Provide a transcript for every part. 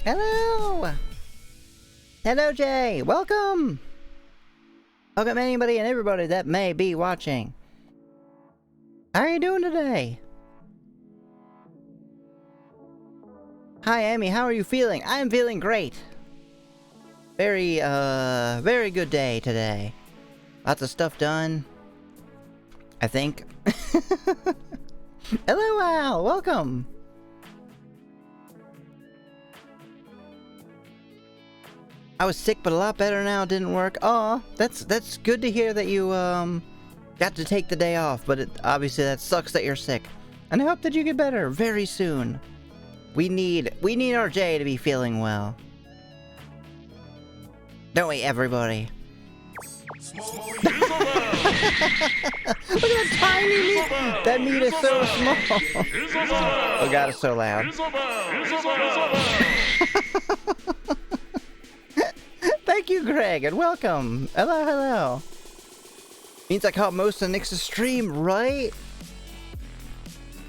Hello! Hello, Jay! Welcome! Welcome anybody and everybody that may be watching. How are you doing today? Hi, Amy. How are you feeling? I'm feeling great. Very good day today. Lots of stuff done. I think. Hello, Al! Welcome! I was sick, but a lot better now. It didn't work. Aw, that's good to hear that you, got to take the day off, but obviously that sucks that you're sick. And I hope that you get better very soon. We need our Jay to be feeling well. Don't we, everybody? Look at that tiny meat! That meat is so small! Oh god, it's so loud. Thank you, Greg, and welcome! Hello, hello! Means I caught most of Nyx's stream, right?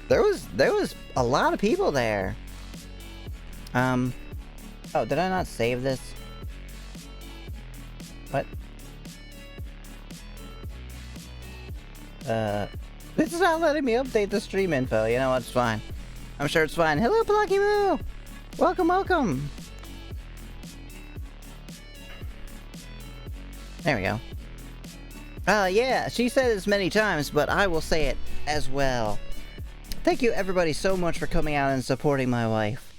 There was a lot of people there. Oh, did I not save this? What? This is not letting me update the stream info. You know what? It's fine. I'm sure it's fine. Hello, Plucky Moo! Welcome, welcome! There we go. Yeah, she said this many times, but I will say it as well. Thank you, everybody, so much for coming out and supporting my wife.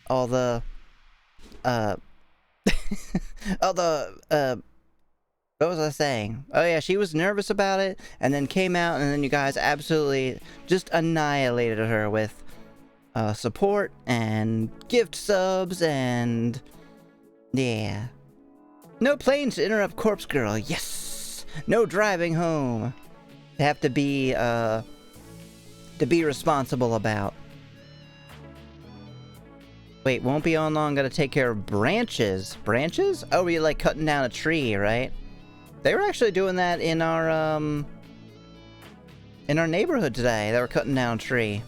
All the, what was I saying? Oh yeah, she was nervous about it, and then came out, and then you guys absolutely just annihilated her with support and gift subs, and yeah. No planes to interrupt Corpse Girl. Yes. No driving home. They have to be responsible about. Wait, won't be on long. Gotta take care of branches. Branches? Oh, we're like cutting down a tree, right? They were actually doing that in our neighborhood today. They were cutting down a tree.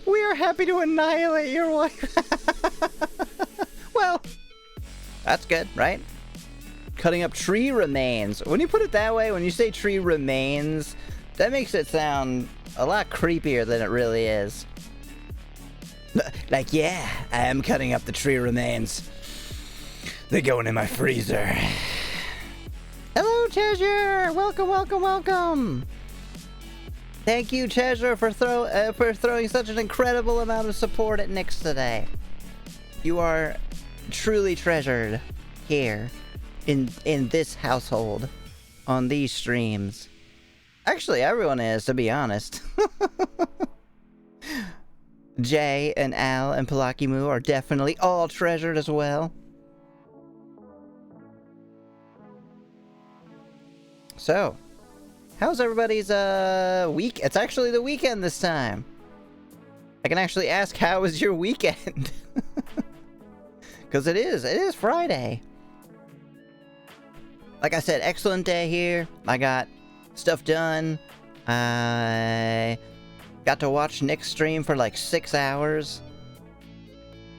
We are happy to annihilate your wife. Well, that's good, right? Cutting up tree remains. When you put it that way, when you say tree remains, that makes it sound a lot creepier than it really is. Like, yeah, I am cutting up the tree remains. They're going in my freezer. Hello, Treasure! Welcome, welcome, welcome! Thank you, Treasure, for throwing such an incredible amount of support at Nyx today. You are truly treasured here in this household on these streams. Actually, everyone is, to be honest. Jay and Al and Plucky Moo are definitely all treasured as well. So, how's everybody's week? It's actually the weekend this time. I can actually ask, how was your weekend? Because it is Friday. Like I said, excellent day here. I got stuff done. I got to watch Nyx stream for like 6 hours.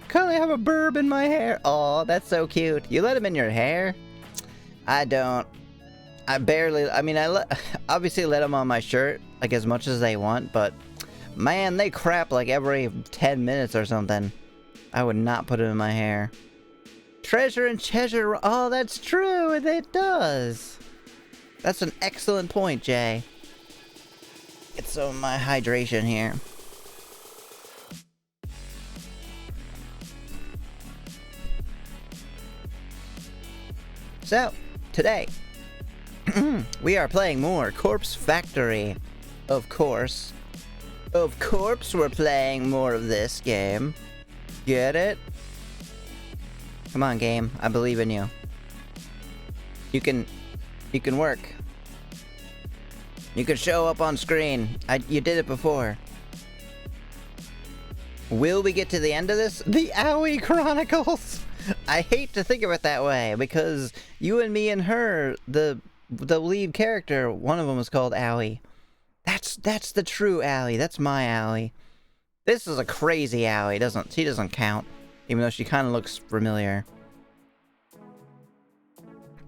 Currently have a burb in my hair. Oh, that's so cute. You let him in your hair? I don't. I barely, I mean, obviously let them on my shirt, like, as much as they want, but, man, they crap, like, every 10 minutes or something. I would not put it in my hair. Treasure and Cheshire, oh, that's true, it does. That's an excellent point, Jay. Get some of my hydration here. So, today, we are playing more Corpse Factory. Of course. Of course we're playing more of this game. Get it? Come on, game. I believe in you. You can work. You can show up on screen. You did it before. Will we get to the end of this? The Owie Chronicles! I hate to think of it that way, because you and me and her, the lead character, one of them was called Owie. That's the true Owie. That's my Owie. This is a crazy owl. She doesn't count, even though she kind of looks familiar.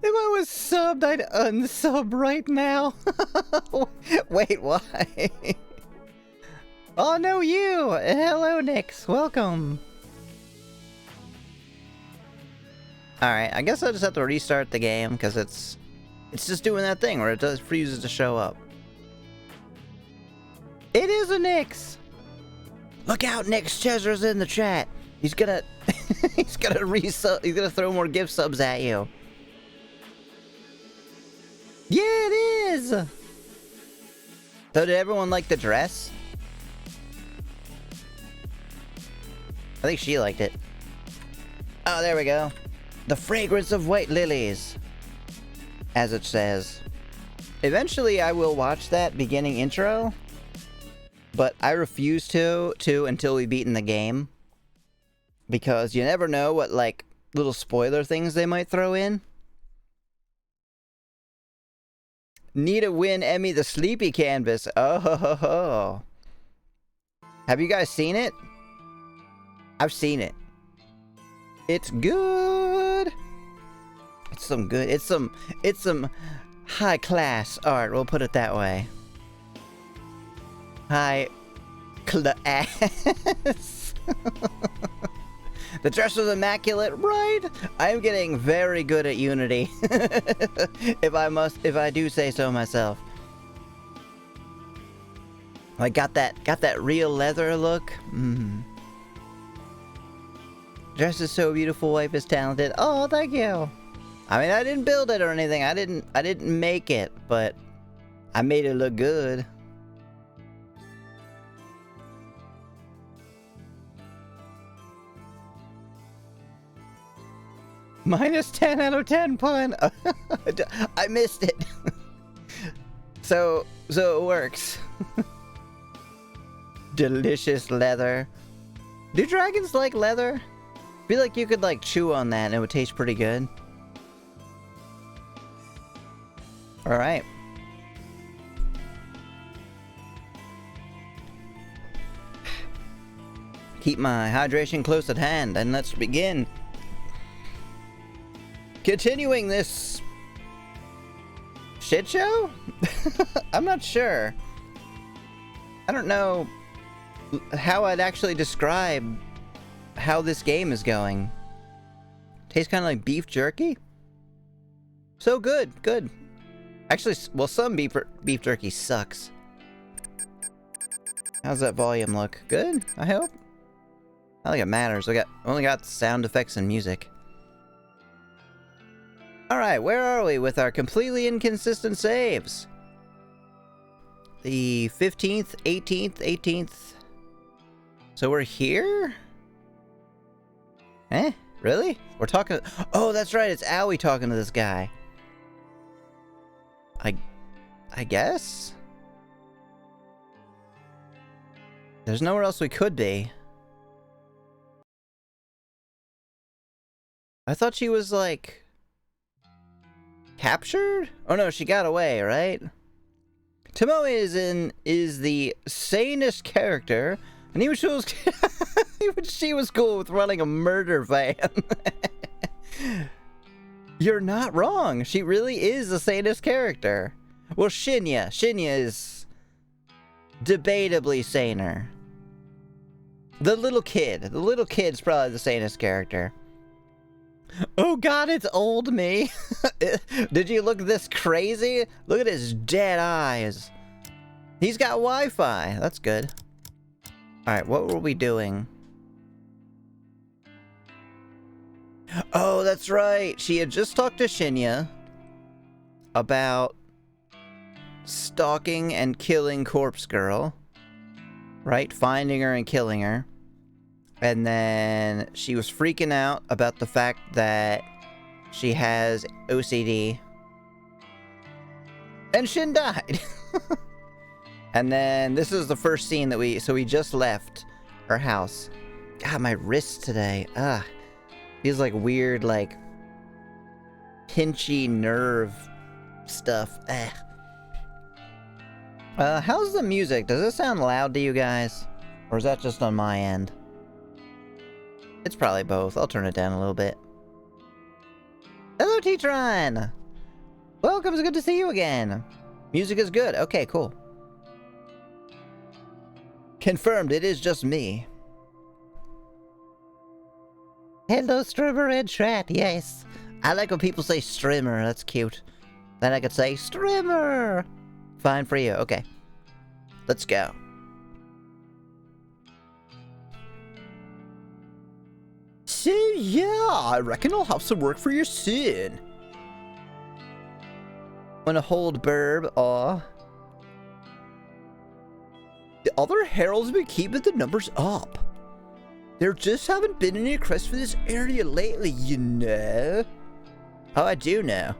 If I was subbed, I'd unsub right now. Wait, why? Oh, no, you! Hello, Nix. Welcome. Alright, I guess I'll just have to restart the game, because it's just doing that thing where it does refuses to show up. It is a Nix! Look out, Nix Chezra's in the chat. He's gonna he's gonna throw more gift subs at you. Yeah, it is! So did everyone like the dress? I think she liked it. Oh, there we go. The fragrance of white lilies, as it says. Eventually I will watch that beginning intro, but I refuse to until we've beaten the game. Because you never know what, like, little spoiler things they might throw in. Need to win Emmy the Sleepy Canvas. Oh, ho, ho, ho. Have you guys seen it? I've seen it. It's good. It's some high class art, we'll put it that way. High class. The dress was immaculate, right? I'm getting very good at Unity. if I do say so myself. I got that real leather look. Dress is so beautiful, wife is talented. Oh, thank you. I mean, I didn't build it or anything. I didn't make it, but I made it look good. Minus 10 out of 10 pun. I missed it. So it works. Delicious leather. Do dragons like leather? I feel like you could like chew on that and it would taste pretty good. Alright. Keep my hydration close at hand and let's begin. Continuing this shit show? I'm not sure. I don't know how I'd actually describe how this game is going. Tastes kind of like beef jerky. So good. Actually, well, some beef jerky sucks. How's that volume look? Good, I hope. I don't think it matters. I only got sound effects and music. Alright, where are we with our completely inconsistent saves? The 15th, 18th. So we're here? Eh? Really? We're talking... Oh, that's right, it's Owie talking to this guy. I guess? There's nowhere else we could be. I thought she was, like... captured? Oh no, she got away, right? Tomoe is the sanest character, and she was cool with running a murder van. You're not wrong. She really is the sanest character. Well, Shinya is debatably saner. The little kid's probably the sanest character. Oh god, it's old me. Did you look this crazy? Look at his dead eyes. He's got Wi-Fi. That's good. Alright, what were we doing? Oh, that's right. She had just talked to Shinya about stalking and killing Corpse Girl. Right? Finding her and killing her. And then she was freaking out about the fact that she has OCD. And Shin died. And then this is the first scene that we just left her house. God, my wrist today. Feels like weird, like pinchy nerve stuff. How's the music? Does it sound loud to you guys? Or is that just on my end? It's probably both. I'll turn it down a little bit. Hello, T-Tron! Welcome, it's good to see you again. Music is good. Okay, cool. Confirmed, it is just me. Hello, Strimmer and Strat, yes. I like when people say Strimmer, that's cute. Then I could say, Strimmer! Fine for you, okay. Let's go. So yeah, I reckon I'll have some work for your son. Wanna hold Burb, aw. The other heralds have been keeping the numbers up. There just haven't been any requests for this area lately, you know. Oh, I do know.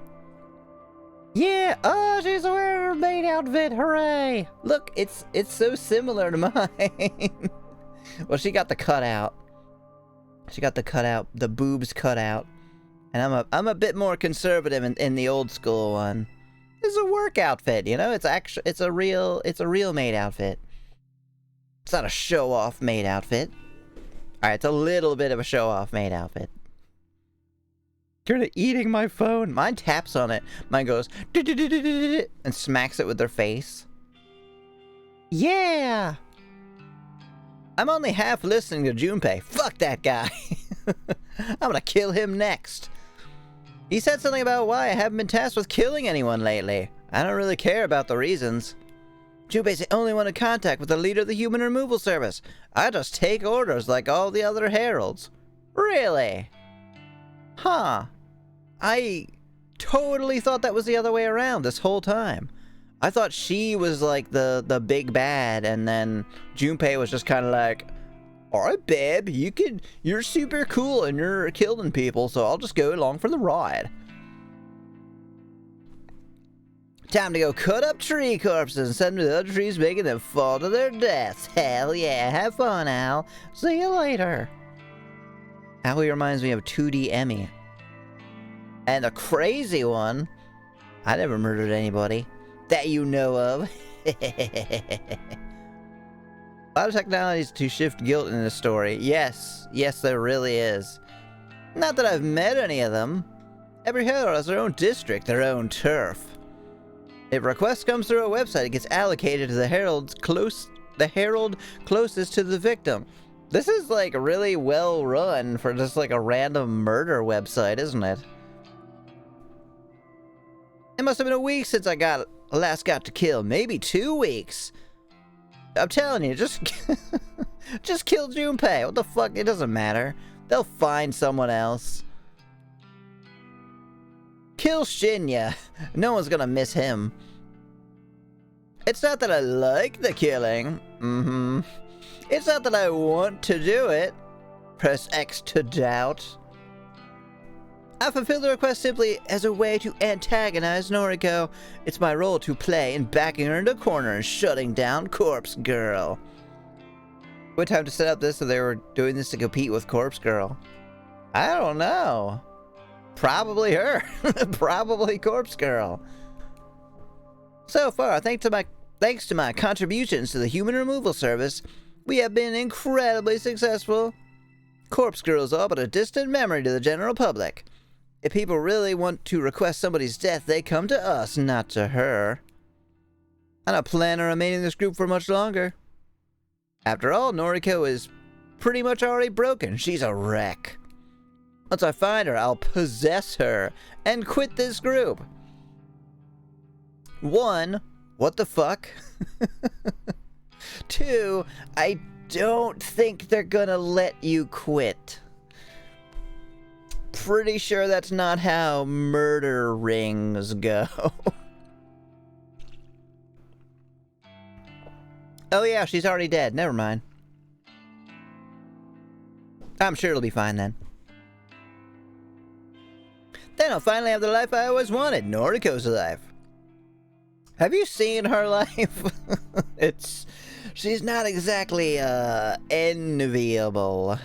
Yeah, oh, she's wearing her main outfit, hooray! Look, it's so similar to mine. Well, she got the cutout. She got the cutout, the boobs cut out. And I'm a bit more conservative in the old school one. It's a work outfit, you know? It's a real maid outfit. It's not a show-off maid outfit. Alright, it's a little bit of a show-off maid outfit. You're eating my phone. Mine taps on it. Mine goes and smacks it with their face. Yeah! I'm only half listening to Junpei. Fuck that guy. I'm gonna kill him next. He said something about why I haven't been tasked with killing anyone lately. I don't really care about the reasons. Junpei's the only one in contact with the leader of the human removal service. I just take orders like all the other heralds. Really? Huh. I totally thought that was the other way around this whole time. I thought she was like the big bad, and then Junpei was just kind of like, alright babe, you're super cool and you're killing people, so I'll just go along for the ride. Time to go cut up tree corpses and send them to the other trees, making them fall to their deaths. Hell yeah, have fun, Al. See you later. Owie reminds me of 2D Emmy. And the crazy one, I never murdered anybody that you know of. A lot of technologies to shift guilt in this story. Yes, there really is. Not that I've met any of them. Every herald has their own district, their own turf. If a request comes through a website, it gets allocated to the herald closest to the victim. This is like really well run for just like a random murder website, isn't it? It must have been a week since I last got to kill. Maybe 2 weeks. I'm telling you, just kill Junpei. What the fuck? It doesn't matter. They'll find someone else. Kill Shinya. No one's gonna miss him. It's not that I like the killing. It's not that I want to do it. Press X to doubt. I fulfill the request simply as a way to antagonize Noriko. It's my role to play in backing her into a corner and shutting down Corpse Girl. What time to set up this so they were doing this to compete with Corpse Girl? I don't know. Probably her. Probably Corpse Girl. So far, thanks to my contributions to the human removal service, we have been incredibly successful. Corpse Girl is all but a distant memory to the general public. If people really want to request somebody's death, they come to us, not to her. I don't plan on remaining in this group for much longer. After all, Noriko is pretty much already broken. She's a wreck. Once I find her, I'll possess her and quit this group. 1, what the fuck? 2, I don't think they're gonna let you quit. Pretty sure that's not how murder rings go. Oh yeah, she's already dead. Never mind. I'm sure it'll be fine then. Then I'll finally have the life I always wanted. Noriko's life. Have you seen her life? She's not exactly, enviable.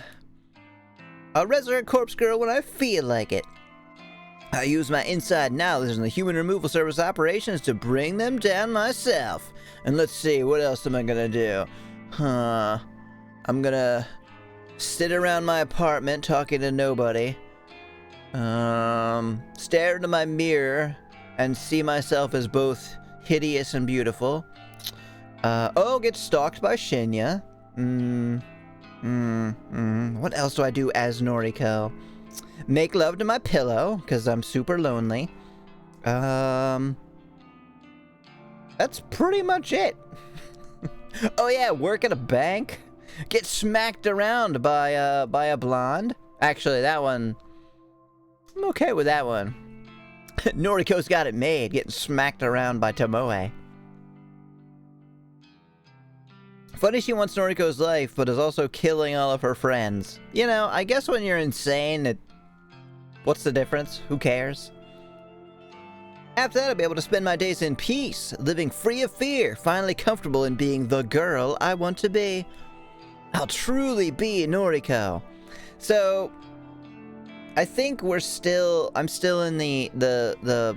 I'll resurrect Corpse Girl when I feel like it. I use my inside knowledge in the human removal service operations to bring them down myself. And let's see, what else am I gonna do? I'm gonna sit around my apartment talking to nobody. Stare into my mirror and see myself as both hideous and beautiful. Get stalked by Shinya. What else do I do as Noriko? Make love to my pillow, because I'm super lonely. That's pretty much it. Oh yeah, work at a bank. Get smacked around by a blonde. Actually, that one, I'm okay with that one. Noriko's got it made, getting smacked around by Tomoe. Funny she wants Noriko's life, but is also killing all of her friends. You know, I guess when you're insane, what's the difference? Who cares? After that, I'll be able to spend my days in peace, living free of fear, finally comfortable in being the girl I want to be. I'll truly be Noriko. So, I think I'm still in the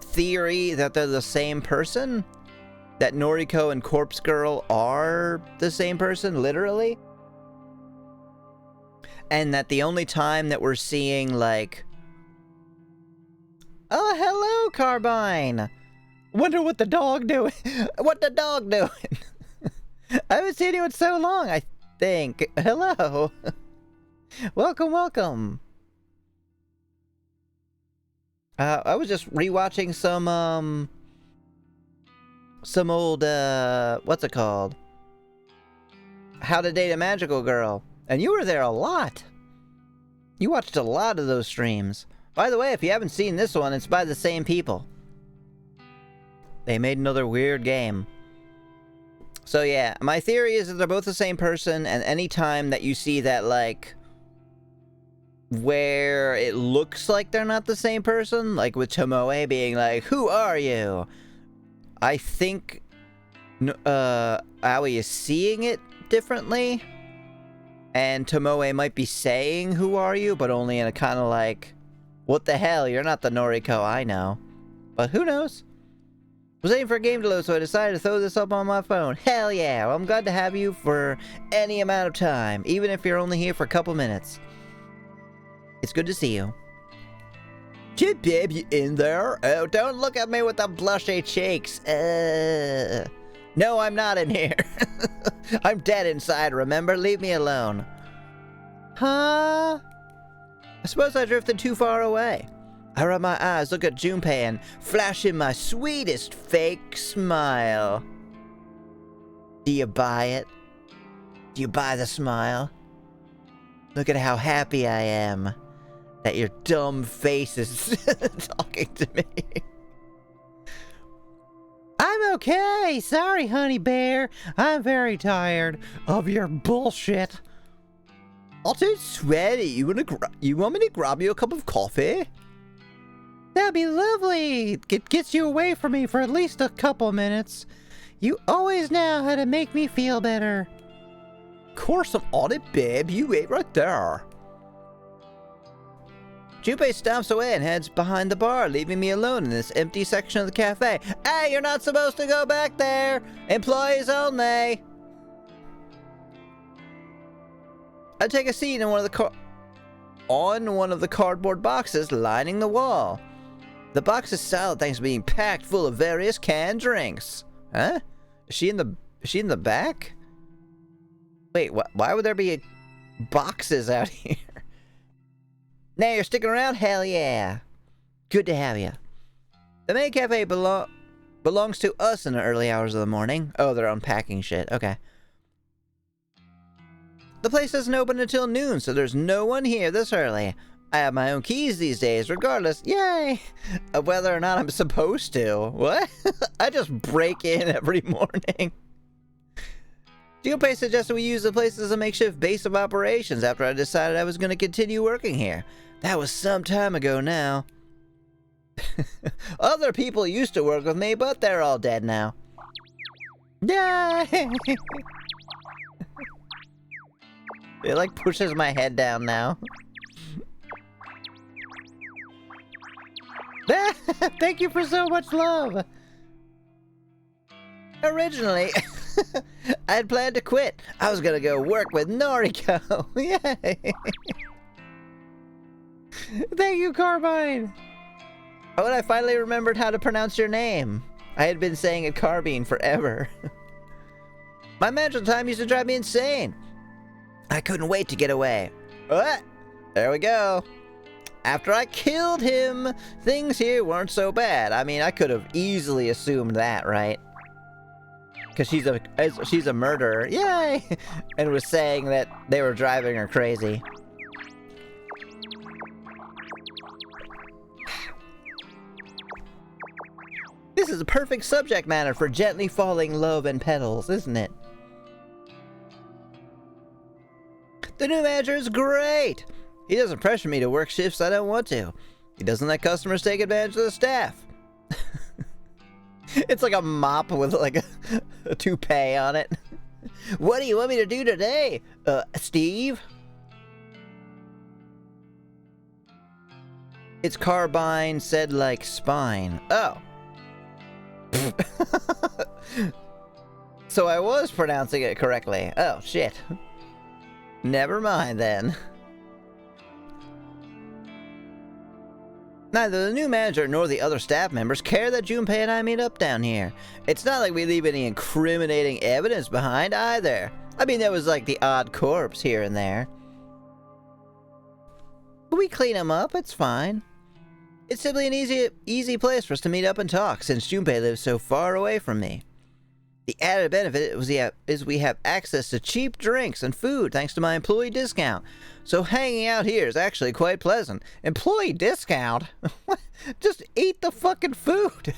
theory that they're the same person. That Noriko and Corpse Girl are the same person, literally. And that the only time that we're seeing, like... Oh, hello, Carbine! Wonder what the dog doing? What the dog doing? I haven't seen you in so long, I think. Hello. Welcome, welcome. I was just rewatching some old, what's it called? How to Date a Magical Girl. And you were there a lot. You watched a lot of those streams. By the way, if you haven't seen this one, it's by the same people. They made another weird game. So yeah, my theory is that they're both the same person, and any time that you see that, like, where it looks like they're not the same person, like with Tomoe being like, "Who are you?" I think Aoi is seeing it differently, and Tomoe might be saying, "Who are you?" but only in a kind of like, "What the hell, you're not the Noriko I know." But who knows? I was waiting for a game to load, so I decided to throw this up on my phone. Hell yeah, well, I'm glad to have you for any amount of time, even if you're only here for a couple minutes. It's good to see you. Kid babe, you in there? Oh, don't look at me with the blushy cheeks. No, I'm not in here. I'm dead inside, remember? Leave me alone. Huh? I suppose I drifted too far away. I rub my eyes, look at Junpei, and flash in my sweetest fake smile. Do you buy it? Do you buy the smile? Look at how happy I am that your dumb face is talking to me. I'm okay. Sorry, honey bear. I'm very tired of your bullshit. I'll too sweaty. You want me to grab you a cup of coffee? That'd be lovely. It gets you away from me for at least a couple minutes. You always know how to make me feel better. Of course I'm on it, babe. You wait right there. Junpei stomps away and heads behind the bar, leaving me alone in this empty section of the cafe. Hey, you're not supposed to go back there! Employees only! I take a seat in one of the cardboard boxes lining the wall. The box is solid thanks to being packed full of various canned drinks. Huh? Is she in the back? Wait, why would there be boxes out here? Now you're sticking around? Hell yeah. Good to have you. The main cafe belongs to us in the early hours of the morning. Oh, they're unpacking shit. Okay. The place doesn't open until noon, so there's no one here this early. I have my own keys these days, regardless, yay, of whether or not I'm supposed to. What? I just break in every morning. Junpei suggested we use the place as a makeshift base of operations after I decided I was going to continue working here. That was some time ago now. Other people used to work with me, but they're all dead now. Yay! It like pushes my head down now. Thank you for so much love. Originally, I had planned to quit. I was gonna go work with Noriko. Yay! Thank you, Carbine! Oh, and I finally remembered how to pronounce your name. I had been saying it Carbine forever. My manager at the time used to drive me insane. I couldn't wait to get away. What? There we go. After I killed him, things here weren't so bad. I mean, I could have easily assumed that, right? Because she's a murderer. Yay! And was saying that they were driving her crazy. This is a perfect subject matter for gently falling love and petals, isn't it? The new manager is great! He doesn't pressure me to work shifts I don't want to. He doesn't let customers take advantage of the staff. It's like a mop with like a toupee on it. What do you want me to do today, Steve? It's Carbine said like spine. Oh. So I was pronouncing it correctly. Oh, shit. Never mind, then. Neither the new manager nor the other staff members care that Junpei and I meet up down here. It's not like we leave any incriminating evidence behind, either. I mean, there was like the odd corpse here and there. But we clean them up, it's fine. It's simply an easy place for us to meet up and talk, since Junpei lives so far away from me. The added benefit is we have access to cheap drinks and food thanks to my employee discount. So hanging out here is actually quite pleasant. Employee discount? Just eat the fucking food.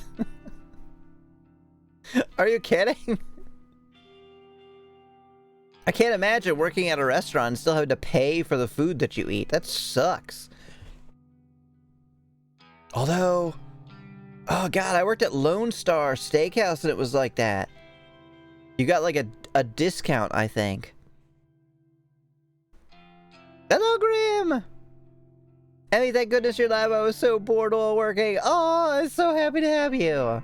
Are you kidding? I can't imagine working at a restaurant and still having to pay for the food that you eat. That sucks. Although, oh god, I worked at Lone Star Steakhouse and it was like that. You got like a discount, I think. Hello, Grim! Emmy, thank goodness you're live. I was so bored while working. Oh, I'm so happy to have you.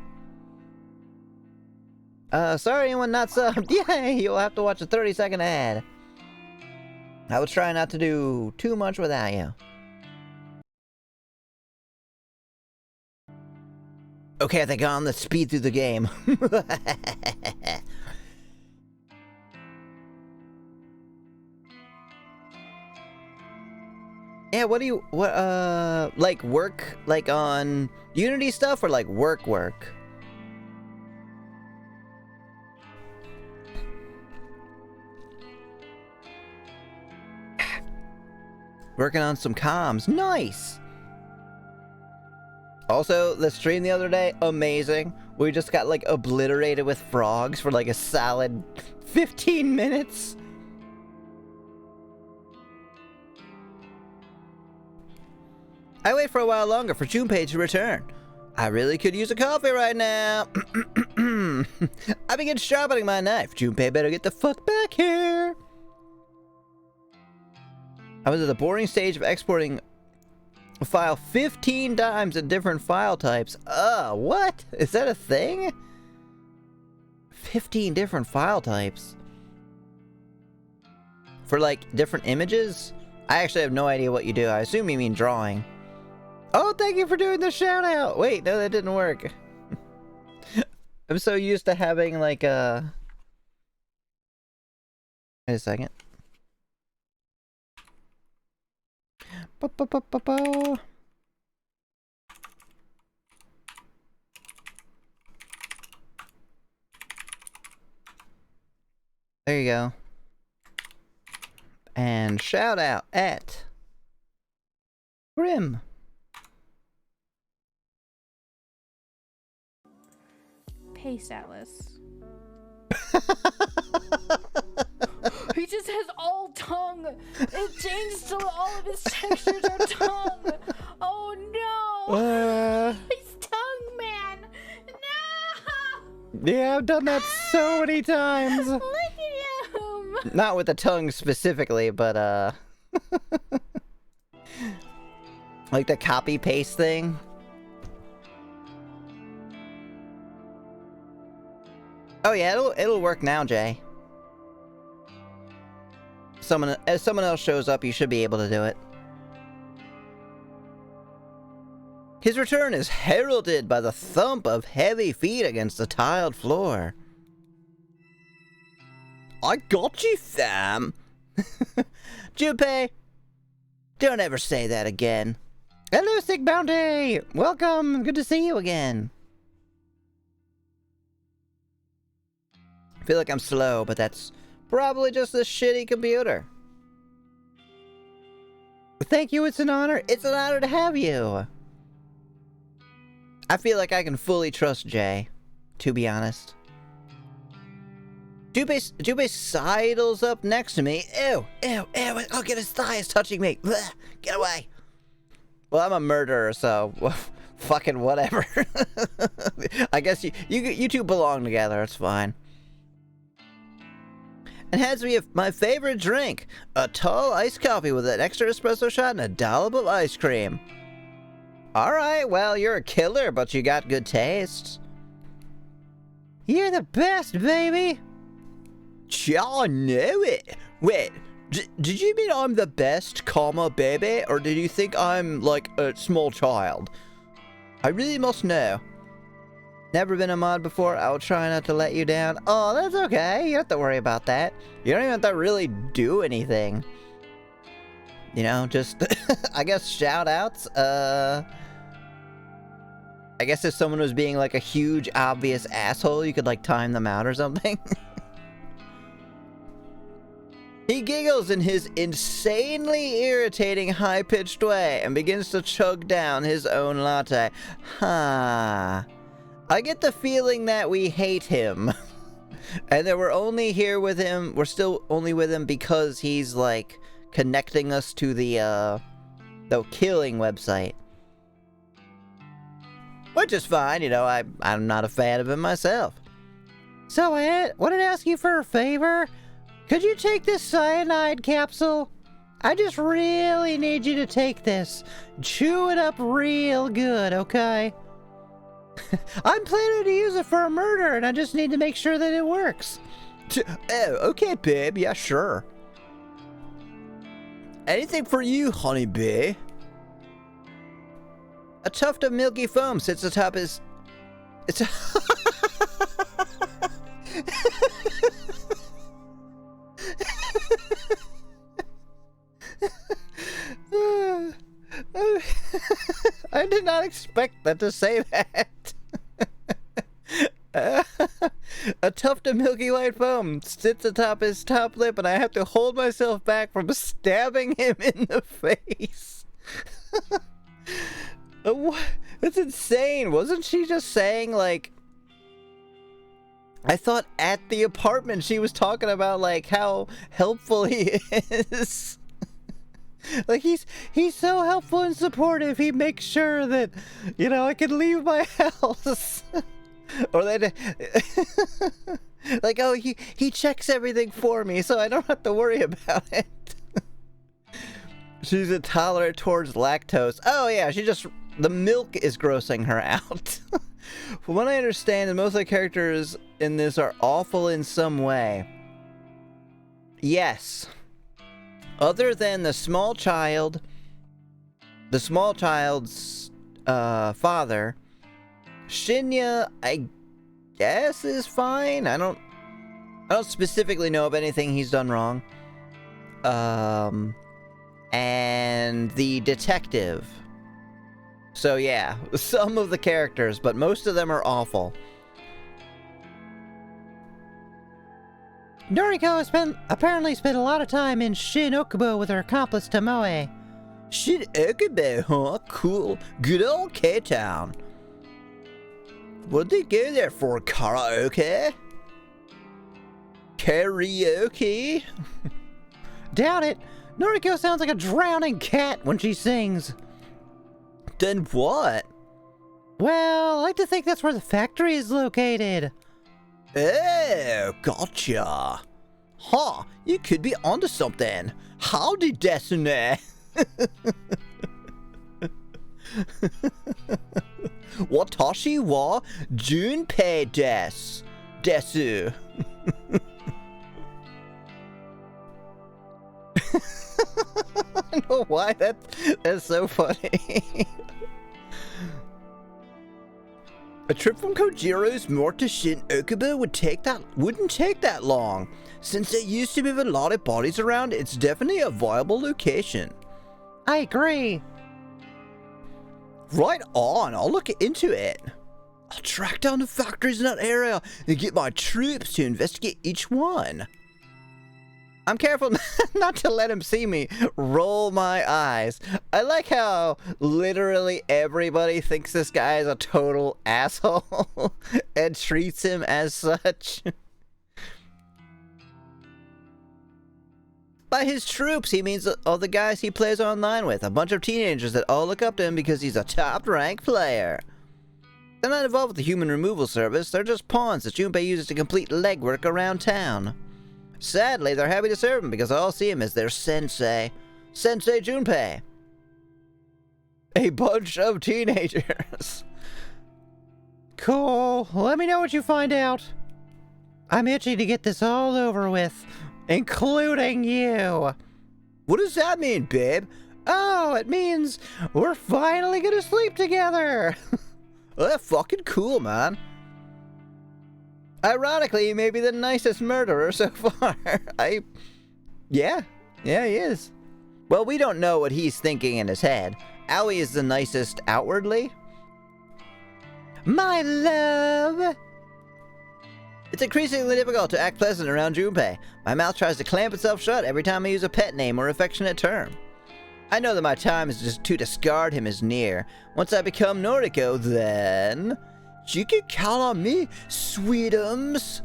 Sorry anyone not subbed. Yay, you'll have to watch a 30-second ad. I will try not to do too much without you. Okay, I think on the speed through the game. Yeah, like work, like on Unity stuff, or like work? Working on some comms, nice! Also, the stream the other day, amazing. We just got like obliterated with frogs for like a solid 15 minutes. I wait for a while longer for Junpei to return. I really could use a coffee right now. I begin sharpening my knife. Junpei better get the fuck back here. I was at the boring stage of exporting a file 15 times in different file types. What? Is that a thing? 15 different file types. For like different images? I actually have no idea what you do. I assume you mean drawing. Oh, thank you for doing the shout out. Wait, no, that didn't work. I'm so used to having like a... Wait a second. There you go. And shout out at Grim. Pace Atlas. He just has all tongue. It changed to all of his textures are tongue. Oh no! He's tongue man. No! Yeah, I've done that so many times. Look at him. Not with the tongue specifically, but like the copy paste thing. Oh yeah, it'll work now, Jay. As someone else shows up, you should be able to do it. His return is heralded by the thump of heavy feet against the tiled floor. I got you, fam. Junpei, don't ever say that again. Hello, Sick Bounty! Welcome, good to see you again. I feel like I'm slow, but that's probably just a shitty computer. Thank you, it's an honor. It's an honor to have you. I feel like I can fully trust Jay, to be honest. Junpei sidles up next to me. Ew, ew, ew, oh, get his thigh is touching me. Blech, get away. Well, I'm a murderer, so fucking whatever. I guess you two belong together, it's fine. And hands me my favorite drink, a tall iced coffee with an extra espresso shot and a dollop of ice cream. Alright, well, you're a killer, but you got good taste. You're the best, baby! I know it! Wait, did you mean I'm the best, comma, baby? Or did you think I'm, like, a small child? I really must know. Never been a mod before, I'll try not to let you down. Oh, that's okay, you don't have to worry about that. You don't even have to really do anything. You know, just, I guess, shout-outs, I guess if someone was being, like, a huge, obvious asshole, you could, like, time them out or something. He giggles in his insanely irritating high-pitched way and begins to chug down his own latte. I get the feeling that we hate him. And that we're only here with him, we're still only with him because he's, like, connecting us to the killing website. Which is fine, you know, I'm not a fan of him myself. So, I wanted to ask you for a favor. Could you take this cyanide capsule? I just really need you to take this. Chew it up real good, okay? I'm planning to use it for a murder, and I just need to make sure that it works. Oh, okay, babe. Yeah, sure. Anything for you, honey bee. A tuft of milky foam sits atop his... It's a... I did not expect that to say that. A tuft of milky white foam sits atop his top lip, and I have to hold myself back from stabbing him in the face. That's insane. Wasn't she just saying, like... I thought at the apartment she was talking about, like, how helpful he is. Like, he's so helpful and supportive. He makes sure that, you know, I can leave my house. Or that... like, oh, he checks everything for me, so I don't have to worry about it. She's intolerant towards lactose. Oh, yeah, she just... The milk is grossing her out. From what I understand, most of the characters in this are awful in some way. Yes. Other than the small child's father, Shinya, I guess, is fine. I don't specifically know of anything he's done wrong. And the detective. So yeah, some of the characters, but most of them are awful. Noriko apparently spent a lot of time in Shin Okubo with her accomplice Tomoe. Shin Okubo, huh? Cool. Good old K-Town. What'd they go there for? Karaoke? Karaoke? Doubt it. Noriko sounds like a drowning cat when she sings. Then what? Well, I like to think that's where the factory is located. Oh, gotcha. Huh, you could be onto something. Howdy, Destiny. Watashi wa Junpei desu. Desu. I don't know why that's so funny. A trip from Kojiro's Mort to Shin Okubo wouldn't take that long. Since they used to move a lot of bodies around, it's definitely a viable location. I agree. Right on, I'll look into it. I'll track down the factories in that area and get my troops to investigate each one. I'm careful not to let him see me roll my eyes. I like how literally everybody thinks this guy is a total asshole and treats him as such. By his troops, he means all the guys he plays online with, a bunch of teenagers that all look up to him because he's a top-ranked player. They're not involved with the human removal service, they're just pawns that Junpei uses to complete legwork around town. Sadly, they're happy to serve him because all see him as their sensei. Sensei Junpei. A bunch of teenagers. Cool. Let me know what you find out. I'm itching to get this all over with, including you. What does that mean, babe? Oh, it means we're finally gonna sleep together. Well, that's fucking cool, man. Ironically, he may be the nicest murderer so far. Yeah, he is. Well, we don't know what he's thinking in his head. Aoi is the nicest outwardly. My love! It's increasingly difficult to act pleasant around Junpei. My mouth tries to clamp itself shut every time I use a pet name or affectionate term. I know that my time is just to discard him is near. Once I become Noriko, then you can count on me, sweetums.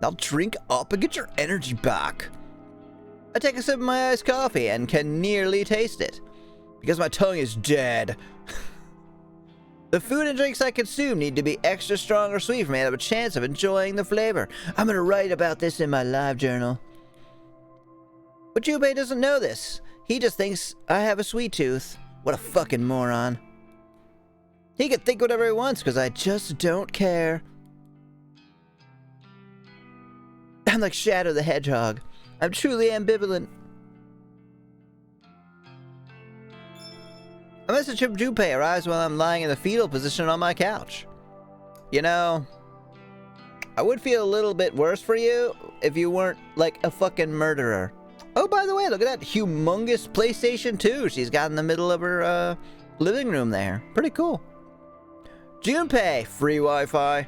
I'll drink up and get your energy back. I take a sip of my iced coffee and can nearly taste it, because my tongue is dead. The food and drinks I consume need to be extra strong or sweet for me to have a chance of enjoying the flavor. I'm gonna write about this in my live journal. But Junpei doesn't know this. He just thinks I have a sweet tooth. What a fucking moron. He can think whatever he wants, because I just don't care. I'm like Shadow the Hedgehog. I'm truly ambivalent. A message from Junpei arrives while I'm lying in the fetal position on my couch. You know, I would feel a little bit worse for you if you weren't like a fucking murderer. Oh, by the way, look at that humongous PlayStation 2 she's got in the middle of her living room there. Pretty cool. Junpei, free Wi-Fi.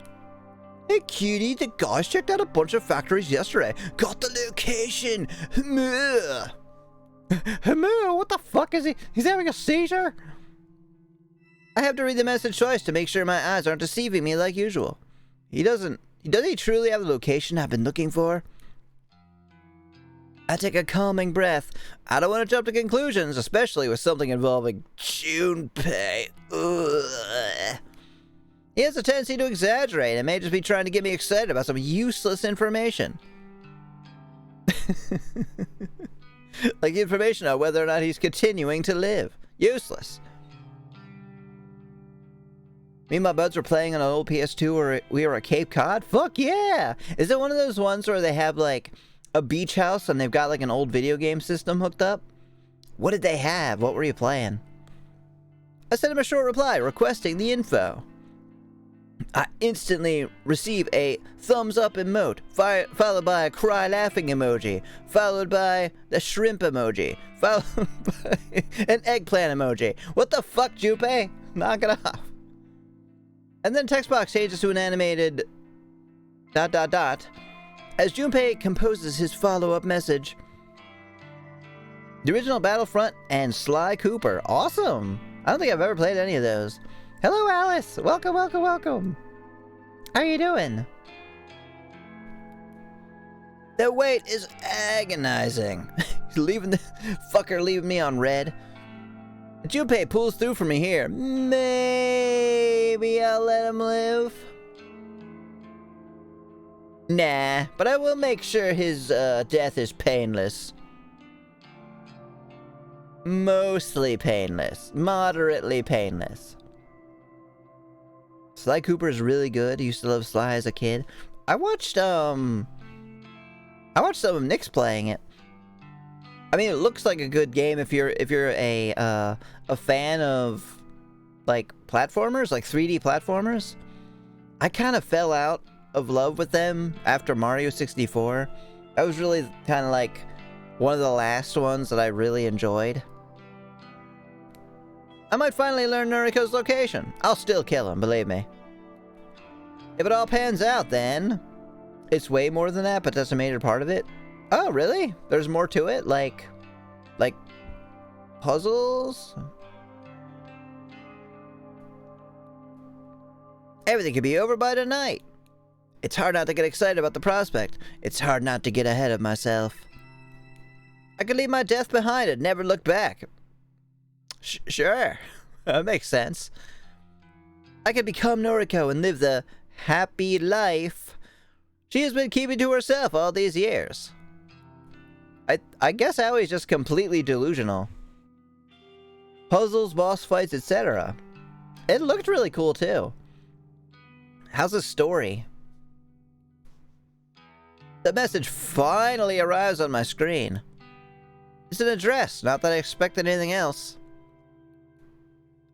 Hey cutie, the guys checked out a bunch of factories yesterday. Got the location. What the fuck is he? He's having a seizure? I have to read the message twice to make sure my eyes aren't deceiving me like usual. Does he truly have the location I've been looking for? I take a calming breath. I don't want to jump to conclusions, especially with something involving Junpei. Ugh. He has a tendency to exaggerate and may just be trying to get me excited about some useless information. Like information on whether or not he's continuing to live. Useless. Me and my buds were playing on an old PS2 where we were at Cape Cod? Fuck yeah! Is it one of those ones where they have like a beach house and they've got like an old video game system hooked up? What did they have? What were you playing? I sent him a short reply requesting the info. I instantly receive a thumbs up emote, followed by a cry laughing emoji, followed by the shrimp emoji, followed by an eggplant emoji. What the fuck, Junpei? Knock it off. And then text box changes to an animated ... as Junpei composes his follow-up message. The original Battlefront and Sly Cooper. Awesome! I don't think I've ever played any of those. Hello, Alice! Welcome, welcome, welcome! How are you doing? The wait is agonizing. Leaving me on red. Junpei pulls through for me here. Maybe I'll let him live. Nah, but I will make sure his death is painless. Mostly painless. Moderately painless. Sly Cooper is really good. I used to love Sly as a kid. I watched some of Nick's playing it. I mean, it looks like a good game if you're a fan of like platformers, like 3D platformers. I kind of fell out of love with them after Mario 64. That was really kind of like one of the last ones that I really enjoyed. I might finally learn Noriko's location. I'll still kill him, believe me. If it all pans out, then it's way more than that, but that's a major part of it. Oh, really? There's more to it? Like puzzles? Everything could be over by tonight. It's hard not to get excited about the prospect. It's hard not to get ahead of myself. I could leave my death behind and never look back. Sure. That makes sense. I could become Noriko and live the happy life she has been keeping to herself all these years. I guess Awie's just completely delusional. Puzzles, boss fights, etc. It looked really cool too. How's the story? The message finally arrives on my screen. It's an address, not that I expected anything else.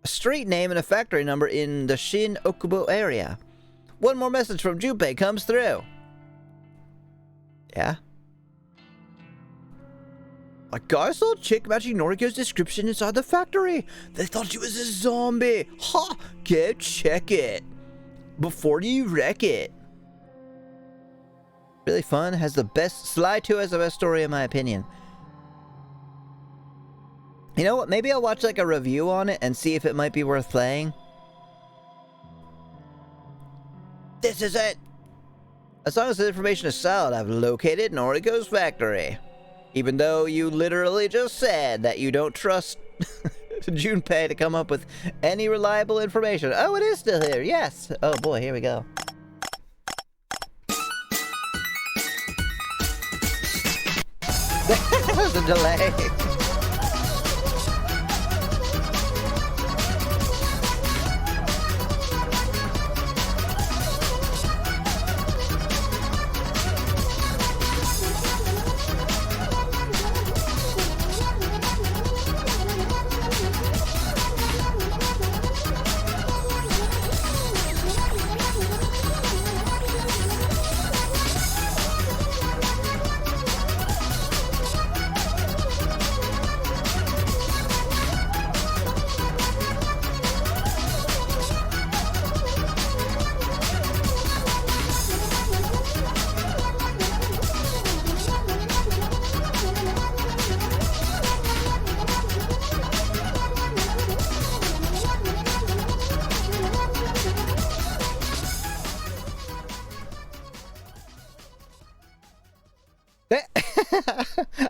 A street name and a factory number in the Shin Okubo area. One more message from Junpei comes through. Yeah? A guy saw a chick matching Noriko's description inside the factory. They thought she was a zombie. Ha! Go check it before you wreck it. Really fun. Has the best... Sly 2 has the best story in my opinion. You know what? Maybe I'll watch like a review on it and see if it might be worth playing. This is it! As long as the information is solid, I've located Noriko's factory. Even though you literally just said that you don't trust Junpei to come up with any reliable information. Oh, it is still here. Yes. Oh boy, here we go. That was a delay.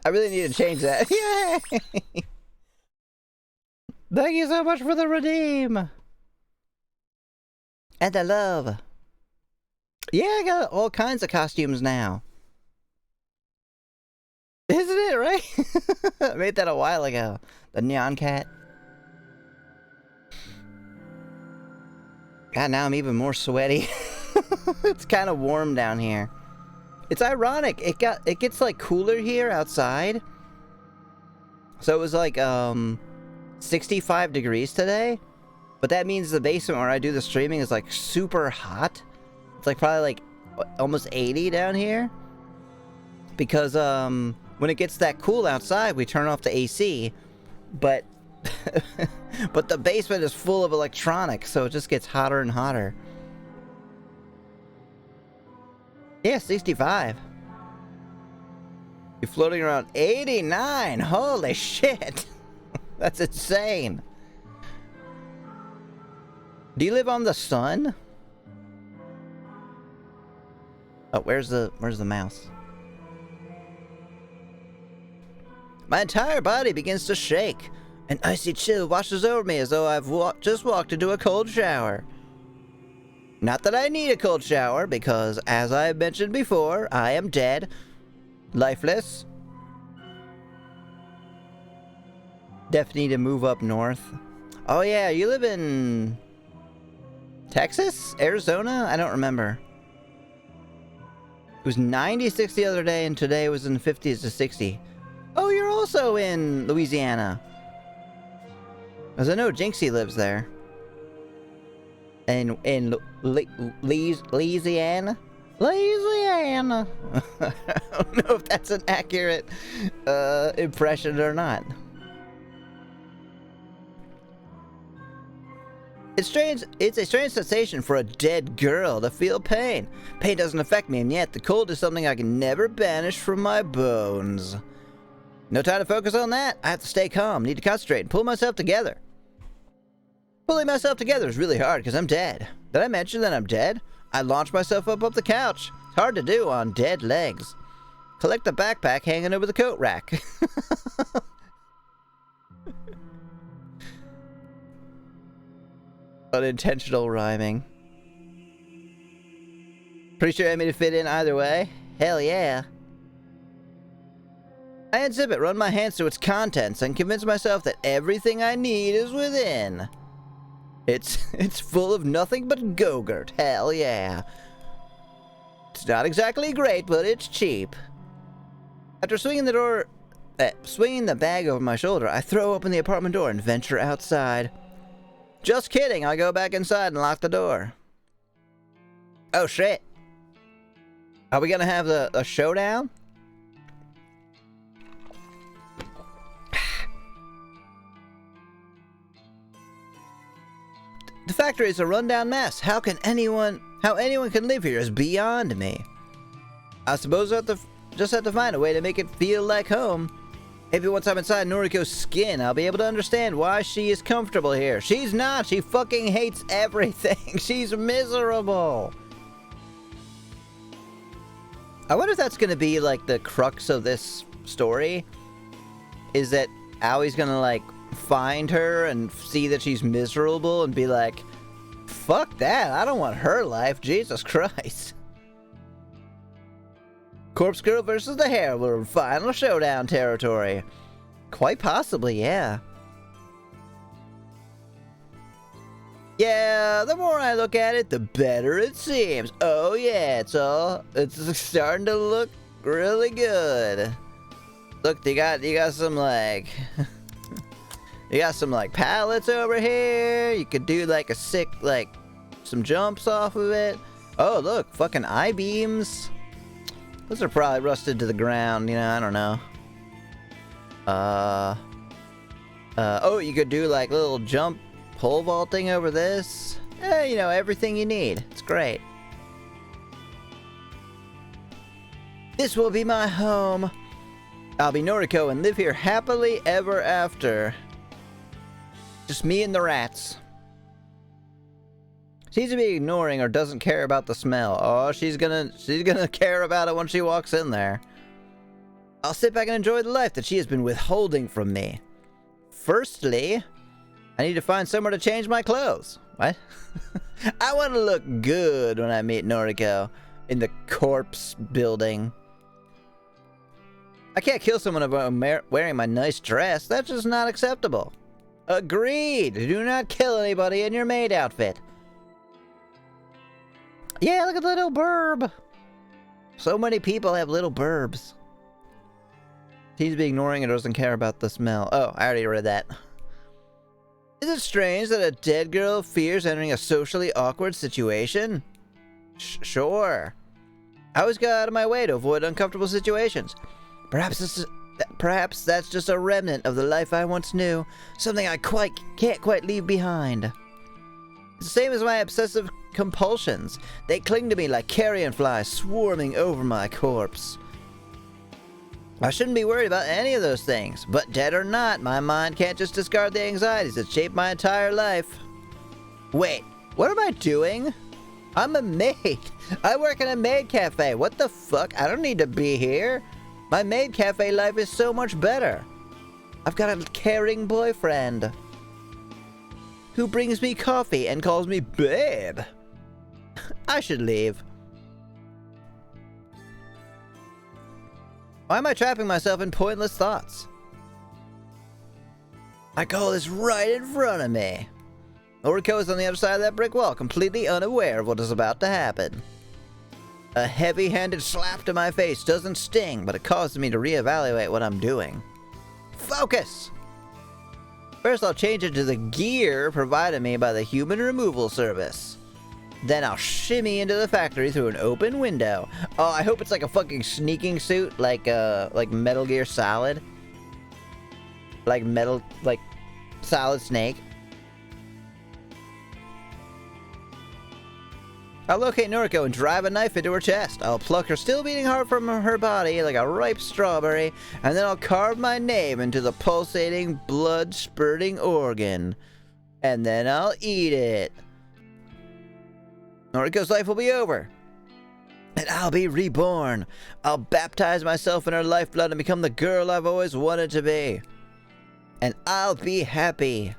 I really need to change that. Yay! Thank you so much for the redeem. And the love. Yeah, I got all kinds of costumes now. Isn't it, right? I made that a while ago. The Neon Cat. God, now I'm even more sweaty. It's kind of warm down here. It's ironic. It gets like cooler here outside. So it was like 65 degrees today, but that means the basement where I do the streaming is like super hot. It's like probably like almost 80 down here. Because when it gets that cool outside, we turn off the AC, but but the basement is full of electronics, so it just gets hotter and hotter. Yeah, 65. You're floating around 89. Holy shit. That's insane. Do you live on the sun? Oh, where's the mouse? My entire body begins to shake. An icy chill washes over me as though I've just walked into a cold shower. Not that I need a cold shower, because, as I mentioned before, I am dead. Lifeless. Definitely need to move up north. Oh yeah, you live in... Texas? Arizona? I don't remember. It was 96 the other day, and today was in the 50s to 60. Oh, you're also in Louisiana. Because I know Jinxie lives there. In Louisiana? Louisiana! I don't know if that's an accurate impression or not. It's strange. It's a strange sensation for a dead girl to feel pain. Pain doesn't affect me, and yet the cold is something I can never banish from my bones. No time to focus on that. I have to stay calm, need to concentrate, and pull myself together. Pulling myself together is really hard because I'm dead. Did I mention that I'm dead? I launched myself up the couch. It's hard to do on dead legs. Collect the backpack hanging over the coat rack. Unintentional rhyming. Pretty sure I made it fit in either way. Hell yeah. I unzip it, run my hands through its contents, and convince myself that everything I need is within. It's full of nothing but Go-Gurt. Hell yeah. It's not exactly great, but it's cheap. After swinging the bag over my shoulder, I throw open the apartment door and venture outside. Just kidding, I go back inside and lock the door. Oh shit. Are we gonna have a showdown? The factory is a rundown mess. How anyone can live here is beyond me. I suppose I just have to find a way to make it feel like home. Maybe once I'm inside Noriko's skin, I'll be able to understand why she is comfortable here. She's not. She fucking hates everything. She's miserable. I wonder if that's going to be, like, the crux of this story. Is that Aoi's going to, like, find her and see that she's miserable and be like, fuck that. I don't want her life. Jesus Christ. Corpse Girl versus the Hair. We're in final showdown territory. Quite possibly, yeah. Yeah, the more I look at it, the better it seems. Oh yeah, it's starting to look really good. Look, you got some like you got some like pallets over here. You could do like a sick like some jumps off of it. Oh look, fucking I-beams. Those are probably rusted to the ground, you know, I don't know. Oh, you could do like little jump pole vaulting over this. You know, everything you need. It's great. This will be my home. I'll be Noriko and live here happily ever after. Just me and the rats. Seems to be ignoring or doesn't care about the smell. Oh, she's gonna care about it when she walks in there. I'll sit back and enjoy the life that she has been withholding from me. Firstly, I need to find somewhere to change my clothes. What? I want to look good when I meet Noriko in the corpse building. I can't kill someone if I'm wearing my nice dress. That's just not acceptable. Agreed. Do not kill anybody in your maid outfit. Yeah, look at the little burb. So many people have little burbs. Seems to be ignoring it or doesn't care about the smell. Oh, I already read that. Is it strange that a dead girl fears entering a socially awkward situation? Sure. I always go out of my way to avoid uncomfortable situations. Perhaps that's just a remnant of the life I once knew. Something I can't quite leave behind. It's the same as my obsessive compulsions. They cling to me like carrion flies swarming over my corpse. I shouldn't be worried about any of those things, but dead or not, my mind can't just discard the anxieties that shaped my entire life. Wait, what am I doing? I'm a maid. I work in a maid cafe. What the fuck? I don't need to be here. My maid cafe life is so much better. I've got a caring boyfriend who brings me coffee and calls me babe. I should leave. Why am I trapping myself in pointless thoughts? My goal is right in front of me. Noriko is on the other side of that brick wall, completely unaware of what is about to happen. A heavy-handed slap to my face doesn't sting, but it causes me to reevaluate what I'm doing. Focus! First, I'll change it to the gear provided me by the human removal service. Then I'll shimmy into the factory through an open window. Oh, I hope it's like a fucking sneaking suit, like Metal Gear Solid. Like Solid Snake. I'll locate Noriko and drive a knife into her chest. I'll pluck her still beating heart from her body like a ripe strawberry, and then I'll carve my name into the pulsating, blood-spurting organ. And then I'll eat it. Noriko's life will be over. And I'll be reborn. I'll baptize myself in her lifeblood and become the girl I've always wanted to be. And I'll be happy.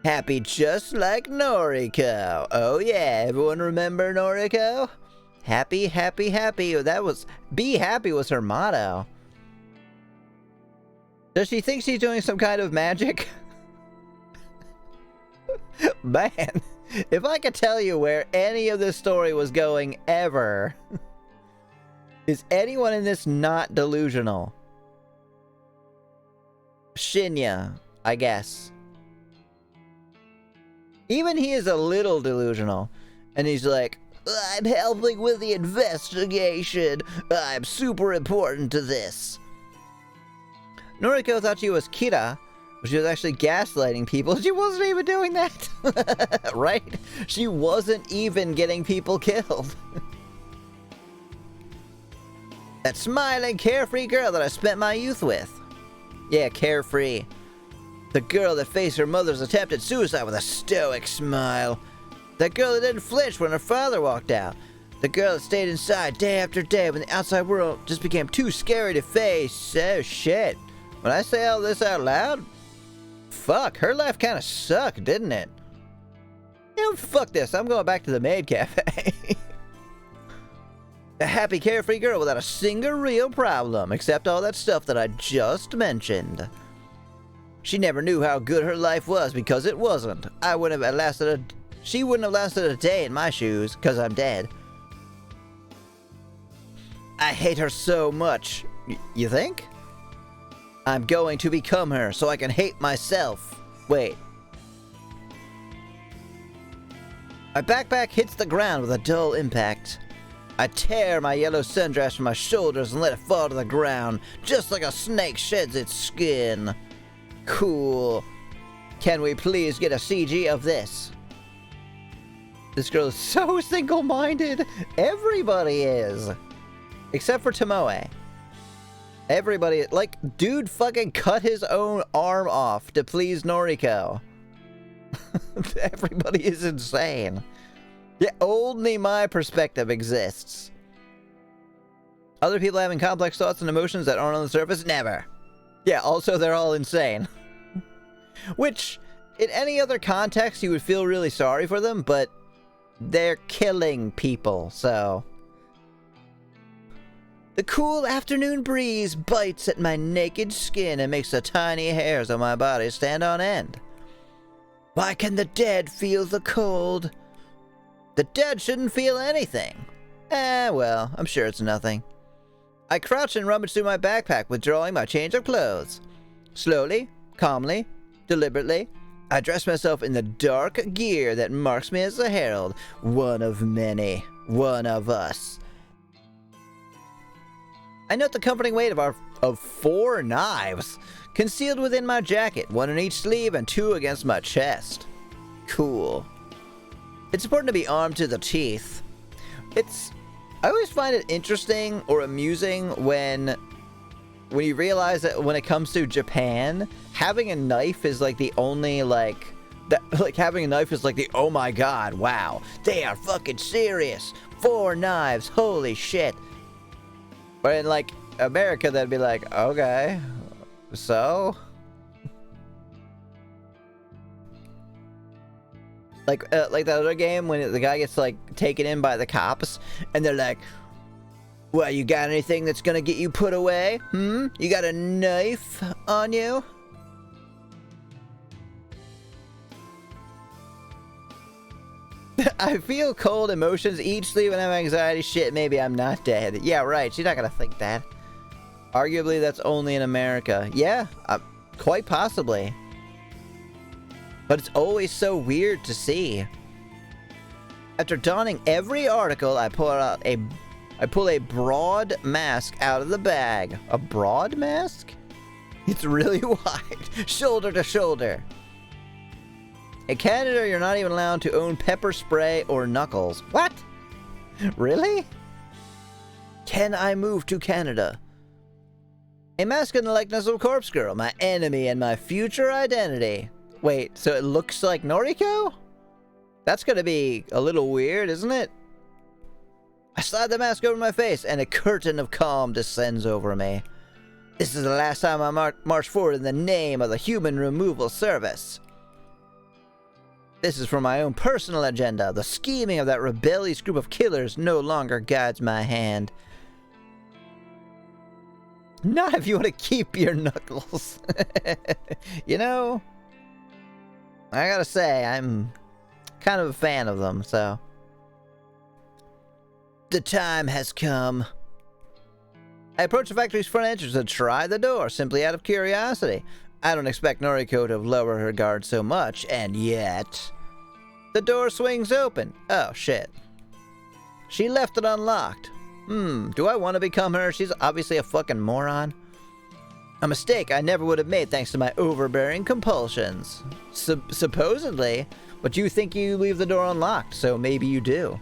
Happy just like Noriko. Oh yeah, everyone remember Noriko? Happy, happy, happy. That was... Be happy was her motto. Does she think she's doing some kind of magic? Man, if I could tell you where any of this story was going ever. Is anyone in this not delusional? Shinya, I guess. Even he is a little delusional. And he's like, I'm helping with the investigation. I'm super important to this. Noriko thought she was Kira, but she was actually gaslighting people. She wasn't even doing that. Right? She wasn't even getting people killed. That smiling, carefree girl that I spent my youth with. Yeah, carefree. The girl that faced her mother's attempted suicide with a stoic smile. That girl that didn't flinch when her father walked out. The girl that stayed inside day after day when the outside world just became too scary to face. Oh shit. When I say all this out loud, fuck, her life kind of sucked, didn't it? You know, fuck this, I'm going back to the maid cafe. A happy, carefree girl without a single real problem, except all that stuff that I just mentioned. She never knew how good her life was because it wasn't. She wouldn't have lasted a day in my shoes, because I'm dead. I hate her so much. You think? I'm going to become her so I can hate myself. Wait. My backpack hits the ground with a dull impact. I tear my yellow sundress from my shoulders and let it fall to the ground, just like a snake sheds its skin. Cool. Can we please get a CG of this? This girl is so single-minded. Everybody is. Except for Tomoe. Everybody, like, dude fucking cut his own arm off to please Noriko. Everybody is insane. Yeah, only my perspective exists. Other people having complex thoughts and emotions that aren't on the surface? Never. Yeah, also they're all insane. Which, in any other context, you would feel really sorry for them, but they're killing people, so... The cool afternoon breeze bites at my naked skin and makes the tiny hairs on my body stand on end. Why can the dead feel the cold? The dead shouldn't feel anything. Well, I'm sure it's nothing. I crouch and rummage through my backpack, withdrawing my change of clothes. Slowly, calmly, deliberately, I dress myself in the dark gear that marks me as a herald, one of many, one of us. I note the comforting weight of 4 knives, concealed within my jacket, 1 in each sleeve and 2 against my chest. Cool. It's important to be armed to the teeth. I always find it interesting or amusing when you realize that when it comes to Japan, having a knife is like the only having a knife is like the oh my god, wow, they are fucking serious. 4 knives, holy shit. But in like America, that'd be like, okay, so? Like that other game when the guy gets like taken in by the cops and they're like, well, you got anything that's gonna get you put away? You got a knife on you? I feel cold emotions, eat, sleep, and have anxiety. Shit, maybe I'm not dead. Yeah, right. She's not gonna think that. Arguably, that's only in America. Yeah, quite possibly. But it's always so weird to see. After donning every article, I pull a broad mask out of the bag. A broad mask? It's really wide, shoulder to shoulder. In Canada, you're not even allowed to own pepper spray or knuckles. What? Really? Can I move to Canada? A mask in the likeness of a corpse girl, my enemy and my future identity. Wait, so it looks like Noriko? That's gonna be a little weird, isn't it? I slide the mask over my face, and a curtain of calm descends over me. This is the last time I march forward in the name of the Human Removal Service. This is for my own personal agenda. The scheming of that rebellious group of killers no longer guides my hand. Not if you want to keep your knuckles. You know, I gotta say, I'm kind of a fan of them, so. The time has come. I approach the factory's front entrance to try the door, simply out of curiosity. I don't expect Noriko to have lowered her guard so much, and yet... The door swings open. Oh, shit. She left it unlocked. Do I want to become her? She's obviously a fucking moron. A mistake I never would have made thanks to my overbearing compulsions. Supposedly, but you think you leave the door unlocked, so maybe you do.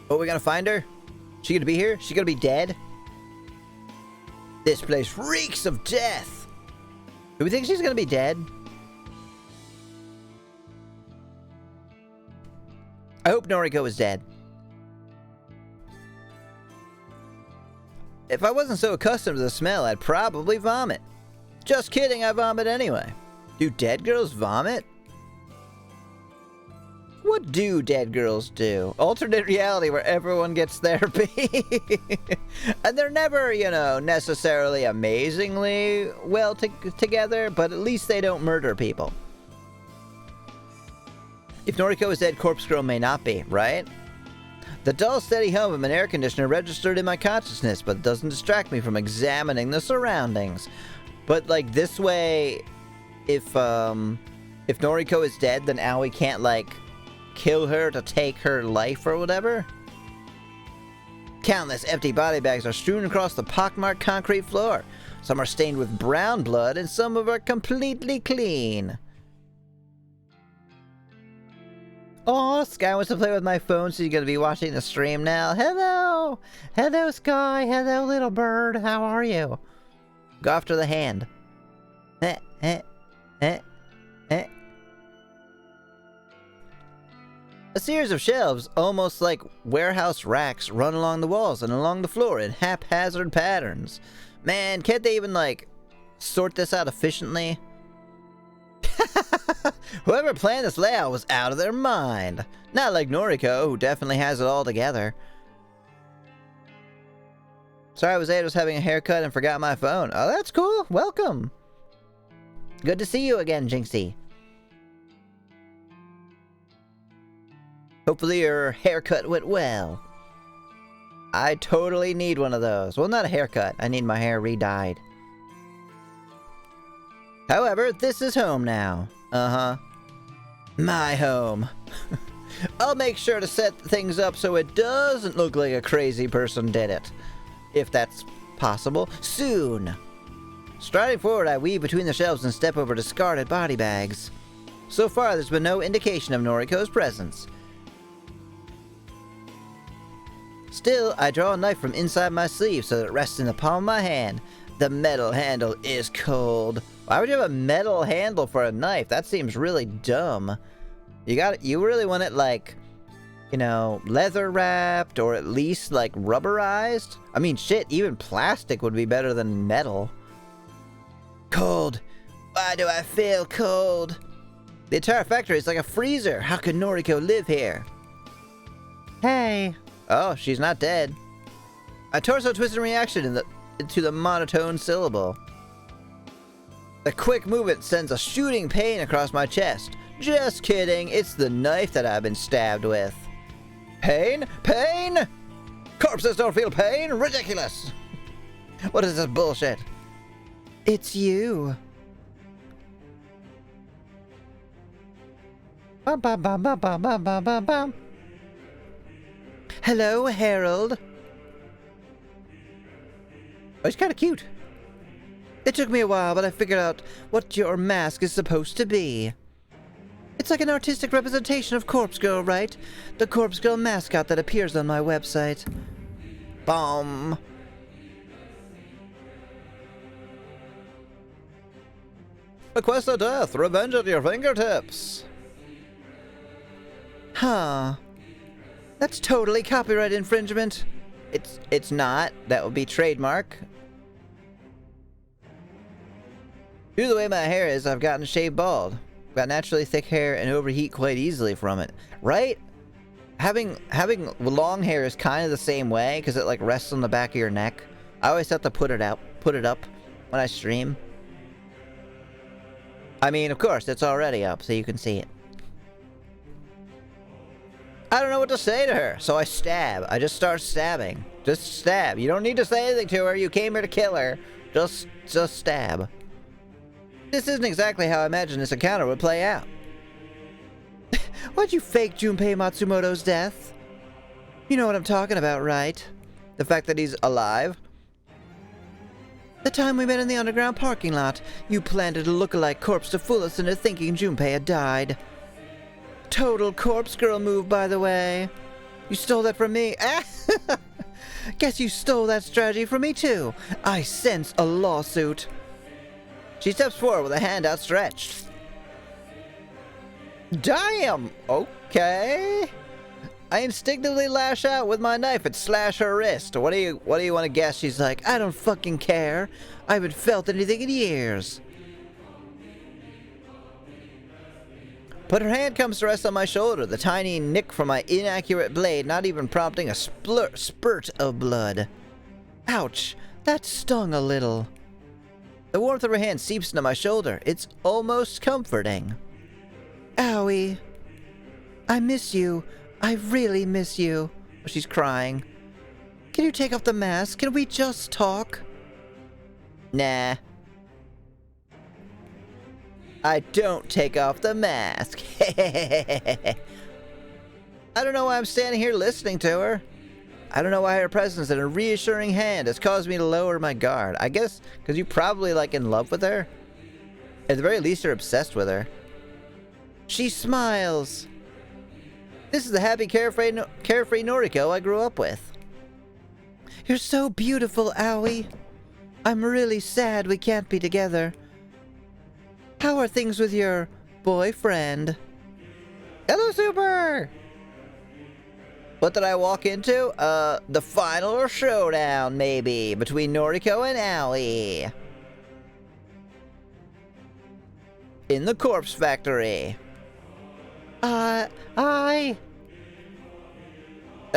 Oh, we gonna find her? She gonna be here? She gonna be dead? This place reeks of death! Do we think she's gonna be dead? I hope Noriko is dead. If I wasn't so accustomed to the smell, I'd probably vomit. Just kidding, I vomit anyway. Do dead girls vomit? What do dead girls do? Alternate reality where everyone gets therapy. And they're never, you know, necessarily amazingly well together, but at least they don't murder people. If Noriko is dead, Corpse Girl may not be, right? The dull, steady hum of an air conditioner registered in my consciousness, but it doesn't distract me from examining the surroundings. But, like, this way, if Noriko is dead, then Aoi can't, like, kill her to take her life or whatever? Countless empty body bags are strewn across the pockmarked concrete floor. Some are stained with brown blood, and some are completely clean. Oh, Sky wants to play with my phone, so you're going to be watching the stream now. Hello! Hello, Sky. Hello, little bird. How are you? Go after the hand. A series of shelves, almost like warehouse racks, run along the walls and along the floor in haphazard patterns. Man, can't they even, like, sort this out efficiently? Whoever planned this layout was out of their mind. Not like Noriko, who definitely has it all together. Sorry, I was having a haircut and forgot my phone. Oh, that's cool. Welcome. Good to see you again, Jinxie. Hopefully your haircut went well. I totally need one of those. Well, not a haircut. I need my hair re-dyed. However, this is home now. Uh-huh. My home. I'll make sure to set things up so it doesn't look like a crazy person did it. If that's possible. Soon. Striding forward, I weave between the shelves and step over discarded body bags. So far, there's been no indication of Noriko's presence. Still, I draw a knife from inside my sleeve so that it rests in the palm of my hand. The metal handle is cold. Why would you have a metal handle for a knife? That seems really dumb. You really want it, like, you know, leather wrapped or at least, like, rubberized? I mean, shit, even plastic would be better than metal. Cold. Why do I feel cold? The entire factory is like a freezer. How could Noriko live here? Hey. Oh, she's not dead. A torso twist in reaction into the monotone syllable. The quick movement sends a shooting pain across my chest. Just kidding, it's the knife that I've been stabbed with. Pain? Pain? Corpses don't feel pain? Ridiculous! What is this bullshit? It's you. Bum, bum, bum, bum, bum, bum, bum, bum, bum. Hello, Harold. Oh, he's kind of cute. It took me a while, but I figured out what your mask is supposed to be. It's like an artistic representation of Corpse Girl, right? The Corpse Girl mascot that appears on my website. Bomb. A quest of death, revenge at your fingertips. Huh. That's totally copyright infringement. It's not. That would be trademark. Due to the way my hair is, I've gotten shaved bald. I've got naturally thick hair and overheat quite easily from it. Right? Having long hair is kind of the same way, because it like rests on the back of your neck. I always have to put it up when I stream. I mean, of course, it's already up, so you can see it. I don't know what to say to her, so I stab. I just start stabbing. Just stab. You don't need to say anything to her. You came here to kill her. Just stab. This isn't exactly how I imagined this encounter would play out. Why'd you fake Junpei Matsumoto's death? You know what I'm talking about, right? The fact that he's alive? The time we met in the underground parking lot, you planted a look-alike corpse to fool us into thinking Junpei had died. Total Corpse Girl move, by the way. You stole that from me. Guess you stole that strategy from me, too. I sense a lawsuit. She steps forward with a hand outstretched. Damn! Okay. I instinctively lash out with my knife and slash her wrist. What do you want to guess? She's like, I don't fucking care. I haven't felt anything in years. But her hand comes to rest on my shoulder, the tiny nick from my inaccurate blade not even prompting a spurt of blood. Ouch, that stung a little. The warmth of her hand seeps into my shoulder. It's almost comforting. Owie. I miss you. I really miss you. Oh, she's crying. Can you take off the mask? Can we just talk? Nah. I don't take off the mask. I don't know why I'm standing here listening to her. I don't know why her presence and a reassuring hand has caused me to lower my guard. I guess because you're probably like in love with her. At the very least, you're obsessed with her. She smiles. This is the happy, carefree Noriko I grew up with. You're so beautiful, Aoi. I'm really sad we can't be together. How are things with your boyfriend? Hello, Super! What did I walk into? The final showdown, maybe, between Noriko and Aoi. In the corpse factory. That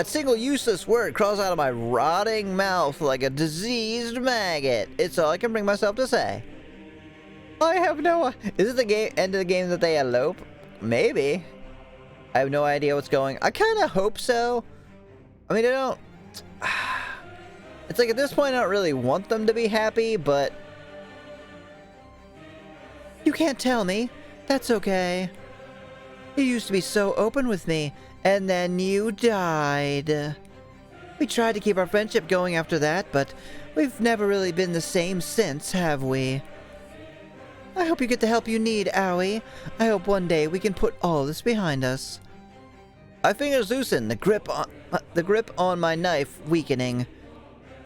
single useless word crawls out of my rotting mouth like a diseased maggot. It's all I can bring myself to say. I have no... Is it the end of the game that they elope? Maybe. I have no idea what's going... I kind of hope so. I mean, I don't... It's like at this point I don't really want them to be happy, but... You can't tell me. That's okay. You used to be so open with me, and then you died. We tried to keep our friendship going after that, but we've never really been the same since, have we? I hope you get the help you need, Aoi. I hope one day we can put all this behind us. My fingers loosen, the grip on my knife weakening.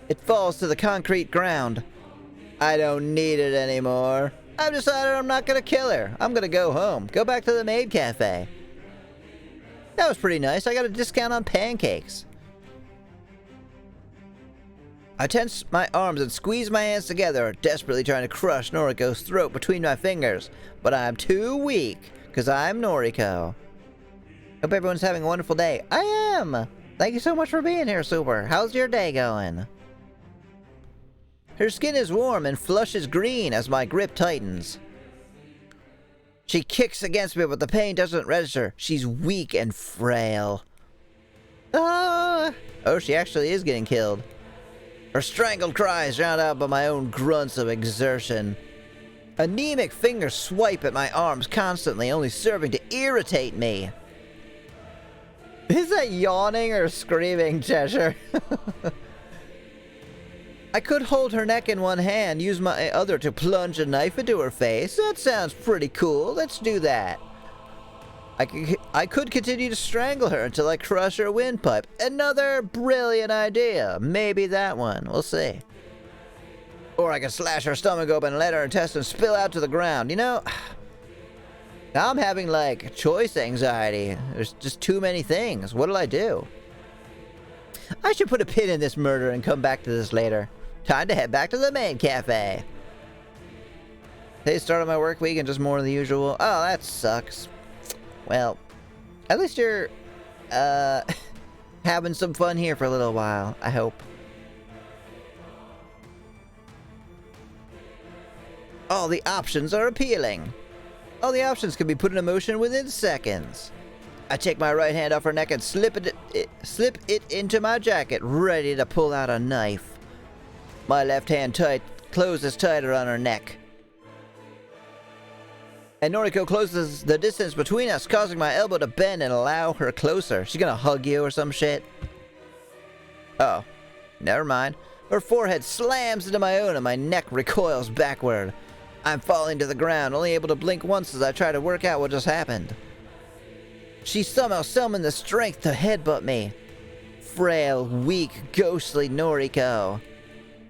It falls to the concrete ground. I don't need it anymore. I've decided I'm not gonna kill her. I'm gonna go home. Go back to the maid cafe. That was pretty nice. I got a discount on pancakes. I tense my arms and squeeze my hands together, desperately trying to crush Noriko's throat between my fingers. But I'm too weak, because I'm Noriko. Hope everyone's having a wonderful day. I am! Thank you so much for being here, Super. How's your day going? Her skin is warm and flushes green as my grip tightens. She kicks against me, but the pain doesn't register. She's weak and frail. Ah! Oh, she actually is getting killed. Her strangled cries drowned out by my own grunts of exertion. Anemic fingers swipe at my arms constantly, only serving to irritate me. Is that yawning or screaming, Cheshire? I could hold her neck in one hand, use my other to plunge a knife into her face. That sounds pretty cool. Let's do that. I could continue to strangle her until I crush her windpipe. Another brilliant idea. Maybe that one. We'll see. Or I could slash her stomach open and let her intestines spill out to the ground. You know, now I'm having, like, choice anxiety. There's just too many things. What'll I do? I should put a pin in this murder and come back to this later. Time to head back to the main cafe. Today's start of my work week and just more than the usual. Oh, that sucks. Well, at least you're, having some fun here for a little while, I hope. All the options are appealing. All the options can be put in motion within seconds. I take my right hand off her neck and slip it into my jacket, ready to pull out a knife. My left hand closes tighter on her neck. And Noriko closes the distance between us, causing my elbow to bend and allow her closer. She's gonna hug you or some shit. Oh, never mind. Her forehead slams into my own and my neck recoils backward. I'm falling to the ground, only able to blink once as I try to work out what just happened. She somehow summoned the strength to headbutt me. Frail, weak, ghostly Noriko.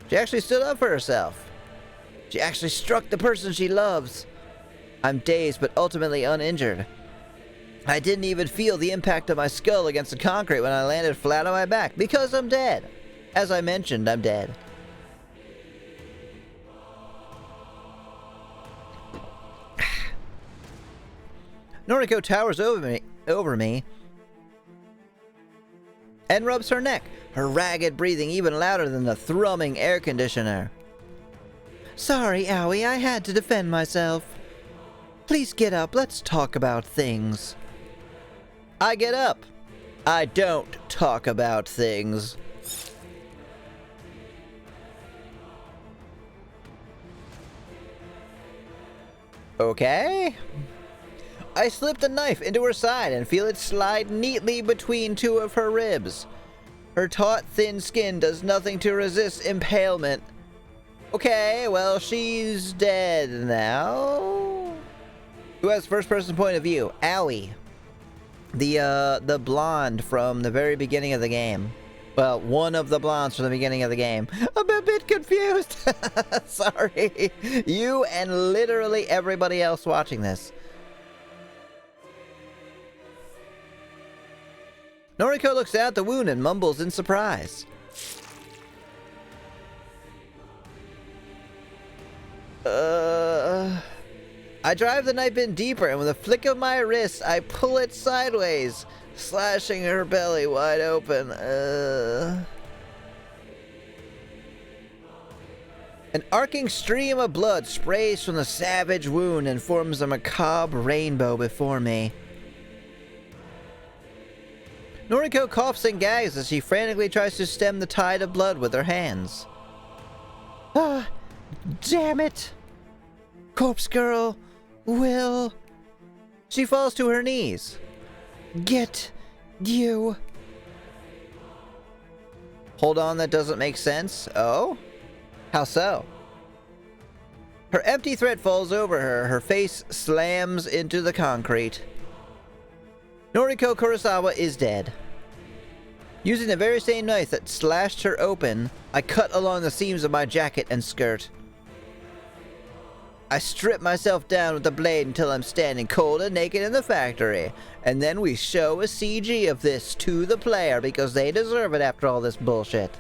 She actually stood up for herself. She actually struck the person she loves. I'm dazed but ultimately uninjured. I didn't even feel the impact of my skull against the concrete when I landed flat on my back, because I'm dead. As I mentioned, I'm dead. Noriko towers over me and rubs her neck, her ragged breathing even louder than the thrumming air conditioner. Sorry, Aoi, I had to defend myself. Please get up, let's talk about things. I get up. I don't talk about things. Okay. I slip the knife into her side and feel it slide neatly between two of her ribs. Her taut, thin skin does nothing to resist impalement. Okay, well, she's dead now. Who has first-person point of view? Aoi. The blonde from the very beginning of the game. Well, one of the blondes from the beginning of the game. I'm a bit confused. Sorry. You and literally everybody else watching this. Noriko looks at the wound and mumbles in surprise. I drive the knife in deeper, and with a flick of my wrist, I pull it sideways, slashing her belly wide open. An arcing stream of blood sprays from the savage wound and forms a macabre rainbow before me. Noriko coughs and gags as she frantically tries to stem the tide of blood with her hands. Ah, damn it! Corpse girl, Will... She falls to her knees. Get you. Hold on, that doesn't make sense. Oh? How so? Her empty threat falls over her. Her face slams into the concrete. Noriko Kurosawa is dead. Using the very same knife that slashed her open, I cut along the seams of my jacket and skirt. I strip myself down with the blade until I'm standing cold and naked in the factory, and then we show a CG of this to the player because they deserve it after all this bullshit.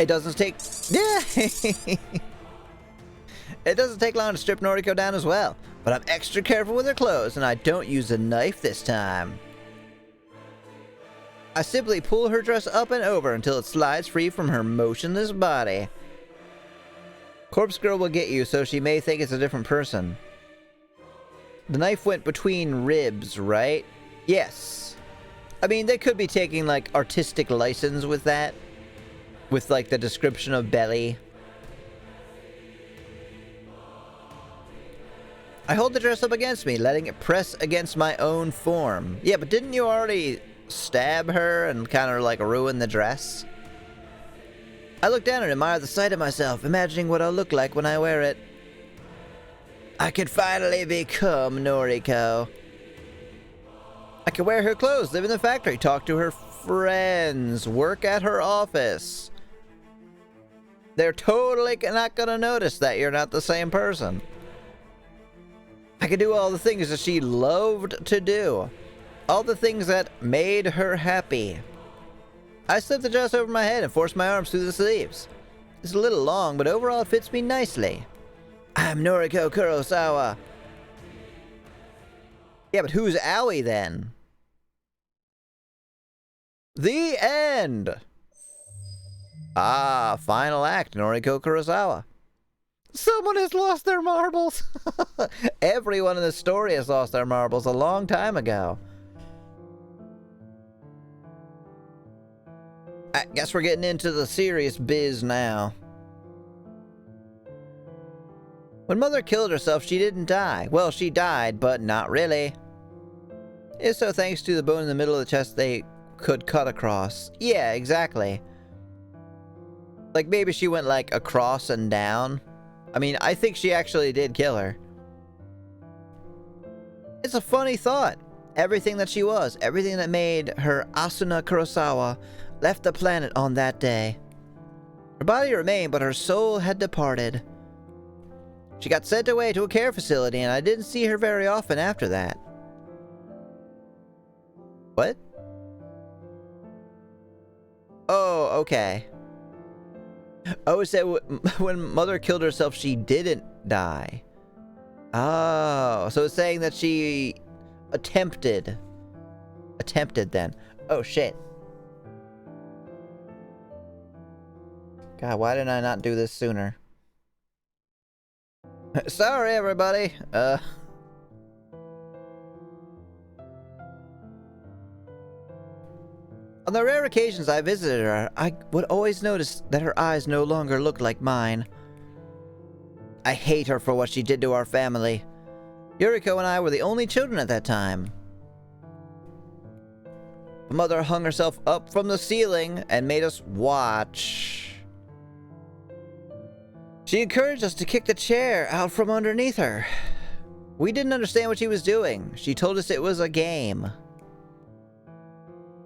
It doesn't take... It doesn't take long to strip Noriko down as well, but I'm extra careful with her clothes, and I don't use a knife this time. I simply pull her dress up and over until it slides free from her motionless body. Corpse Girl will get you, so she may think it's a different person. The knife went between ribs, right? Yes. I mean, they could be taking, like, artistic license with that. With, like, the description of belly. I hold the dress up against me, letting it press against my own form. Yeah, but didn't you already stab her and kind of, like, ruin the dress? I look down and admire the sight of myself, imagining what I'll look like when I wear it. I could finally become Noriko. I could wear her clothes, live in the factory, talk to her friends, work at her office. They're totally not gonna notice that you're not the same person. I could do all the things that she loved to do. All the things that made her happy. I slip the dress over my head and force my arms through the sleeves. It's a little long, but overall it fits me nicely. I'm Noriko Kurosawa. Yeah, but who's Aoi then? The end! Ah, final act, Noriko Kurosawa. Someone has lost their marbles! Everyone in the story has lost their marbles a long time ago. I guess we're getting into the serious biz now. When Mother killed herself, she didn't die. Well, she died, but not really. If so, thanks to the bone in the middle of the chest they could cut across. Yeah, exactly. Like, maybe she went, like, across and down. I mean, I think she actually did kill her. It's a funny thought. Everything that she was, everything that made her Asuna Kurosawa, left the planet on that day. Her body remained, but her soul had departed. She got sent away to a care facility, and I didn't see her very often after that. What? Oh, okay. Oh, it said when Mother killed herself, she didn't die. Oh, so it's saying that she attempted. Attempted then. Oh, shit. God, why didn't I not do this sooner? Sorry, everybody. On the rare occasions I visited her, I would always notice that her eyes no longer looked like mine. I hate her for what she did to our family. Yuriko and I were the only children at that time. Mother hung herself up from the ceiling and made us watch. She encouraged us to kick the chair out from underneath her. We didn't understand what she was doing. She told us it was a game.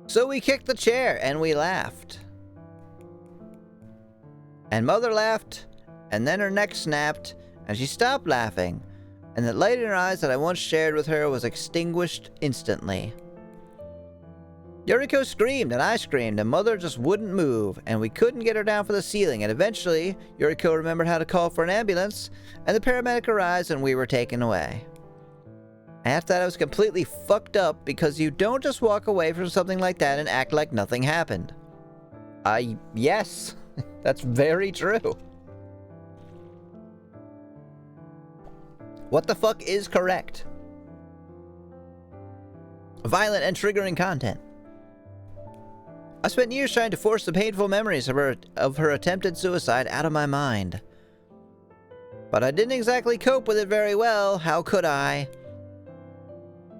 So we kicked the chair and we laughed. And Mother laughed, and then her neck snapped, and she stopped laughing, and the light in her eyes that I once shared with her was extinguished instantly. Yuriko screamed, and I screamed, and Mother just wouldn't move, and we couldn't get her down from the ceiling, and eventually, Yuriko remembered how to call for an ambulance, and the paramedic arrived, and we were taken away. After that, I was completely fucked up, because you don't just walk away from something like that and act like nothing happened. Yes, that's very true. What the fuck is correct? Violent and triggering content. I spent years trying to force the painful memories of her attempted suicide out of my mind. But I didn't exactly cope with it very well. How could I?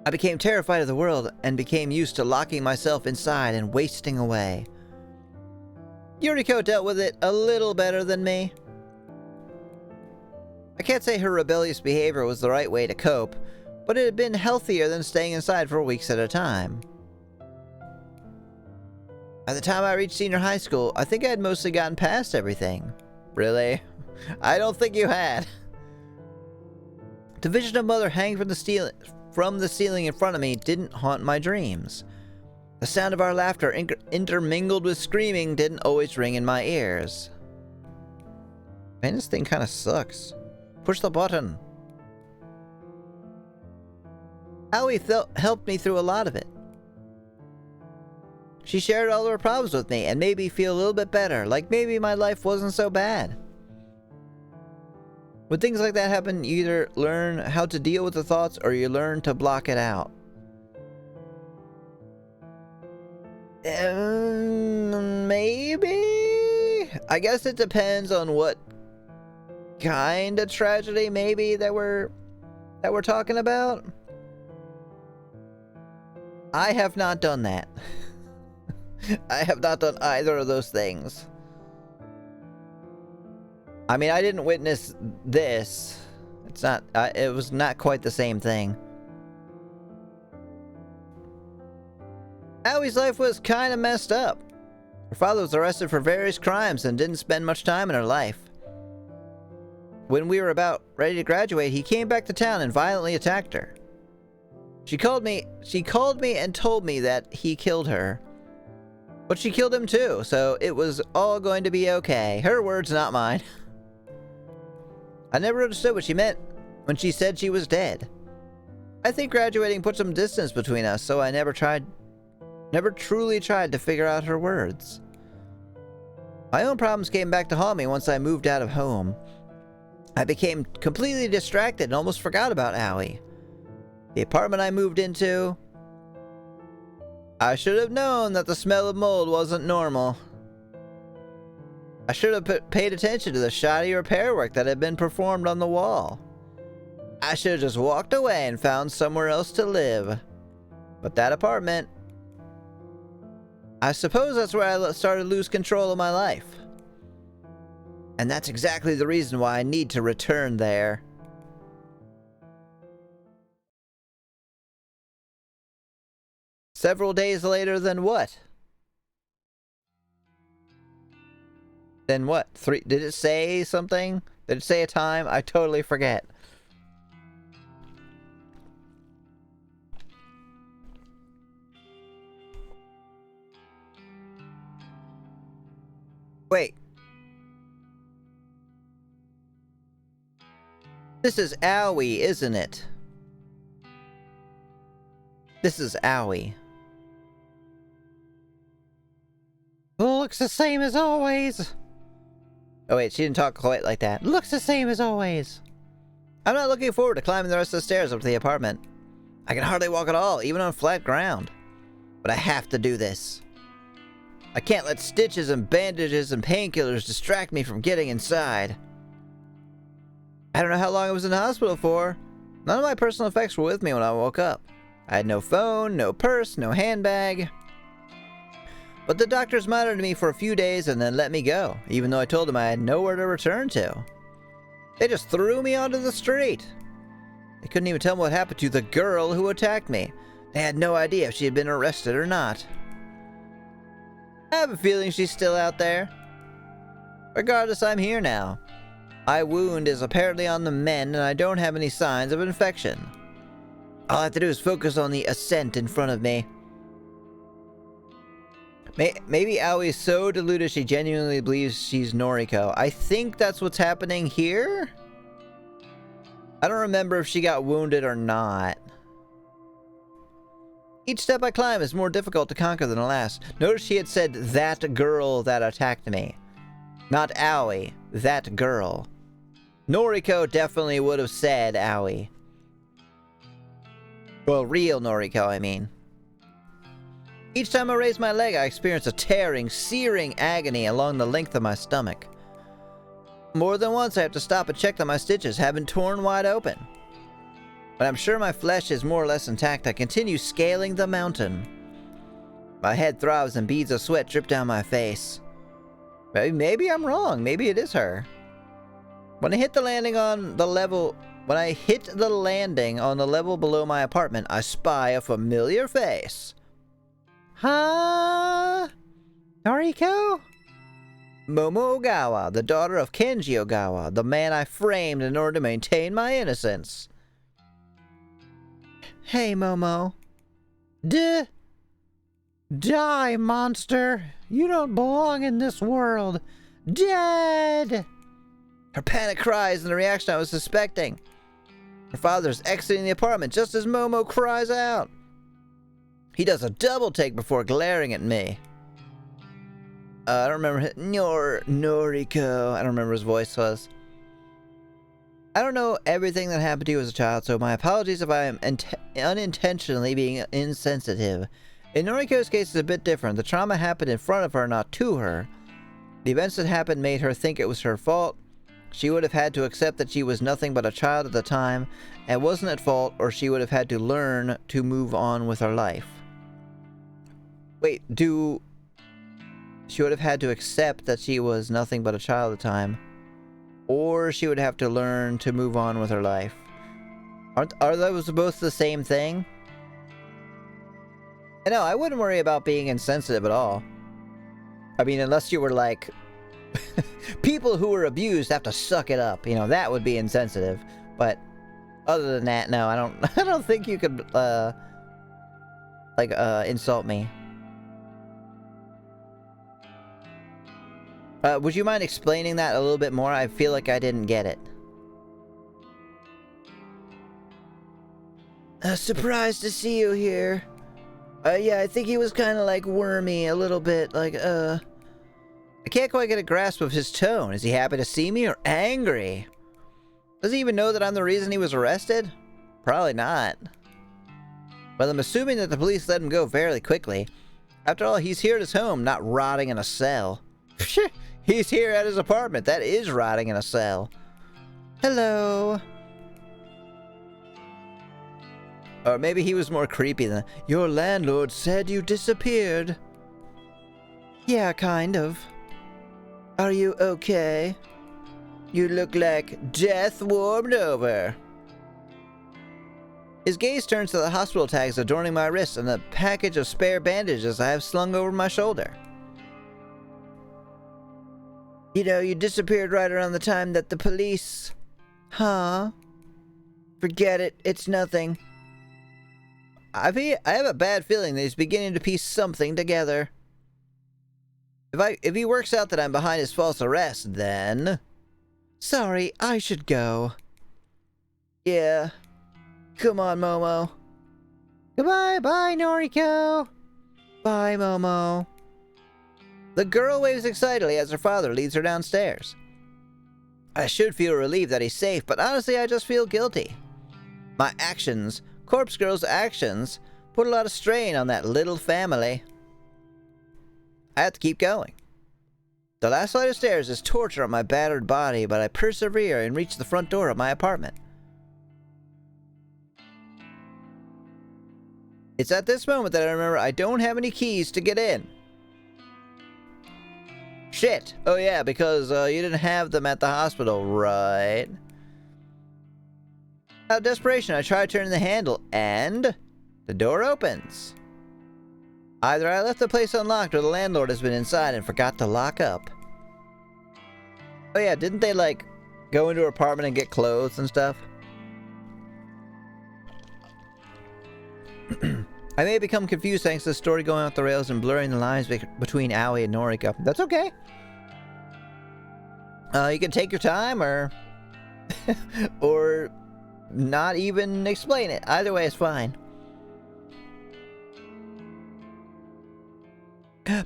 I became terrified of the world and became used to locking myself inside and wasting away. Yuriko dealt with it a little better than me. I can't say her rebellious behavior was the right way to cope, but it had been healthier than staying inside for weeks at a time. By the time I reached senior high school, I think I had mostly gotten past everything. Really? I don't think you had. The vision of Mother hanging from the ceiling in front of me didn't haunt my dreams. The sound of our laughter intermingled with screaming didn't always ring in my ears. Man, this thing kind of sucks. Push the button. Aoi helped me through a lot of it. She shared all of her problems with me and made me feel a little bit better, like maybe my life wasn't so bad. When things like that happen, you either learn how to deal with the thoughts or you learn to block it out. Maybe? I guess it depends on what kind of tragedy maybe that we're talking about. I have not done that. I have not done either of those things. I mean, I didn't witness this. It's not, it was not quite the same thing. Aoi's life was kind of messed up. Her father was arrested for various crimes and didn't spend much time in her life. When we were about ready to graduate, he came back to town and violently attacked her. She called me and told me that he killed her. But she killed him too, so it was all going to be okay. Her words, not mine. I never understood what she meant when she said she was dead. I think graduating put some distance between us, so I never truly tried to figure out her words. My own problems came back to haunt me once I moved out of home. I became completely distracted and almost forgot about Aoi. The apartment I moved into, I should have known that the smell of mold wasn't normal. I should have paid attention to the shoddy repair work that had been performed on the wall. I should have just walked away and found somewhere else to live. But that apartment, I suppose that's where I started to lose control of my life. And that's exactly the reason why I need to return there. Several days later, then what? Then what? Did it say something? Did it say a time? I totally forget. Wait. This is Aoi, isn't it? This is Aoi. Looks the same as always. Oh wait, she didn't talk quite like that. Looks the same as always. I'm not looking forward to climbing the rest of the stairs up to the apartment. I can hardly walk at all, even on flat ground. But I have to do this. I can't let stitches and bandages and painkillers distract me from getting inside. I don't know how long I was in the hospital for. None of my personal effects were with me when I woke up. I had no phone, no purse, no handbag. But the doctors monitored me for a few days and then let me go, even though I told them I had nowhere to return to. They just threw me onto the street. They couldn't even tell me what happened to the girl who attacked me. They had no idea if she had been arrested or not. I have a feeling she's still out there. Regardless, I'm here now. My wound is apparently on the mend and I don't have any signs of infection. All I have to do is focus on the ascent in front of me. Maybe Aoi is so deluded she genuinely believes she's Noriko. I think that's what's happening here? I don't remember if she got wounded or not. Each step I climb is more difficult to conquer than the last. Notice she had said, that girl that attacked me. Not Aoi, that girl. Noriko definitely would have said Aoi. Well, real Noriko, I mean. Each time I raise my leg, I experience a tearing, searing agony along the length of my stomach. More than once, I have to stop and check that my stitches haven't torn wide open. When I'm sure my flesh is more or less intact, I continue scaling the mountain. My head throbs and beads of sweat drip down my face. Maybe I'm wrong. Maybe it is her. When I hit the landing on the level below my apartment, I spy a familiar face. Huh? Noriko? Momo Ogawa, the daughter of Kenji Ogawa, the man I framed in order to maintain my innocence. Hey, Momo. Die, monster! You don't belong in this world! Dead! Her panic cries and the reaction I was suspecting. Her father's exiting the apartment just as Momo cries out. He does a double take before glaring at me. I don't remember. Noriko. I don't remember his voice was. I don't know everything that happened to you as a child, so my apologies if I am unintentionally being insensitive. In Noriko's case, it's a bit different. The trauma happened in front of her, not to her. The events that happened made her think it was her fault. She would have had to accept that she was nothing but a child at the time and wasn't at fault, or she would have had to learn to move on with her life. Wait, she would have had to accept that she was nothing but a child at the time, or she would have to learn to move on with her life. Are those both the same thing? No, I wouldn't worry about being insensitive at all. I mean, unless you were like, people who were abused have to suck it up. You know, that would be insensitive. But other than that, no, I don't think you could, insult me. Would you mind explaining that a little bit more? I feel like I didn't get it. Surprised to see you here. Yeah, I think he was kind of like wormy a little bit, like, I can't quite get a grasp of his tone. Is he happy to see me or angry? Does he even know that I'm the reason he was arrested? Probably not. Well, I'm assuming that the police let him go fairly quickly. After all, he's here at his home, not rotting in a cell. He's here at his apartment. That is rotting in a cell. Hello. Or maybe he was more creepy than... Your landlord said you disappeared. Yeah, kind of. Are you okay? You look like death warmed over. His gaze turns to the hospital tags adorning my wrists and the package of spare bandages I have slung over my shoulder. You know, you disappeared right around the time that the police... Huh? Forget it. It's nothing. I have a bad feeling that he's beginning to piece something together. If he works out that I'm behind his false arrest, then... Sorry, I should go. Yeah. Come on, Momo. Goodbye, bye, Noriko. Bye, Momo. The girl waves excitedly as her father leads her downstairs. I should feel relieved that he's safe, but honestly, I just feel guilty. My actions... Corpse Girl's actions put a lot of strain on that little family. I have to keep going. The last flight of stairs is torture on my battered body, but I persevere and reach the front door of my apartment. It's at this moment that I remember I don't have any keys to get in. Shit. Oh yeah, because you didn't have them at the hospital, right? Out of desperation, I try turning the handle, and the door opens. Either I left the place unlocked, or the landlord has been inside and forgot to lock up. Oh yeah, didn't they, like, go into her apartment and get clothes and stuff? I may have become confused thanks to the story going off the rails and blurring the lines between Aoi and Noriko. That's okay. You can take your time, or... or... not even explain it. Either way is fine.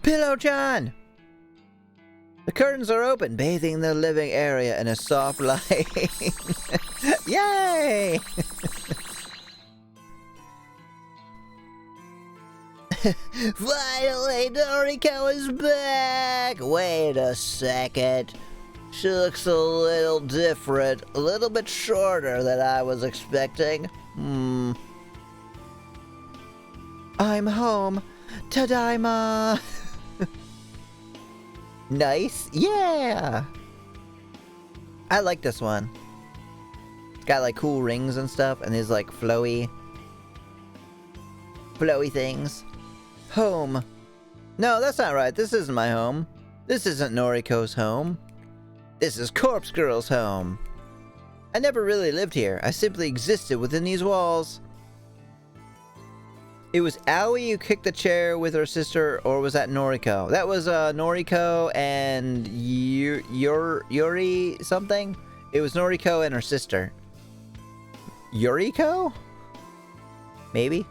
Pillow John! The curtains are open, bathing the living area in a soft light. Yay! Finally, Noriko is back! Wait a second. She looks a little different, a little bit shorter than I was expecting. I'm home. Tadaima! Nice. Yeah! I like this one. It's got like cool rings and stuff, and there's like flowy things. Home. No, that's not right. This isn't my home. This isn't Noriko's home. This is Corpse Girl's home. I never really lived here. I simply existed within these walls. It was Aoi who kicked the chair with her sister, or was that Noriko? That was Noriko and Yuri something? It was Noriko and her sister. Yuriko? Maybe?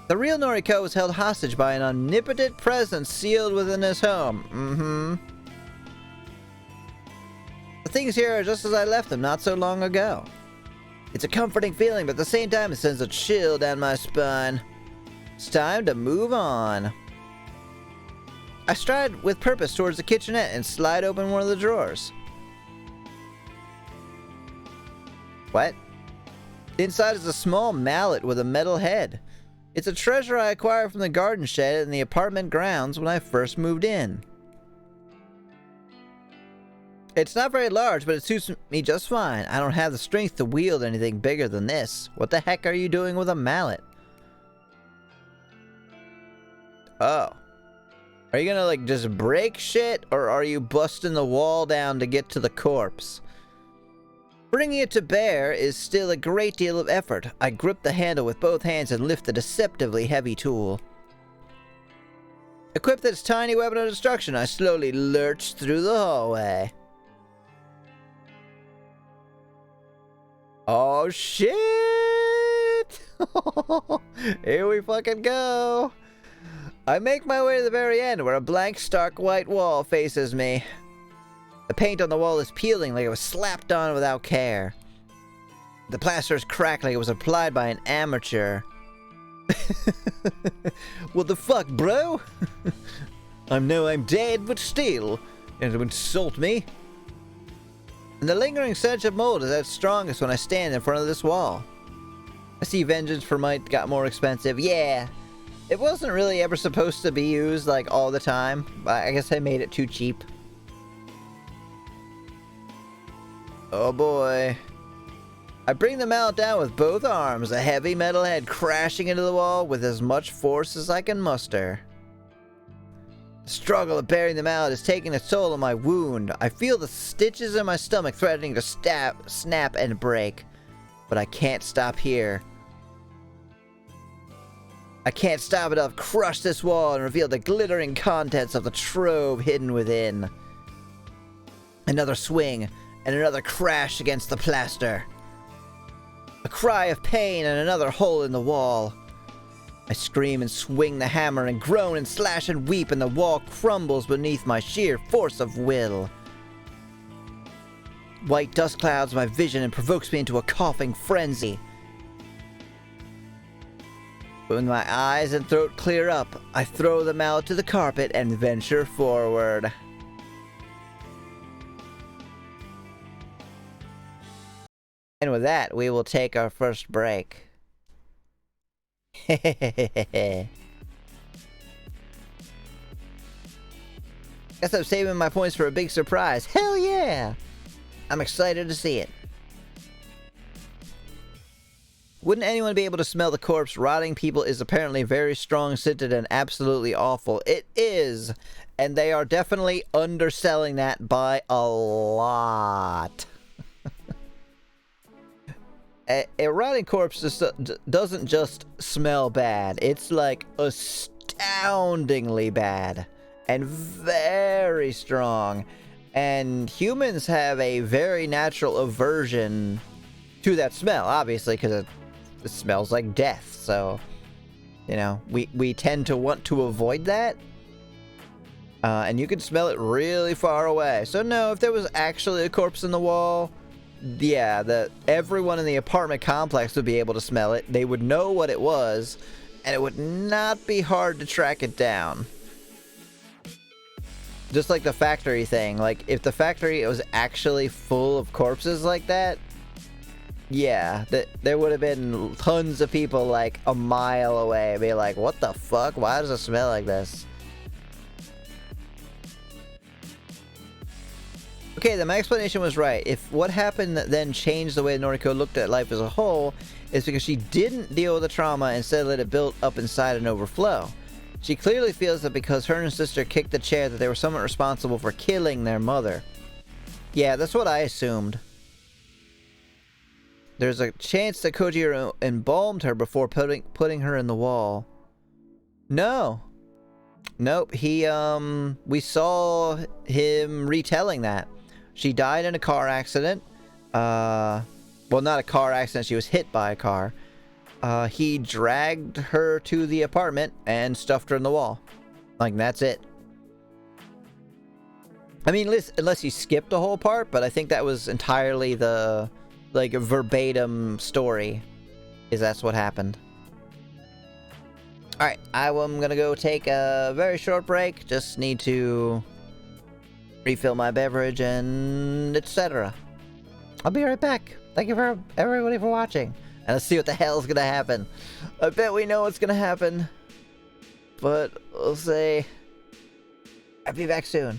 The real Noriko was held hostage by an omnipotent presence sealed within his home. The things here are just as I left them not so long ago. It's a comforting feeling, but at the same time it sends a chill down my spine. It's time to move on. I stride with purpose towards the kitchenette and slide open one of the drawers. What? Inside is a small mallet with a metal head. It's a treasure I acquired from the garden shed in the apartment grounds when I first moved in. It's not very large, but it suits me just fine. I don't have the strength to wield anything bigger than this. What the heck are you doing with a mallet? Oh. Are you gonna, like, just break shit, or are you busting the wall down to get to the corpse? Bringing it to bear is still a great deal of effort. I grip the handle with both hands and lift the deceptively heavy tool. Equipped with its tiny weapon of destruction, I slowly lurch through the hallway. Oh shit! Here we fucking go! I make my way to the very end where a blank, stark white wall faces me. The paint on the wall is peeling like it was slapped on without care. The plaster is cracked like it was applied by an amateur. What the fuck, bro? I'm dead, but still. You don't insult me. And the lingering stench of mold is at its strongest when I stand in front of this wall. I see Vengeance for Might got more expensive. Yeah. It wasn't really ever supposed to be used, like, all the time. I guess I made it too cheap. Oh boy. I bring the mallet down with both arms, a heavy metal head crashing into the wall with as much force as I can muster. The struggle of bearing the mallet is taking a toll on my wound. I feel the stitches in my stomach threatening to snap and break. But I can't stop here. I can't stop enough to crush this wall and reveal the glittering contents of the trove hidden within. Another swing, and another crash against the plaster. A cry of pain and another hole in the wall. I scream and swing the hammer and groan and slash and weep, and the wall crumbles beneath my sheer force of will. White dust clouds my vision and provokes me into a coughing frenzy. When my eyes and throat clear up, I throw the mallet to the carpet and venture forward. And with that, we will take our first break. Guess I'm saving my points for a big surprise. Hell yeah! I'm excited to see it. Wouldn't anyone be able to smell the corpse? Rotting people is apparently very strong scented and absolutely awful. It is, and they are definitely underselling that by a lot. A rotting corpse just doesn't just smell bad. It's like astoundingly bad and very strong. And humans have a very natural aversion to that smell, obviously, because it smells like death. So, you know, we tend to want to avoid that. And you can smell it really far away. So no, if there was actually a corpse in the wall, yeah, everyone in the apartment complex would be able to smell it. They would know what it was, and it would not be hard to track it down. Just like the factory thing. Like, if the factory was actually full of corpses like that, yeah, there would have been tons of people, like, a mile away be like, what the fuck? Why does it smell like this? Okay, then my explanation was right. If what happened then changed the way Noriko looked at life as a whole, it's because she didn't deal with the trauma and instead let it build up inside and overflow. She clearly feels that because her and sister kicked the chair that they were somewhat responsible for killing their mother. Yeah, that's what I assumed. There's a chance that Kojiro embalmed her before putting her in the wall. No. Nope, we saw him retelling that. She died in a car accident. Well, not a car accident, she was hit by a car. he dragged her to the apartment and stuffed her in the wall. Like, that's it. I mean, unless he skipped the whole part, but I think that was entirely the, like, verbatim story, is that's what happened. Alright, I'm gonna go take a very short break. Just need to refill my beverage and etc. I'll be right back. Thank you for everybody for watching. And let's see what the hell's gonna happen. I bet we know what's gonna happen. But we'll say I'll be back soon.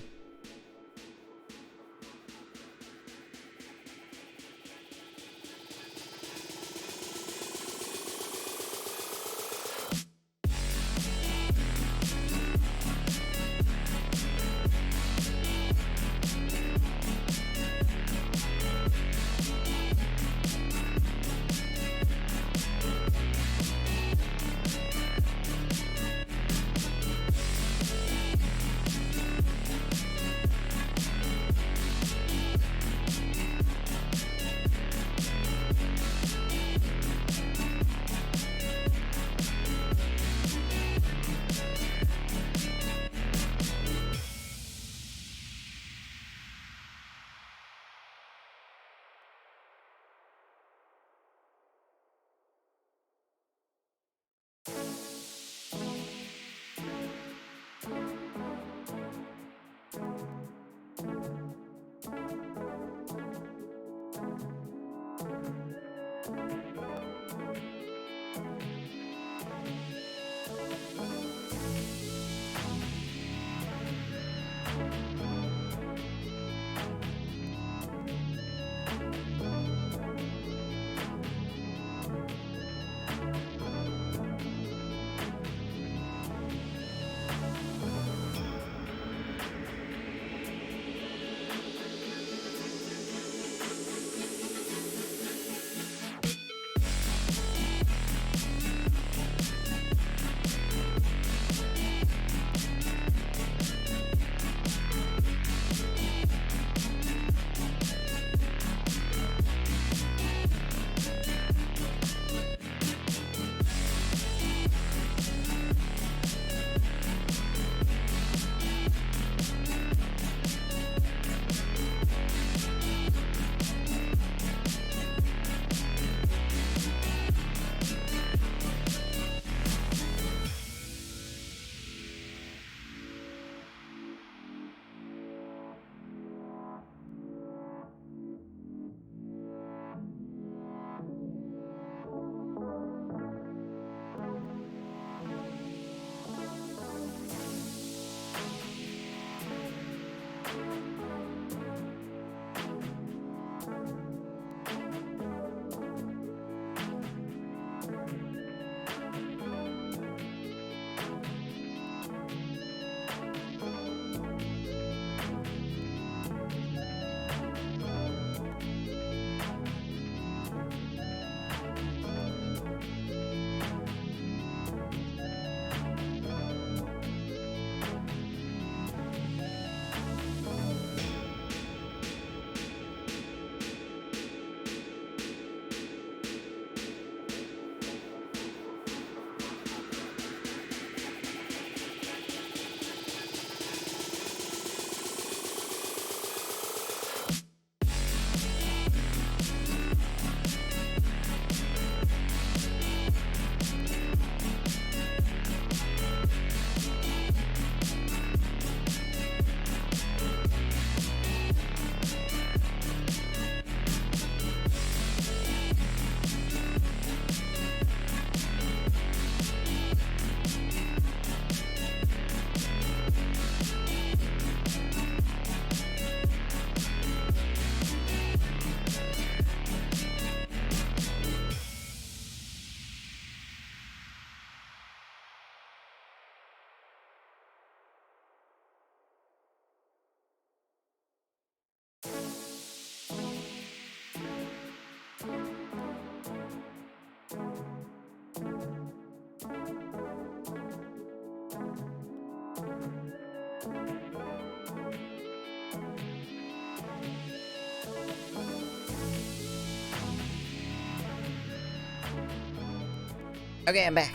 Okay, I'm back.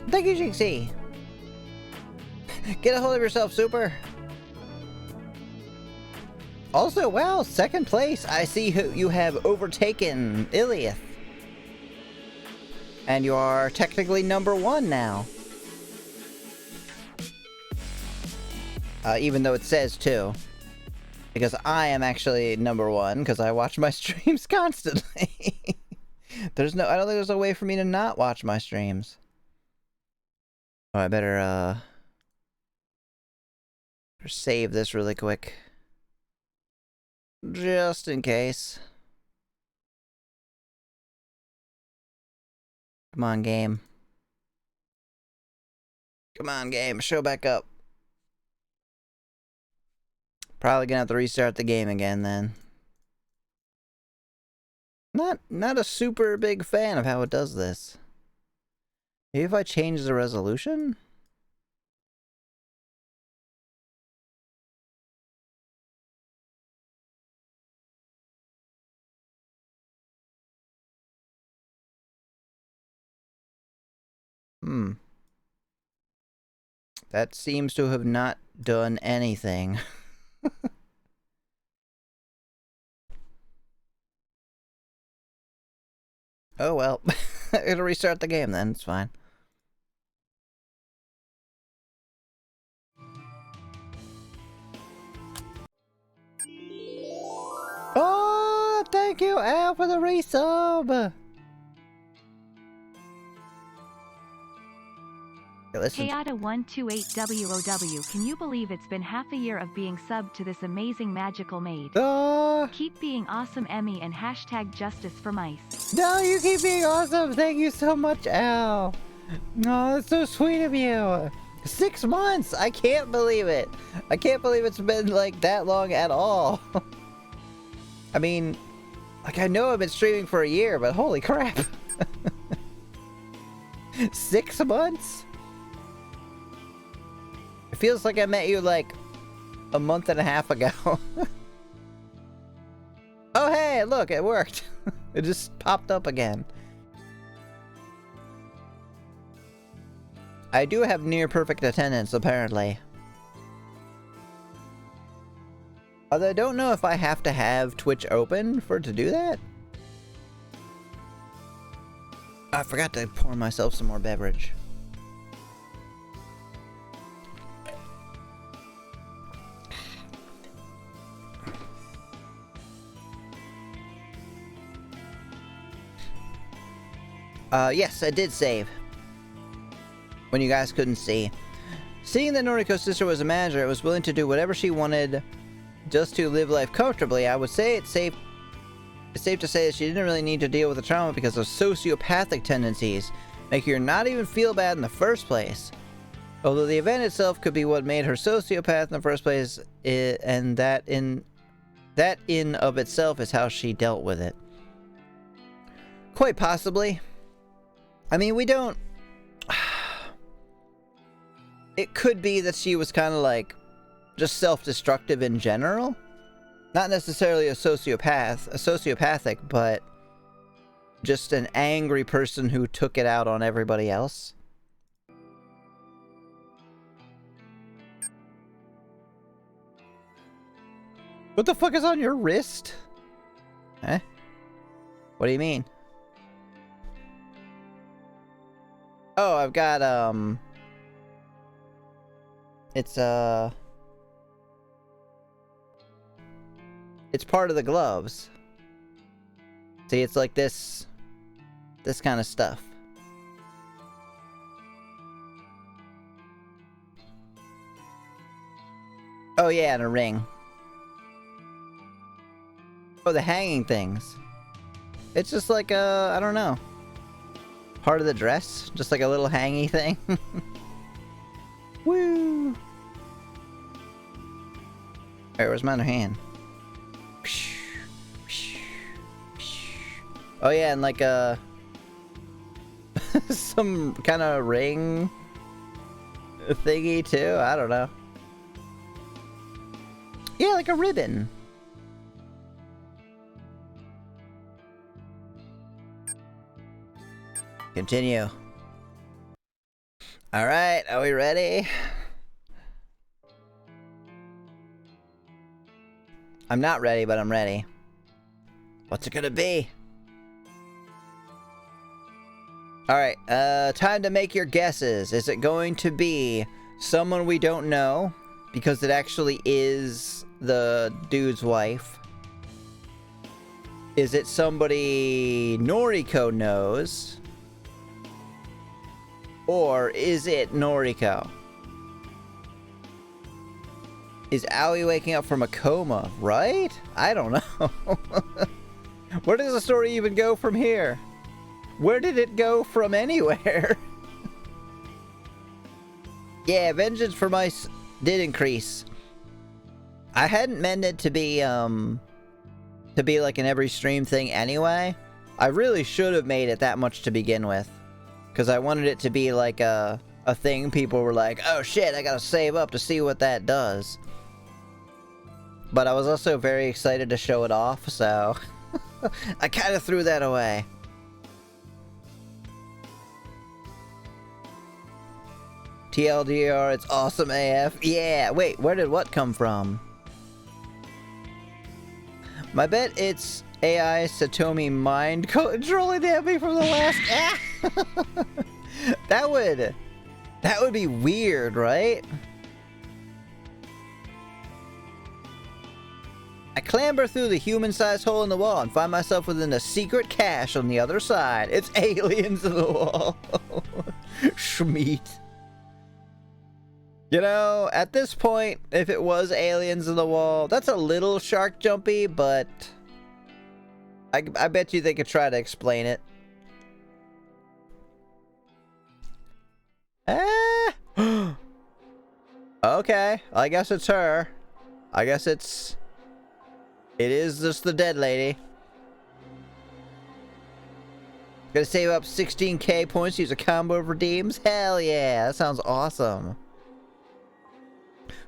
Thank you, Jinxie. Get a hold of yourself, Super. Also, wow, second place. I see you have overtaken Iliath. And you are technically #1 now. Even though it says 2. Because I am actually #1, because I watch my streams constantly. I don't think there's a way for me to not watch my streams. Oh, I better save this really quick. Just in case. Come on, game. Come on, game. Show back up. Probably gonna have to restart the game again then. Not a super big fan of how it does this. Maybe if I change the resolution? That seems to have not done anything. Oh well. It'll restart the game then, it's fine. Oh, thank you, Al, for the resub! Kayada128WOW, can you believe it's been half a year of being subbed to this amazing magical maid? Keep being awesome, Emmy, and hashtag justice for mice. No, you keep being awesome! Thank you so much, Al! Oh, that's so sweet of you! 6 months! I can't believe it! I can't believe it's been, like, that long at all! I mean, like, I know I've been streaming for a year, but holy crap! 6 months? It feels like I met you, like, a month and a half ago. Oh, hey, look, it worked. It just popped up again. I do have near perfect attendance, apparently. Although I don't know if I have to have Twitch open for it to do that. I forgot to pour myself some more beverage. Yes, I did save. When you guys couldn't see. Seeing that Noriko's sister was a manager and was willing to do whatever she wanted just to live life comfortably, I would say it's safe to say that she didn't really need to deal with the trauma because of sociopathic tendencies, making her not even feel bad in the first place. Although the event itself could be what made her sociopath in the first place, and that in of itself is how she dealt with it. Quite possibly. I mean, we don't... It could be that she was kind of like just self-destructive in general. Not necessarily a sociopathic, but just an angry person who took it out on everybody else. What the fuck is on your wrist? Eh? What do you mean? Oh, I've got, it's part of the gloves. See, it's like this kind of stuff. Oh yeah, and a ring. Oh, the hanging things. It's just like I don't know. Part of the dress? Just like a little hangy thing? Woo! Alright, where's my other hand? Oh yeah, and like some kind of ring thingy too? I don't know. Yeah, like a ribbon. Continue. Alright, are we ready? I'm not ready, but I'm ready. What's it gonna be? Alright, time to make your guesses. Is it going to be someone we don't know? Because it actually is the dude's wife. Is it somebody Noriko knows? Or is it Noriko? Is Aoi waking up from a coma, right? I don't know. Where does the story even go from here? Where did it go from anywhere? Yeah, vengeance for mice did increase. I hadn't meant it to be like an every stream thing anyway. I really should have made it that much to begin with. Because I wanted it to be like a thing people were like, oh shit, I gotta save up to see what that does. But I was also very excited to show it off, so I kind of threw that away. TLDR, it's awesome AF. Yeah, wait, where did what come from? My bet it's AI Satomi mind controlling me from the last. That would be weird, right? I clamber through the human-sized hole in the wall and find myself within a secret cache on the other side. It's aliens in the wall. Schmeat. You know, at this point, if it was aliens in the wall, that's a little shark jumpy, but I bet you they could try to explain it. Okay, I guess it's her. I guess it is just the dead lady. Gonna save up 16k points to use a combo of redeems? Hell yeah, that sounds awesome.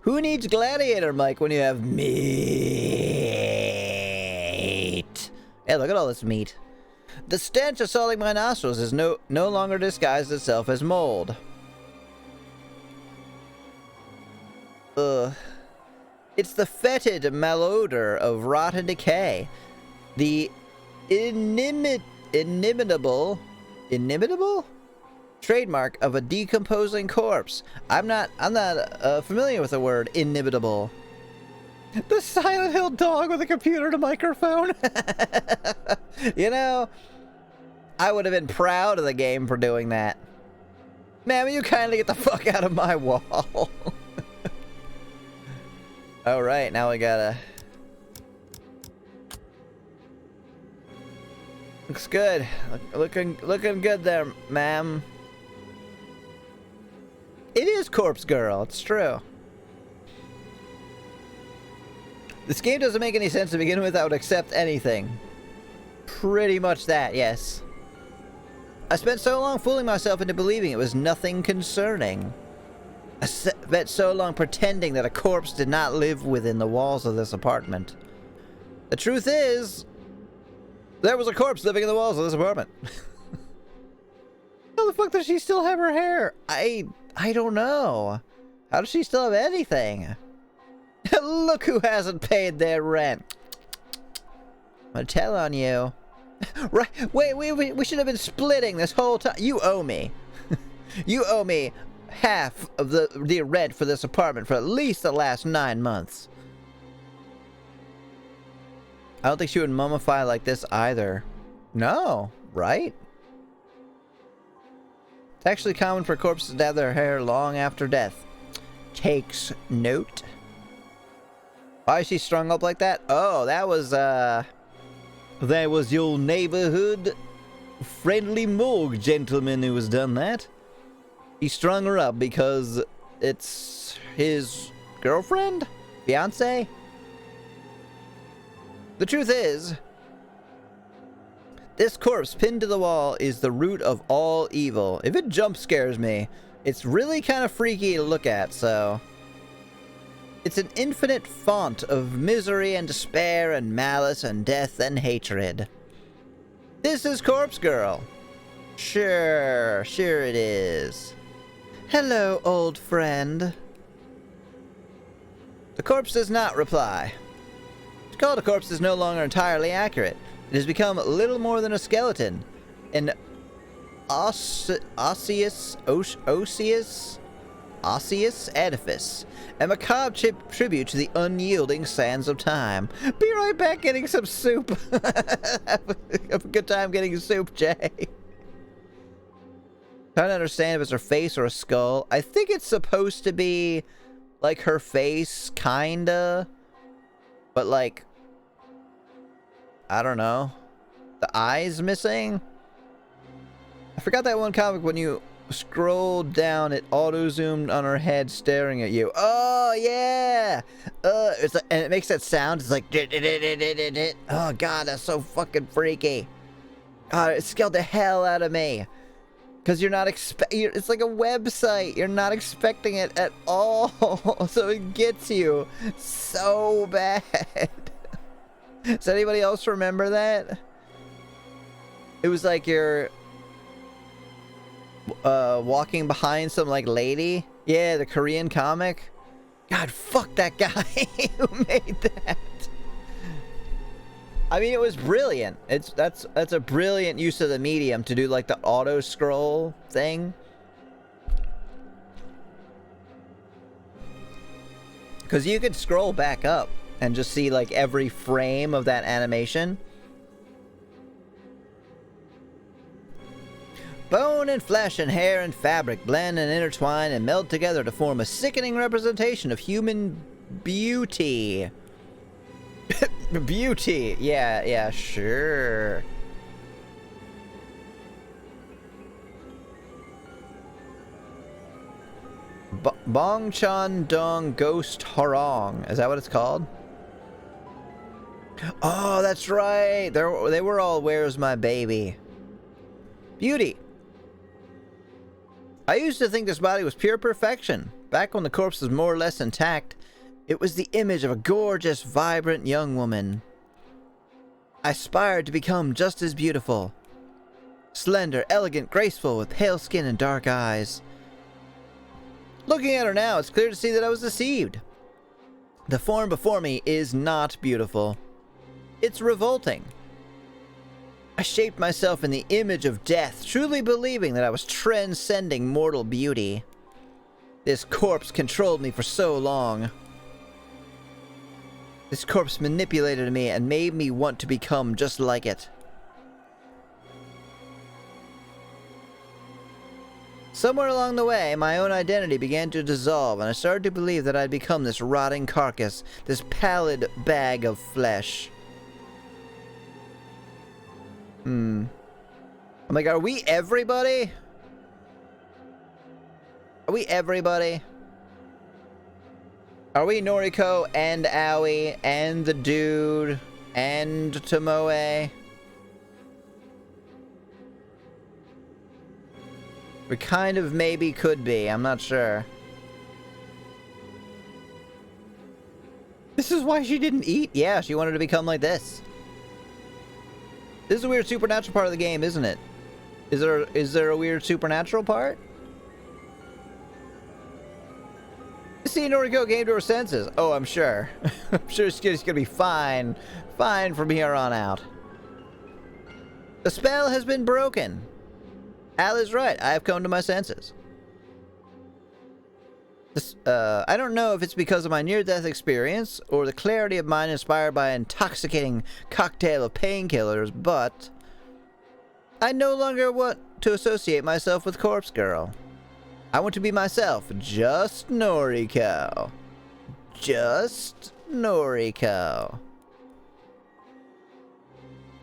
Who needs gladiator, Mike, when you have meat? Hey, look at all this meat. The stench assaulting my nostrils is no longer disguised itself as mold. Ugh. It's the fetid malodor of rot and decay. The inimitable trademark of a decomposing corpse. I'm not familiar with the word inimitable. The Silent Hill dog with a computer and a microphone. You know, I would have been proud of the game for doing that. Man, will you kindly get the fuck out of my wall? Alright, now we gotta... Looks good. Looking good there, ma'am. It is Corpse Girl, it's true. This game doesn't make any sense to begin with. I would accept anything. Pretty much that, yes. I spent so long fooling myself into believing it was nothing concerning. I spent so long pretending that a corpse did not live within the walls of this apartment. The truth is, there was a corpse living in the walls of this apartment. How the fuck does she still have her hair? I don't know. How does she still have anything? Look who hasn't paid their rent. I'm gonna tell on you. Right? Wait, we should have been splitting this whole time. You owe me. You owe me half of the rent for this apartment for at least the last 9 months. I don't think she would mummify like this either. No, right? It's actually common for corpses to have their hair long after death. Takes note. Why is she strung up like that? Oh, that was your neighborhood friendly morgue gentleman who has done that. He strung her up because it's his girlfriend? Fiance? The truth is, this corpse pinned to the wall is the root of all evil. If it jump scares me, it's really kind of freaky to look at, so... It's an infinite font of misery and despair and malice and death and hatred. This is Corpse Girl. Sure it is. Hello, old friend. The corpse does not reply. To call it a corpse is no longer entirely accurate. It has become little more than a skeleton. An osseous edifice. A macabre tribute to the unyielding sands of time. Be right back getting some soup. Have a good time getting soup, Jay. Trying to understand if it's her face or a skull. I think it's supposed to be like her face, kinda. But like, I don't know. The eyes missing? I forgot that one comic when you scrolled down, it auto-zoomed on her head staring at you. Oh, yeah! It's like, and it makes that sound. It's like, oh, God, that's so fucking freaky. God, it scared the hell out of me. Because you're not it's like a website. You're not expecting it at all. So it gets you so bad. Does anybody else remember that? It was like you're walking behind some like lady. Yeah, the Korean comic. God, fuck that guy who made that. I mean, it was brilliant. That's a brilliant use of the medium to do like the auto scroll thing. Because you could scroll back up and just see like every frame of that animation. Bone and flesh and hair and fabric blend and intertwine and meld together to form a sickening representation of human beauty. Beauty. Yeah, sure. Bong Chan Dong Ghost Horong. Is that what it's called? Oh, that's right. They were all Where's My Baby? Beauty. I used to think this body was pure perfection. Back when the corpse was more or less intact, it was the image of a gorgeous, vibrant young woman. I aspired to become just as beautiful. Slender, elegant, graceful, with pale skin and dark eyes. Looking at her now, it's clear to see that I was deceived. The form before me is not beautiful. It's revolting. I shaped myself in the image of death, truly believing that I was transcending mortal beauty. This corpse controlled me for so long. This corpse manipulated me and made me want to become just like it. Somewhere along the way, my own identity began to dissolve, and I started to believe that I'd become this rotting carcass, this pallid bag of flesh. I'm like, are we everybody? Are we everybody? Are we Noriko and Aoi and the dude and Tomoe? We kind of maybe could be, I'm not sure. This is why she didn't eat? Yeah, she wanted to become like this. This is a weird supernatural part of the game, isn't it? Is there a weird supernatural part? See, Noriko came to her senses. Oh, I'm sure. I'm sure she's gonna be fine. Fine from here on out. The spell has been broken. Al is right. I have come to my senses. I don't know if it's because of my near-death experience or the clarity of mind inspired by an intoxicating cocktail of painkillers, but I no longer want to associate myself with Corpse Girl. I want to be myself, just Noriko. Just Noriko.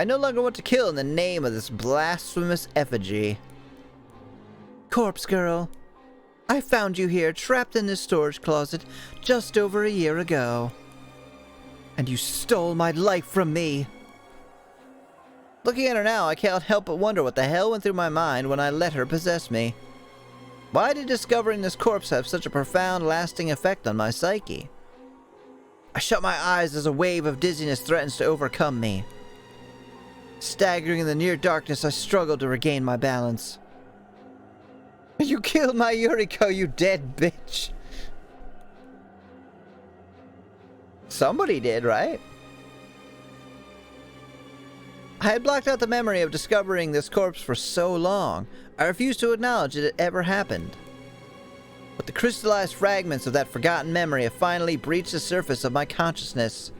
I no longer want to kill in the name of this blasphemous effigy. Corpse Girl, I found you here trapped in this storage closet just over a year ago. And you stole my life from me. Looking at her now, I can't help but wonder what the hell went through my mind when I let her possess me. Why did discovering this corpse have such a profound, lasting effect on my psyche? I shut my eyes as a wave of dizziness threatens to overcome me. Staggering in the near darkness, I struggled to regain my balance. You killed my Yuriko, you dead bitch. Somebody did, right? I had blocked out the memory of discovering this corpse for so long, I refused to acknowledge that it ever happened. But the crystallized fragments of that forgotten memory have finally breached the surface of my consciousness.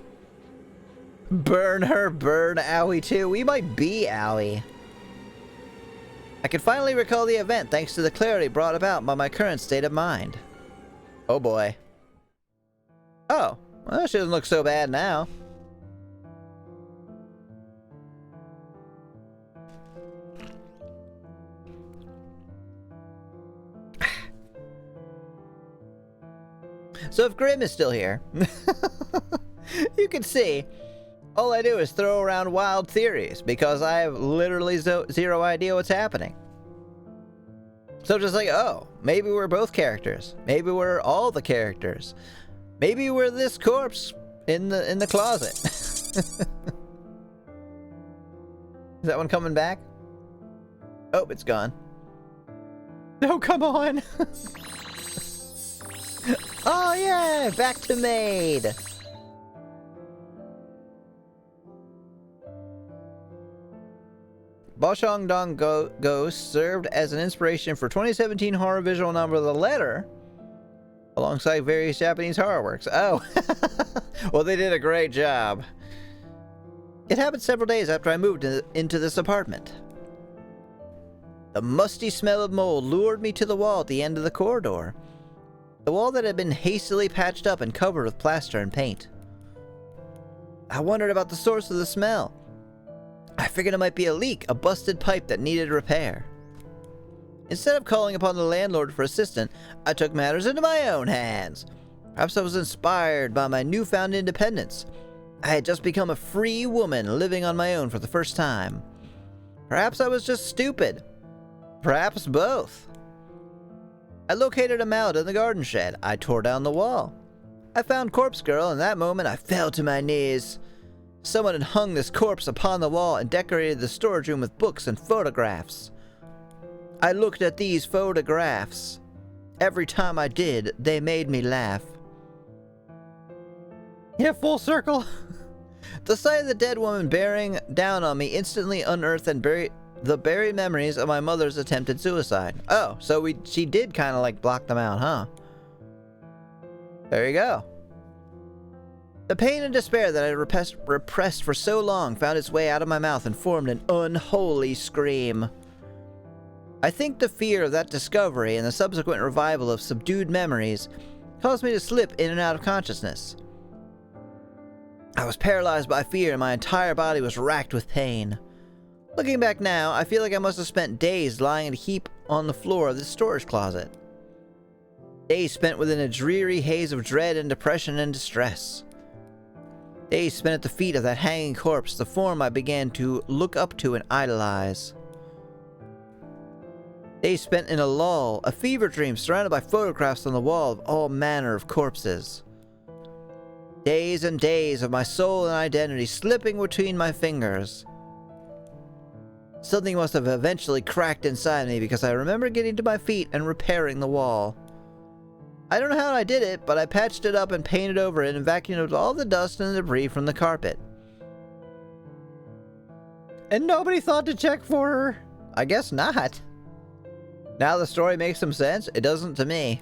Burn her, burn Aoi too. We might be Aoi. I can finally recall the event thanks to the clarity brought about by my current state of mind. Oh boy. Oh, well, she doesn't look so bad now. So if Grimm is still here, you can see, all I do is throw around wild theories because I have literally zero idea what's happening. So just like, oh, maybe we're both characters. Maybe we're all the characters. Maybe we're this corpse in the closet. Is that one coming back? Oh, it's gone. No, come on. Oh yeah, back to Maid. Boshong-dong Ghost served as an inspiration for 2017 horror visual novel The Letter, alongside various Japanese horror works. Oh, well, they did a great job. It happened several days after I moved into this apartment. The musty smell of mold lured me to the wall at the end of the corridor. The wall that had been hastily patched up and covered with plaster and paint. I wondered about the source of the smell. I figured it might be a leak, a busted pipe that needed repair. Instead of calling upon the landlord for assistance, I took matters into my own hands. Perhaps I was inspired by my newfound independence. I had just become a free woman living on my own for the first time. Perhaps I was just stupid. Perhaps both. I located a mallet in the garden shed. I tore down the wall. I found Corpse Girl, and in that moment I fell to my knees. Someone had hung this corpse upon the wall and decorated the storage room with books and photographs. I looked at these photographs. Every time I did, they made me laugh. Yeah, full circle. The sight of the dead woman bearing down on me instantly unearthed and the buried memories of my mother's attempted suicide. Oh, so she did kind of like block them out, huh? There you go. The pain and despair that I repressed for so long found its way out of my mouth and formed an unholy scream. I think the fear of that discovery and the subsequent revival of subdued memories caused me to slip in and out of consciousness. I was paralyzed by fear and my entire body was racked with pain. Looking back now, I feel like I must have spent days lying in a heap on the floor of the storage closet. Days spent within a dreary haze of dread and depression and distress. Days spent at the feet of that hanging corpse, the form I began to look up to and idolize. Days spent in a lull, a fever dream surrounded by photographs on the wall of all manner of corpses. Days and days of my soul and identity slipping between my fingers. Something must have eventually cracked inside me because I remember getting to my feet and repairing the wall. I don't know how I did it, but I patched it up and painted over it and vacuumed all the dust and debris from the carpet. And nobody thought to check for her. I guess not. Now the story makes some sense. It doesn't to me.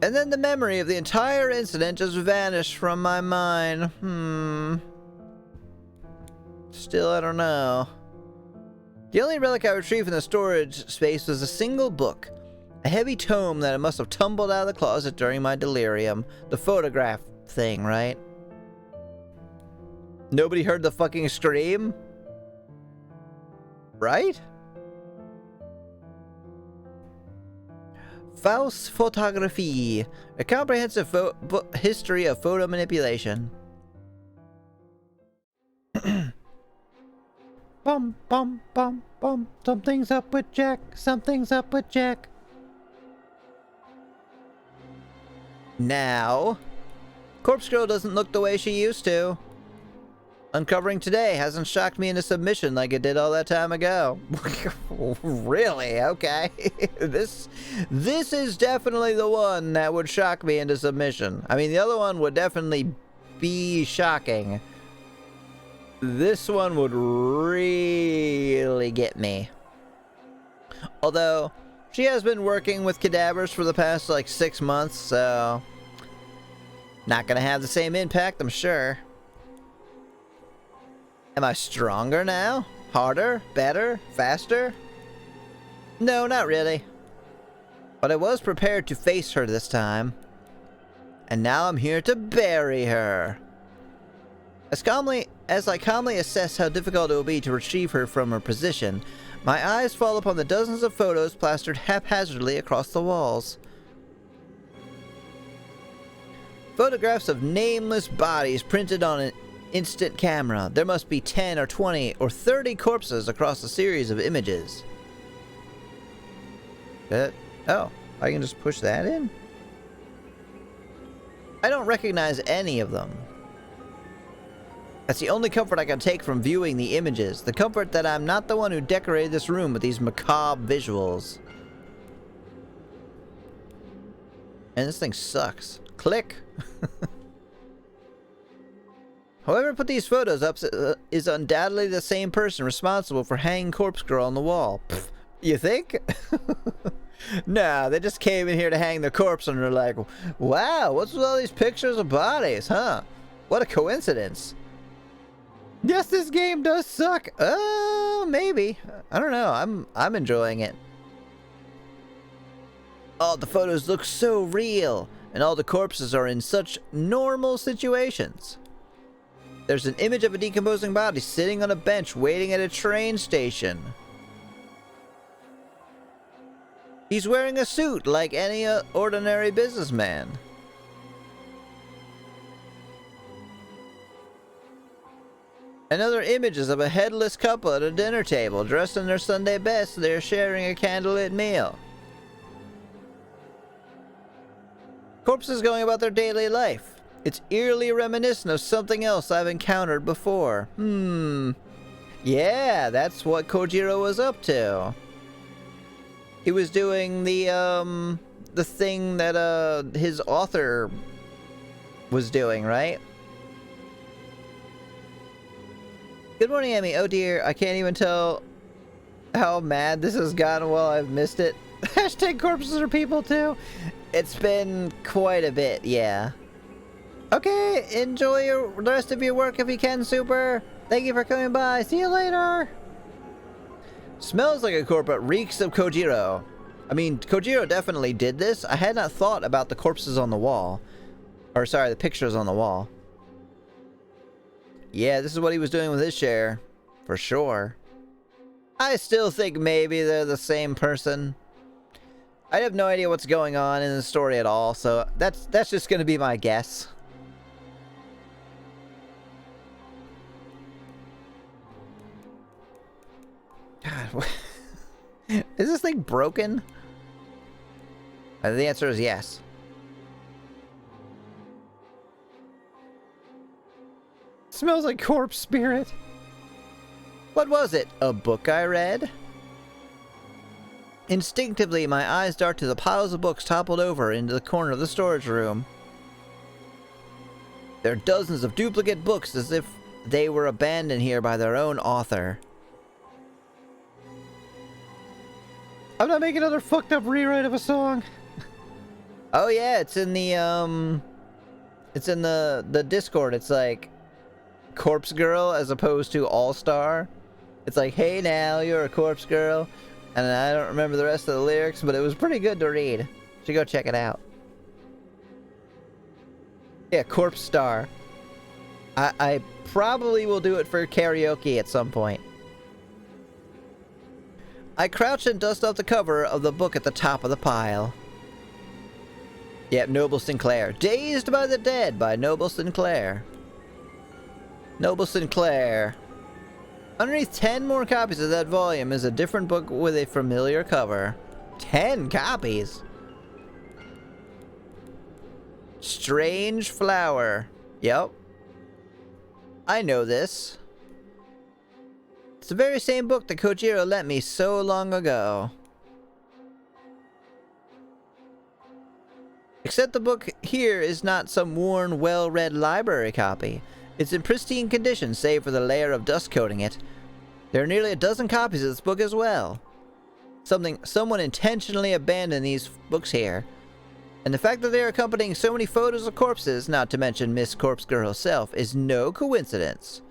And then the memory of the entire incident just vanished from my mind. Still, I don't know. The only relic I retrieved from the storage space was a single book. A heavy tome that I must have tumbled out of the closet during my delirium. The photograph thing, right? Nobody heard the fucking scream? Right? Faust Photography. A comprehensive history of photo manipulation. Bum, bum, bum, bum. Something's up with Jack. Something's up with Jack. Now, Corpse Girl doesn't look the way she used to. Uncovering today hasn't shocked me into submission like it did all that time ago. Really? Okay. This is definitely the one that would shock me into submission. I mean, the other one would definitely be shocking. This one would really get me. Although, she has been working with cadavers for the past, like, 6 months, so... not gonna have the same impact, I'm sure. Am I stronger now? Harder? Better? Faster? No, not really. But I was prepared to face her this time. And now I'm here to bury her. As I calmly assess how difficult it will be to retrieve her from her position, my eyes fall upon the dozens of photos plastered haphazardly across the walls. Photographs of nameless bodies printed on an instant camera. There must be 10 or 20 or 30 corpses across a series of images. Oh, I can just push that in? I don't recognize any of them. That's the only comfort I can take from viewing the images. The comfort that I'm not the one who decorated this room with these macabre visuals. And this thing sucks. Click. Whoever put these photos up is undoubtedly the same person responsible for hanging Corpse Girl on the wall. Pfft, you think? Nah, they just came in here to hang the corpse and they're like, wow, what's with all these pictures of bodies, huh? What a coincidence. Yes, this game does suck. Maybe. I don't know. I'm enjoying it. All the photos look so real, and all the corpses are in such normal situations. There's an image of a decomposing body sitting on a bench waiting at a train station. He's wearing a suit like any ordinary businessman. Another image is of a headless couple at a dinner table, dressed in their Sunday best. They're sharing a candlelit meal. Corpses going about their daily life. It's eerily reminiscent of something else I've encountered before. Yeah, that's what Kojiro was up to. He was doing the thing that his author was doing, right? Good morning, Emmy. Oh dear, I can't even tell how mad this has gotten while I've missed it. Hashtag corpses are people too. It's been quite a bit, yeah. Okay, enjoy the rest of your work if you can, Super. Thank you for coming by. See you later. Smells like a corpse, but reeks of Kojiro. I mean, Kojiro definitely did this. I had not thought about the corpses on the wall. Or, sorry, the pictures on the wall. Yeah, this is what he was doing with his share. For sure. I still think maybe they're the same person. I have no idea what's going on in the story at all, so that's just going to be my guess. God, what? Is this thing broken? The answer is yes. Smells like corpse spirit. What was it? A book I read? Instinctively, my eyes dart to the piles of books toppled over into the corner of the storage room. There are dozens of duplicate books as if they were abandoned here by their own author. I'm not making another fucked up rewrite of a song. Oh yeah, it's in the Discord. It's like Corpse Girl as opposed to All Star. It's like, hey now, you're a corpse girl. And I don't remember the rest of the lyrics, but it was pretty good to read. You should go check it out. Yeah, Corpse Star. I probably will do it for karaoke at some point. I crouch and dust off the cover of the book at the top of the pile. Yep, Noble Sinclair. Dazed by the Dead by Noble Sinclair. Noble Sinclair. Underneath 10 more copies of that volume is a different book with a familiar cover. 10 copies? Strange Flower. Yep. I know this. It's the very same book that Kojiro lent me so long ago. Except the book here is not some worn, well-read library copy. It's in pristine condition, save for the layer of dust coating it. There are nearly a dozen copies of this book as well. Someone intentionally abandoned these books here. And the fact that they are accompanying so many photos of corpses, not to mention Miss Corpse Girl herself, is no coincidence.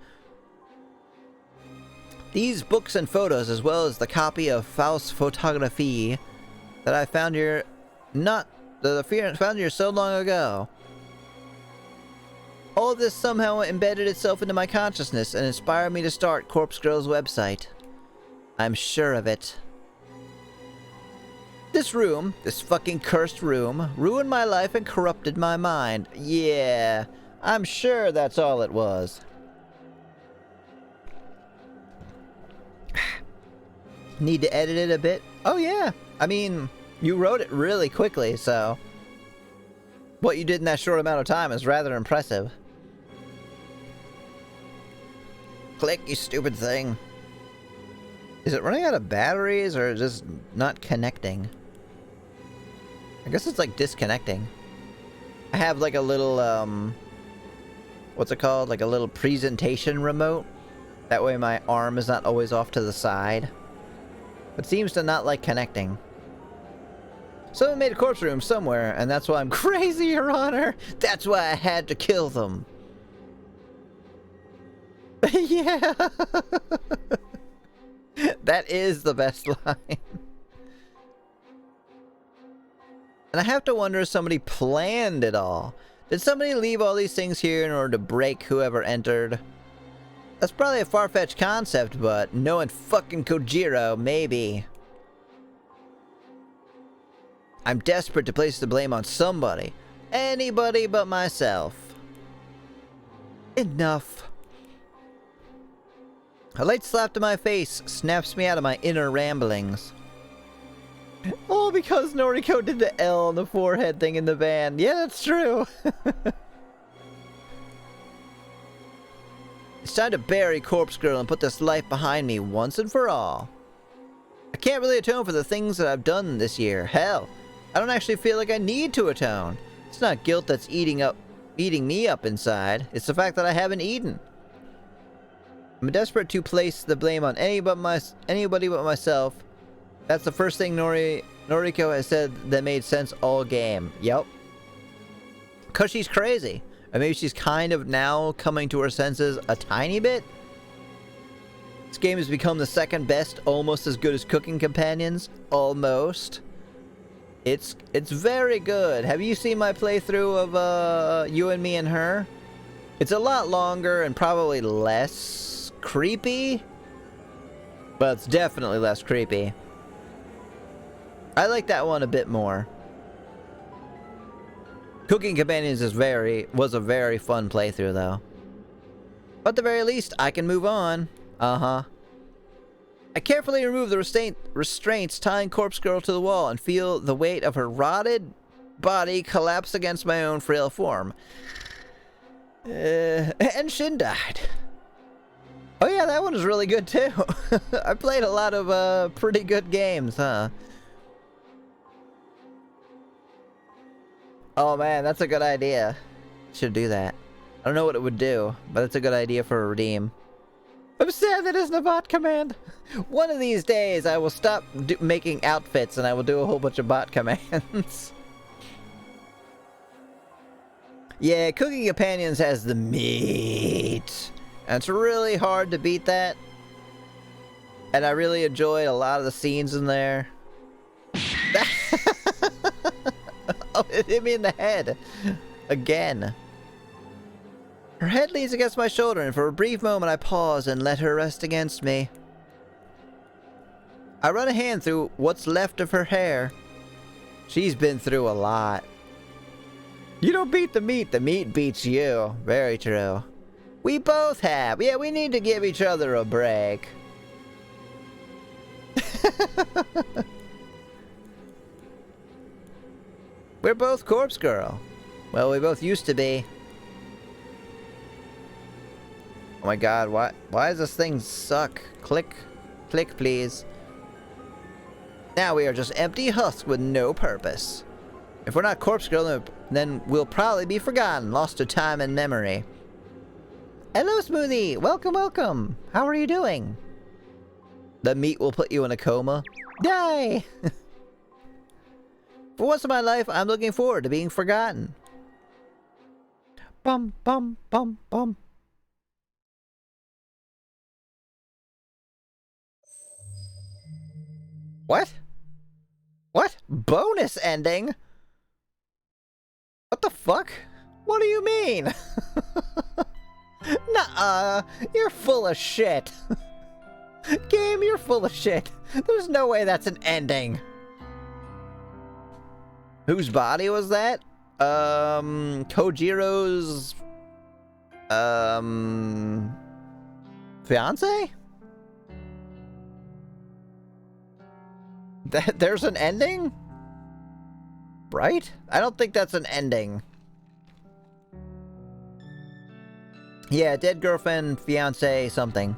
These books and photos, as well as the copy of Faust Photographie that I found here found here so long ago. All of this somehow embedded itself into my consciousness and inspired me to start Corpse Girl's website. I'm sure of it. This room, this fucking cursed room, ruined my life and corrupted my mind. Yeah, I'm sure that's all it was. Need to edit it a bit? Oh yeah, I mean, you wrote it really quickly, so what you did in that short amount of time is rather impressive. Click, you stupid thing. Is it running out of batteries or just not connecting? I guess it's like disconnecting. I have like a little, what's it called? Like a little presentation remote. That way my arm is not always off to the side. But seems to not like connecting. Someone made a corpse room somewhere, and that's why I'm crazy, Your Honor. That's why I had to kill them. Yeah. That is the best line. And I have to wonder if somebody planned it all. Did somebody leave all these things here in order to break whoever entered? That's probably a far-fetched concept, but knowing fucking Kojiro, maybe. I'm desperate to place the blame on somebody. Anybody but myself. Enough. A light slap to my face snaps me out of my inner ramblings. All because Noriko did the L on the forehead thing in the band. Yeah, that's true. It's time to bury Corpse Girl and put this life behind me once and for all. I can't really atone for the things that I've done this year. Hell, I don't actually feel like I need to atone. It's not guilt that's eating me up inside. It's the fact that I haven't eaten. I'm desperate to place the blame on anybody but myself. That's the first thing Noriko has said that made sense all game. Yep. 'Cause she's crazy. Or maybe she's kind of now coming to her senses a tiny bit. This game has become the second best, almost as good as Cooking Companions. Almost. It's very good. Have you seen my playthrough of You and Me and Her? It's a lot longer and probably less creepy. But it's definitely less creepy. I like that one a bit more. Cooking Companions was a very fun playthrough, though. But at the very least, I can move on. Uh-huh. I carefully remove the restraints tying Corpse Girl to the wall and feel the weight of her rotted body collapse against my own frail form. And Shin died. Oh yeah, that one was really good, too. I played a lot of pretty good games, huh? Oh man, that's a good idea. Should do that. I don't know what it would do, but it's a good idea for a redeem. I'm sad that isn't a bot command. One of these days, I will stop making outfits and I will do a whole bunch of bot commands. Yeah, Cooking Companions has the meat. And it's really hard to beat that. And I really enjoyed a lot of the scenes in there. Oh, it hit me in the head. Again. Her head leans against my shoulder, and for a brief moment I pause and let her rest against me. I run a hand through what's left of her hair. She's been through a lot. You don't beat the meat beats you. Very true. We both have. Yeah, we need to give each other a break. We're both Corpse Girl. Well, we both used to be. Oh my god, why does this thing suck? Click. Click, please. Now we are just empty husks with no purpose. If we're not Corpse Girl, then we'll probably be forgotten, lost to time and memory. Hello, Smoothie! Welcome, welcome! How are you doing? The meat will put you in a coma. Yay! For once in my life, I'm looking forward to being forgotten. Bum, bum, bum, bum. What? What? Bonus ending? What the fuck? What do you mean? Nuh-uh. You're full of shit. Game, you're full of shit. There's no way that's an ending. Whose body was that? Kojiro's... fiance? There's an ending? Right? I don't think that's an ending. Yeah, dead girlfriend, fiance, something.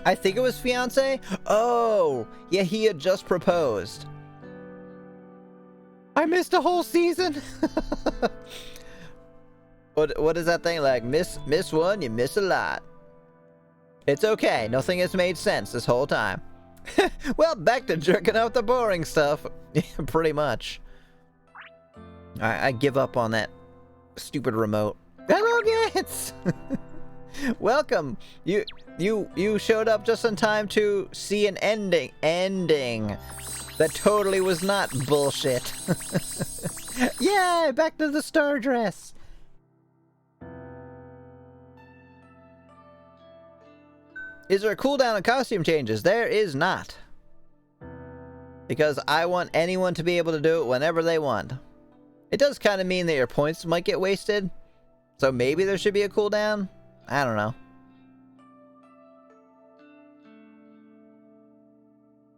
I think it was fiance? Oh! Yeah, he had just proposed. I missed a whole season! What is that thing like? Miss one, you miss a lot. It's okay, nothing has made sense this whole time. Well, back to jerking out the boring stuff. Pretty much. I give up on that stupid remote. Hello, Gantz! Welcome! You showed up just in time to see an ending. That totally was not bullshit. Yay! Back to the star dress! Is there a cooldown on costume changes? There is not. Because I want anyone to be able to do it whenever they want. It does kind of mean that your points might get wasted. So maybe there should be a cooldown? I don't know.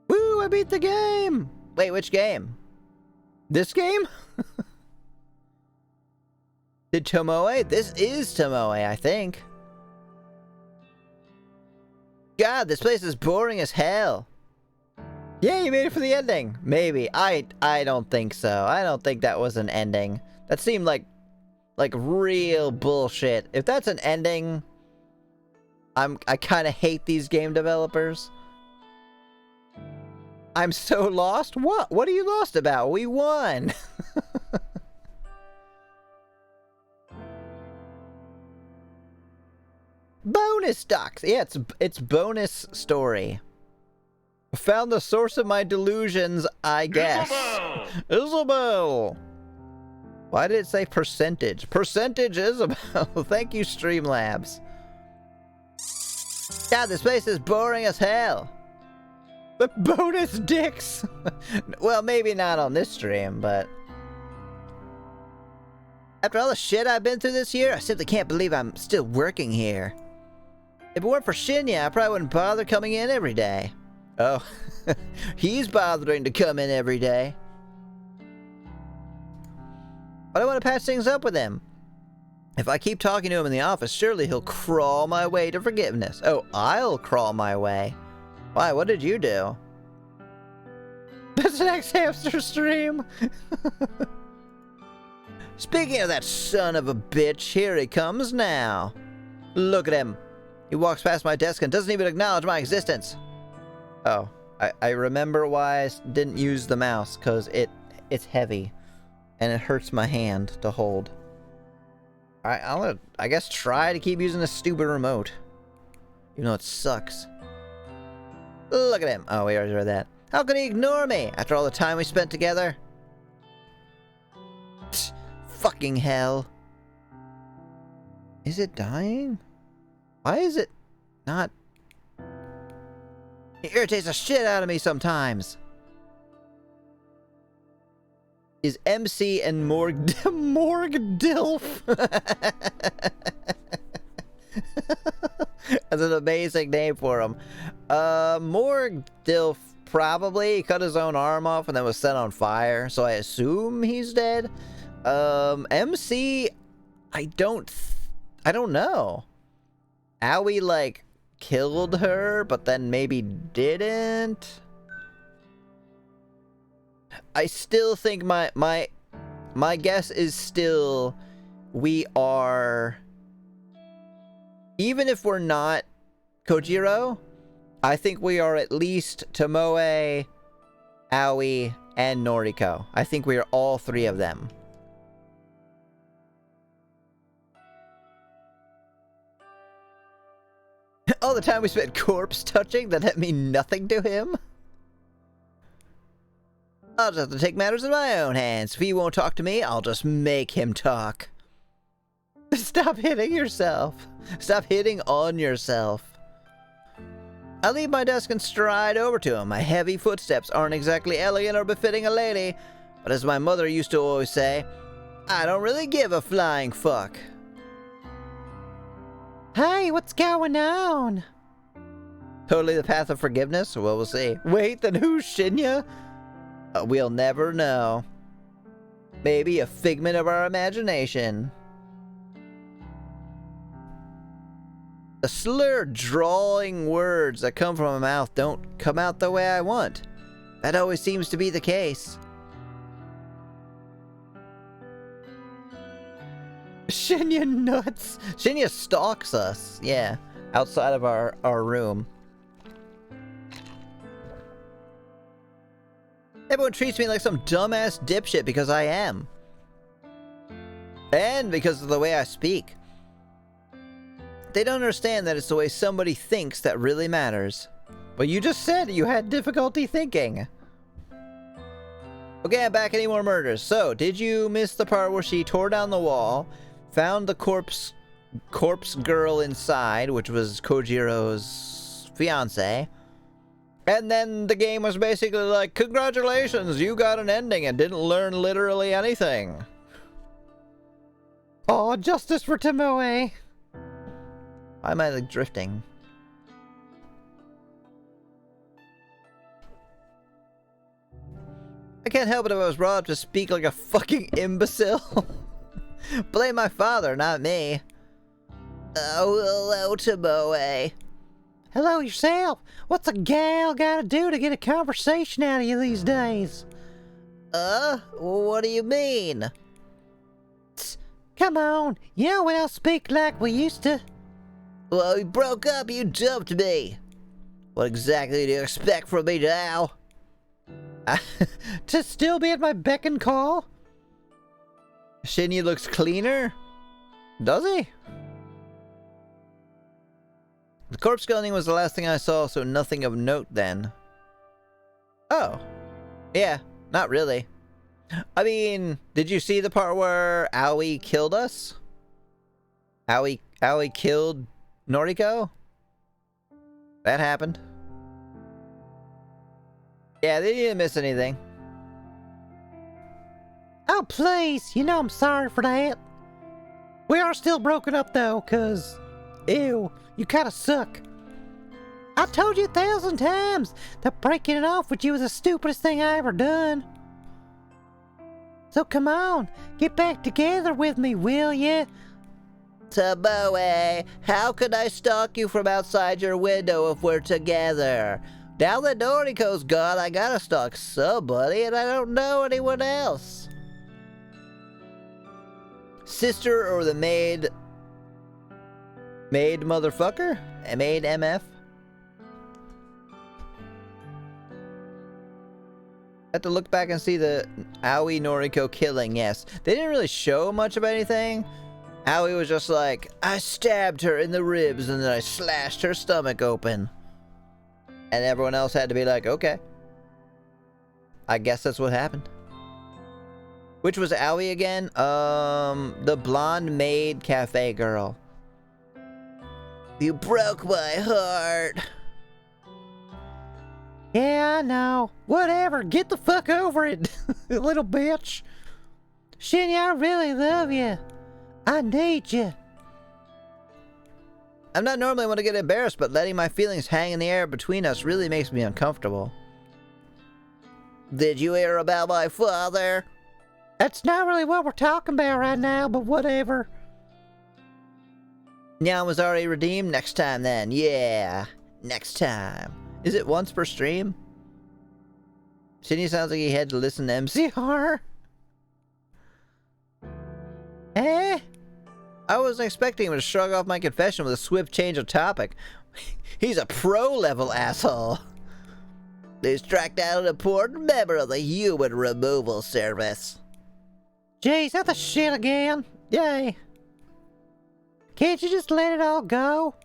Woo! I beat the game! Wait, which game? This game? Did Tomoe? This is Tomoe, I think. God, this place is boring as hell. Yeah, you made it for the ending. Maybe. I don't think so. I don't think that was an ending. That seemed like real bullshit. If that's an ending, I kind of hate these game developers. I'm so lost. What? What are you lost about? We won. Bonus docs. Yeah, it's bonus story. Found the source of my delusions, I guess. Isabel! Why did it say percentage? Percentage Isabel. Thank you, Streamlabs. God, this place is boring as hell. The bonus dicks. Well, maybe not on this stream, but after all the shit I've been through this year, I simply can't believe I'm still working here. If it weren't for Shinya, I probably wouldn't bother coming in every day. Oh, he's bothering to come in every day. But I want to patch things up with him. If I keep talking to him in the office, surely he'll crawl my way to forgiveness. Oh, I'll crawl my way. Why, what did you do? That's next hamster stream. Speaking of that son of a bitch, here he comes now. Look at him. He walks past my desk and doesn't even acknowledge my existence. Oh, I remember why I didn't use the mouse, because it's heavy. And it hurts my hand to hold. Alright, I'll, I guess, try to keep using this stupid remote. Even though it sucks. Look at him. Oh, we already read that. How could he ignore me after all the time we spent together? Psst, fucking hell. Is it dying? Why is it not? It irritates the shit out of me sometimes. Is MC and Morg Dilf? That's an amazing name for him. Morg Dilf probably cut his own arm off and then was set on fire, so I assume he's dead. MC, I don't I don't know. Aoi, like, killed her, but then maybe didn't. I still think my guess is still we are, even if we're not Kojiro, I think we are at least Tomoe, Aoi, and Noriko. I think we are all three of them. All the time we spent corpse touching, that mean nothing to him? I'll just have to take matters in my own hands. If he won't talk to me, I'll just make him talk. Stop hitting yourself. Stop hitting on yourself. I leave my desk and stride over to him. My heavy footsteps aren't exactly elegant or befitting a lady, but as my mother used to always say, I don't really give a flying fuck. Hey, what's going on? Totally the path of forgiveness? Well, we'll see. Wait, then who's Shinya? We'll never know. Maybe a figment of our imagination. The slurred, drawling words that come from my mouth don't come out the way I want. That always seems to be the case. Shinya nuts. Shinya stalks us. Yeah, outside of our room. Everyone treats me like some dumbass dipshit because I am. And because of the way I speak. They don't understand that it's the way somebody thinks that really matters. But you just said you had difficulty thinking. Okay, I'm back. Any more murders? So, did you miss the part where she tore down the wall, found the corpse girl inside, which was Kojiro's fiance, and then the game was basically like, congratulations, you got an ending and didn't learn literally anything. Oh, justice for Tomoe. Why am I like drifting? I can't help it if I was brought up to speak like a fucking imbecile. Blame my father, not me. Oh, hello, Tomoe. Hello yourself. What's a gal gotta do to get a conversation out of you these days? What do you mean? Tsk, come on, you know we don't speak like we used to. Well, we broke up, you dumped me. What exactly do you expect from me now? To still be at my beck and call? Shinya looks cleaner? Does he? The corpse sculpting was the last thing I saw, so nothing of note then. Oh. Yeah, not really. I mean, did you see the part where Aoi killed us? Aoi killed Noriko? That happened. Yeah, they didn't miss anything. Oh, please. You know I'm sorry for that. We are still broken up, though, cause... Ew, you kinda suck. I told you 1,000 times that breaking it off with you was the stupidest thing I ever done. So come on, get back together with me, will ya? Tomoe, how could I stalk you from outside your window if we're together? Now that Noriko's gone, I gotta stalk somebody, and I don't know anyone else. Sister or the maid motherfucker? Maid MF? I have to look back and see the Aoi Noriko killing, yes. They didn't really show much of anything. Aoi was just like, I stabbed her in the ribs and then I slashed her stomach open. And everyone else had to be like, okay. I guess that's what happened. Which was Aoi again? The blonde maid cafe girl. You broke my heart. Yeah, I know. Whatever, get the fuck over it, little bitch. Shinya, I really love you. I need you. I'm not normally one to get embarrassed, but letting my feelings hang in the air between us really makes me uncomfortable. Did you hear about my father? That's not really what we're talking about right now, but whatever. Nyan was already redeemed? Next time then. Yeah. Next time. Is it once per stream? Shinny sounds like he had to listen to MCR. Eh? I wasn't expecting him to shrug off my confession with a swift change of topic. He's a pro-level asshole. He's tracked down an important member of the human removal service. Jeez, that the shit again? Yay. Can't you just let it all go?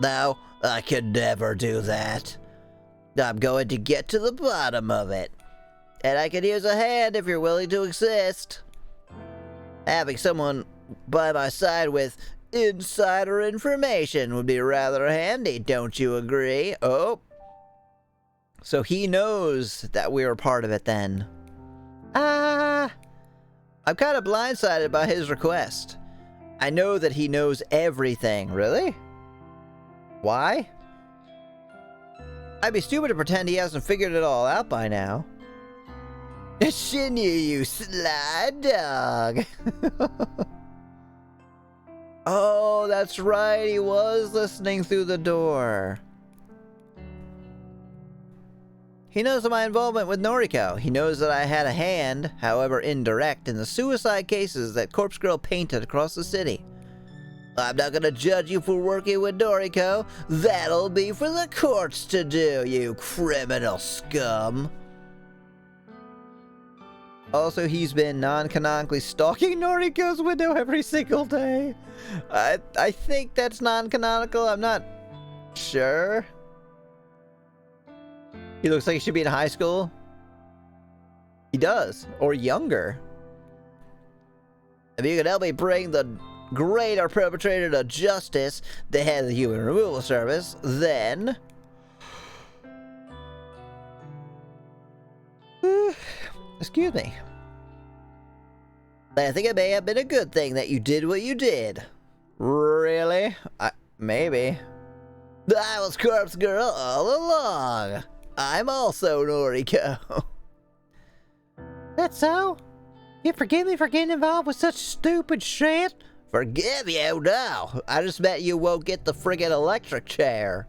No, I could never do that. I'm going to get to the bottom of it. And I could use a hand if you're willing to assist. Having someone by my side with insider information would be rather handy, don't you agree? Oh. So he knows that we were part of it then. I'm kind of blindsided by his request. I know that he knows everything. Really? Why? I'd be stupid to pretend he hasn't figured it all out by now. Shinyu, you sly dog. Oh, that's right. He was listening through the door. He knows of my involvement with Noriko. He knows that I had a hand, however indirect, in the suicide cases that Corpse Girl painted across the city. I'm not gonna judge you for working with Noriko. That'll be for the courts to do, you criminal scum. Also, he's been non-canonically stalking Noriko's window every single day. I think that's non-canonical. I'm not sure. He looks like he should be in high school. He does. Or younger. If you could help me bring the greater perpetrator to justice, the head of the Human Removal Service, then... Excuse me. I think it may have been a good thing that you did what you did. Really? Maybe. I was Corpse Girl all along. I'm also Noriko. That's so? You forgive me for getting involved with such stupid shit? Forgive you? No. I just bet you won't get the friggin' electric chair.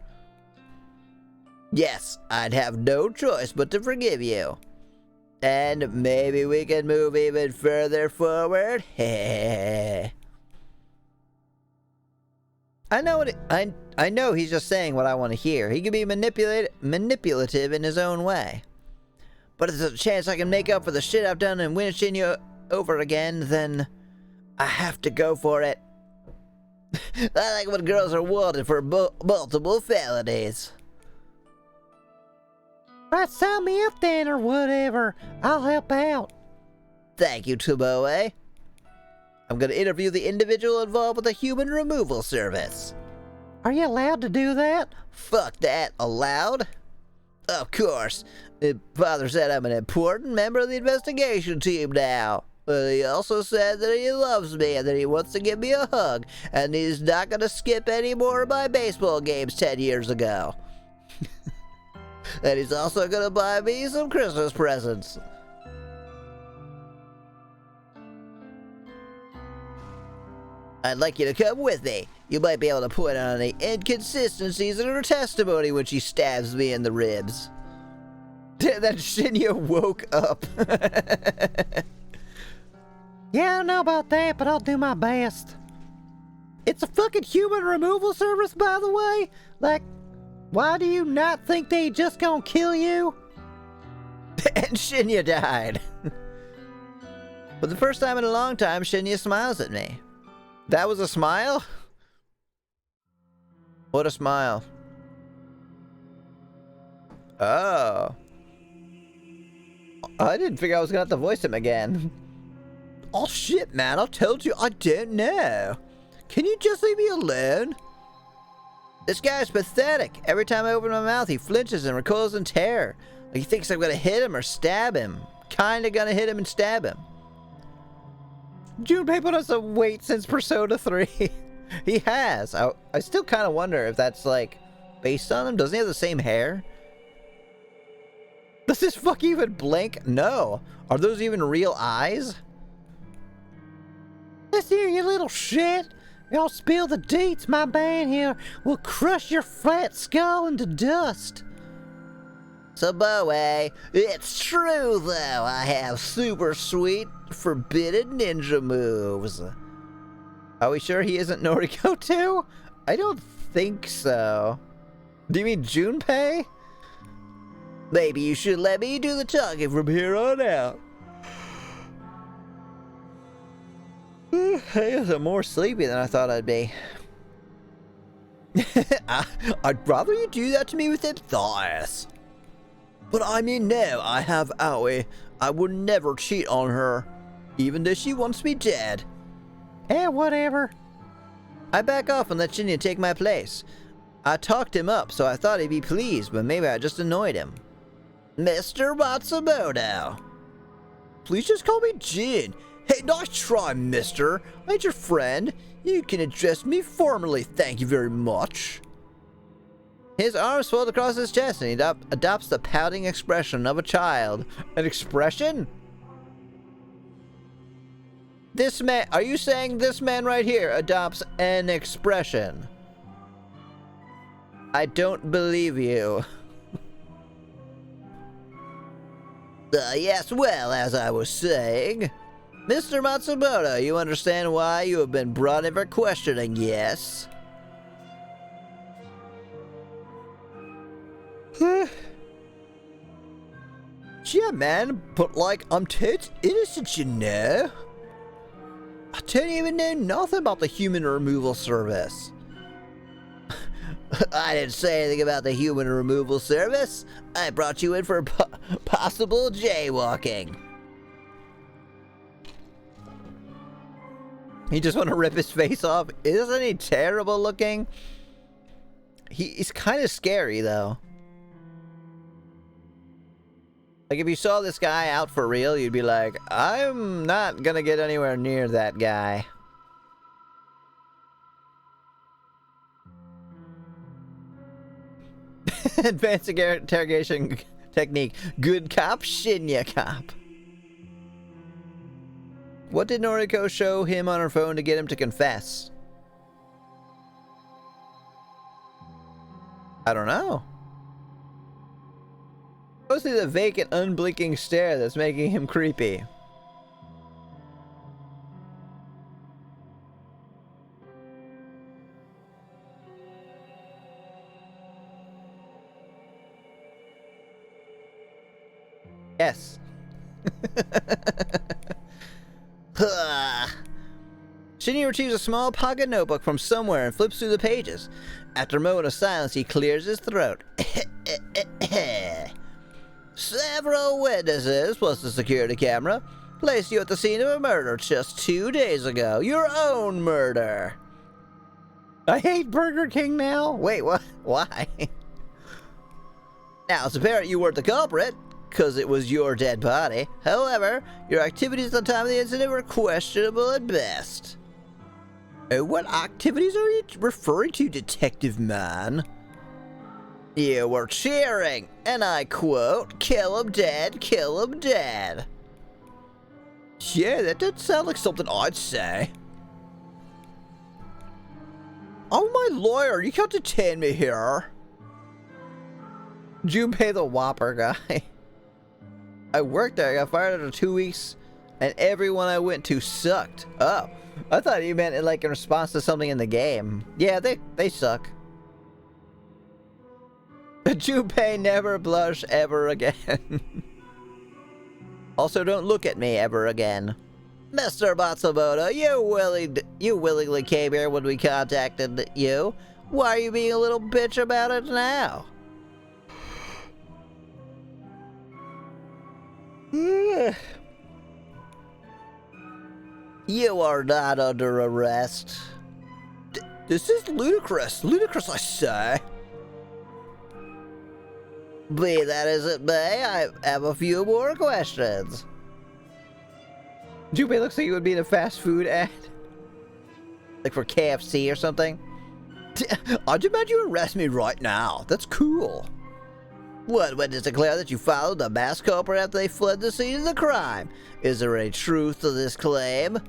Yes, I'd have no choice but to forgive you. And maybe we can move even further forward. I know he's just saying what I want to hear. He can be manipulative in his own way. But if there's a chance I can make up for the shit I've done and win Shinyu over again, then I have to go for it. I like when girls are wanted for multiple felonies. Right, sign me up then or whatever. I'll help out. Thank you, Tomoe. I'm going to interview the individual involved with the Human Removal Service. Are you allowed to do that? Fuck that. Allowed? Of course. Father said I'm an important member of the investigation team now. But he also said that he loves me and that he wants to give me a hug. And he's not going to skip any more of my baseball games 10 years ago. And he's also going to buy me some Christmas presents. I'd like you to come with me. You might be able to point out any inconsistencies in her testimony when she stabs me in the ribs. That Shinyu woke up. Yeah, I don't know about that, but I'll do my best. It's a fucking Human Removal Service, by the way. Like, why do you not think they just gonna kill you? And Shinyu died. For the first time in a long time, Shinyu smiles at me. That was a smile? What a smile. Oh. I didn't figure I was gonna have to voice him again. Oh shit, man, I told you I don't know. Can you just leave me alone? This guy's pathetic. Every time I open my mouth, he flinches and recoils in terror. Like he thinks I'm gonna hit him or stab him. Kinda gonna hit him and stab him. Junpei put on some weight since Persona 3. He has. I still kind of wonder if that's, like, based on him. Doesn't he have the same hair? Does this fuck even blink? No. Are those even real eyes? Listen here, you little shit. Y'all spill the deets, my man here will crush your flat skull into dust. Saboe, it's true though, I have super sweet forbidden ninja moves. Are we sure he isn't Noriko too? I don't think so. Do you mean Junpei? Maybe you should let me do the talking from here on out. I guess I'm more sleepy than I thought I'd be. I'd rather you do that to me with them thighs. But I mean, no, I have Aoi. I would never cheat on her, even though she wants me dead. Eh, whatever. I back off and let Shinya take my place. I talked him up, so I thought he'd be pleased, but maybe I just annoyed him. Mr. Matsumoto. Please just call me Jin. Hey, nice try, mister. I ain't your friend. You can address me formally, thank you very much. His arms fold across his chest and he adopts the pouting expression of a child. An expression? This man, are you saying this man right here adopts an expression? I don't believe you. Yes, well, as I was saying, Mr. Matsumoto, you understand why you have been brought in for questioning, yes? Yeah, man, but like, I'm totally innocent, you know? I don't even know nothing about the human removal service. I didn't say anything about the human removal service. I brought you in for possible jaywalking. You just want to rip his face off? Isn't he terrible looking? He's kind of scary, though. Like, if you saw this guy out for real, you'd be like, I'm not gonna get anywhere near that guy. Advanced interrogation technique. Good cop, Shinya cop. What did Noriko show him on her phone to get him to confess? I don't know. Mostly the vacant, unblinking stare that's making him creepy. Yes. Shinya retrieves a small pocket notebook from somewhere and flips through the pages. After a moment of silence, he clears his throat. Several witnesses, plus the security camera, placed you at the scene of a murder just 2 days ago. Your own murder. I hate Burger King now. Wait, what? Why? Now, it's apparent you weren't the culprit, because it was your dead body. However, your activities at the time of the incident were questionable at best. What activities are you referring to, Detective Man? You were cheering, and I quote, "Kill him dead, kill him dead." Yeah, that doesn't sound like something I'd say. Oh, my lawyer, you can't detain me here. Junpei the Whopper guy. I worked there, I got fired after 2 weeks, and everyone I went to sucked. Oh, I thought you meant it like in response to something in the game. Yeah, they suck. Junpei, never blush ever again. Also, don't look at me ever again. Mr. Matsumoto, you willingly came here when we contacted you. Why are you being a little bitch about it now? You are not under arrest. This is ludicrous. Ludicrous, I say. Be that as it may, I have a few more questions. Junpei looks like he would be in a fast food ad. Like for KFC or something. I'd imagine you arrest me right now. That's cool. One witness declared that you followed the masked culprit after they fled the scene of the crime. Is there any truth to this claim?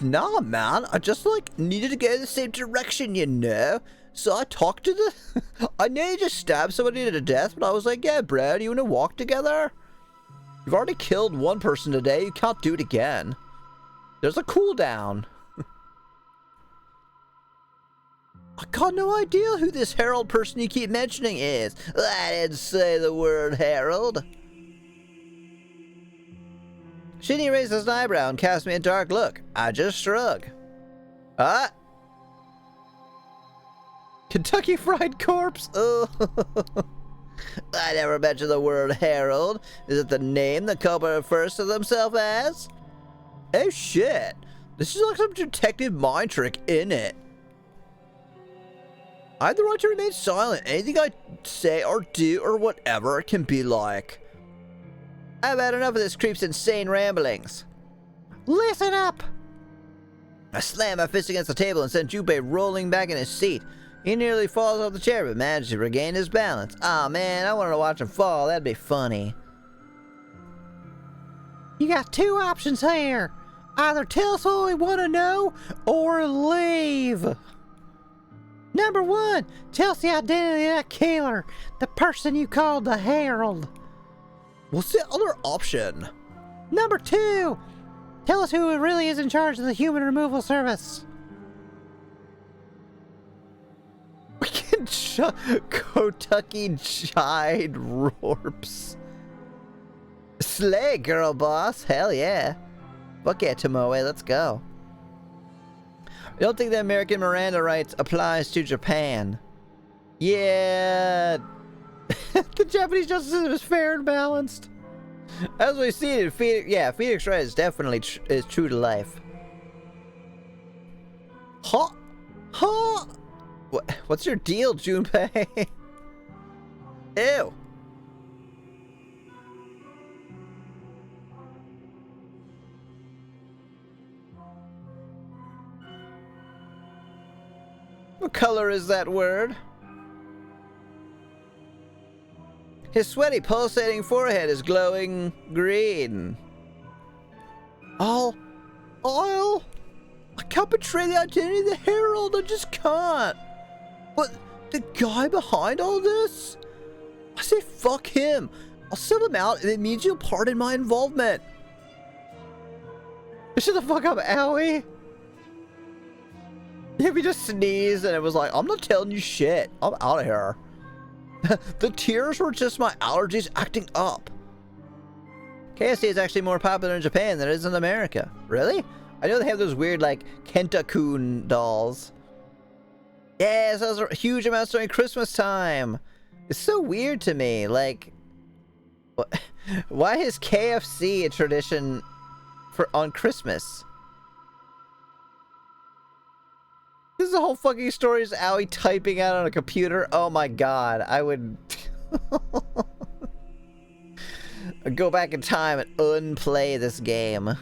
Nah, man. I just, like, needed to go the same direction, you know? So I talked to the... I know you just stabbed somebody to death, but I was like, yeah, bro, do you want to walk together? You've already killed one person today. You can't do it again. There's a cooldown. I got no idea who this Harold person you keep mentioning is. I didn't say the word Harold. Shinny raises an eyebrow and casts me a dark look. I just shrug. Kentucky Fried Corpse? Oh. I never mentioned the word Harold. Is it the name the culprit refers to themselves as? Oh shit. This is like some detective mind trick, innit? I have the right to remain silent. Anything I say or do or whatever can be like. I've had enough of this creep's insane ramblings. Listen up! I slam my fist against the table and send Junpei rolling back in his seat. He nearly falls off the chair but manages to regain his balance. Aw, man, I wanted to watch him fall. That'd be funny. You got two options here. Either tell us all we want to know or leave. Number one, tell us the identity of that killer, the person you called the Herald. What's the other option? Number two, tell us who really is in charge of the human removal service. We can Kentucky Chide Rorps. Slay, girl boss. Hell yeah. Fuck yeah, Tomoe, let's go. I don't think the American Miranda rights applies to Japan. Yeah. The Japanese justice system is fair and balanced. As we see it in Phoenix, yeah, Phoenix Wright is definitely is true to life. Huh? Huh? What's your deal, Junpei? Ew. What color is that word? His sweaty, pulsating forehead is glowing green. Oil? I can't betray the identity of the Herald. I just can't. But the guy behind all this? I say fuck him. I'll sell him out and it means you'll pardon my involvement. Shut the fuck up, Owie. Yeah, we just sneezed and it was like, I'm not telling you shit. I'm out of here. The tears were just my allergies acting up. KFC is actually more popular in Japan than it is in America. Really? I know they have those weird, like, Kenta-kun dolls. Yeah, it sells huge amounts during Christmas time. It's so weird to me. Like, why is KFC a tradition on Christmas? This is the whole fucking story is Owie typing out on a computer. Oh my god, I would I'd go back in time and unplay this game.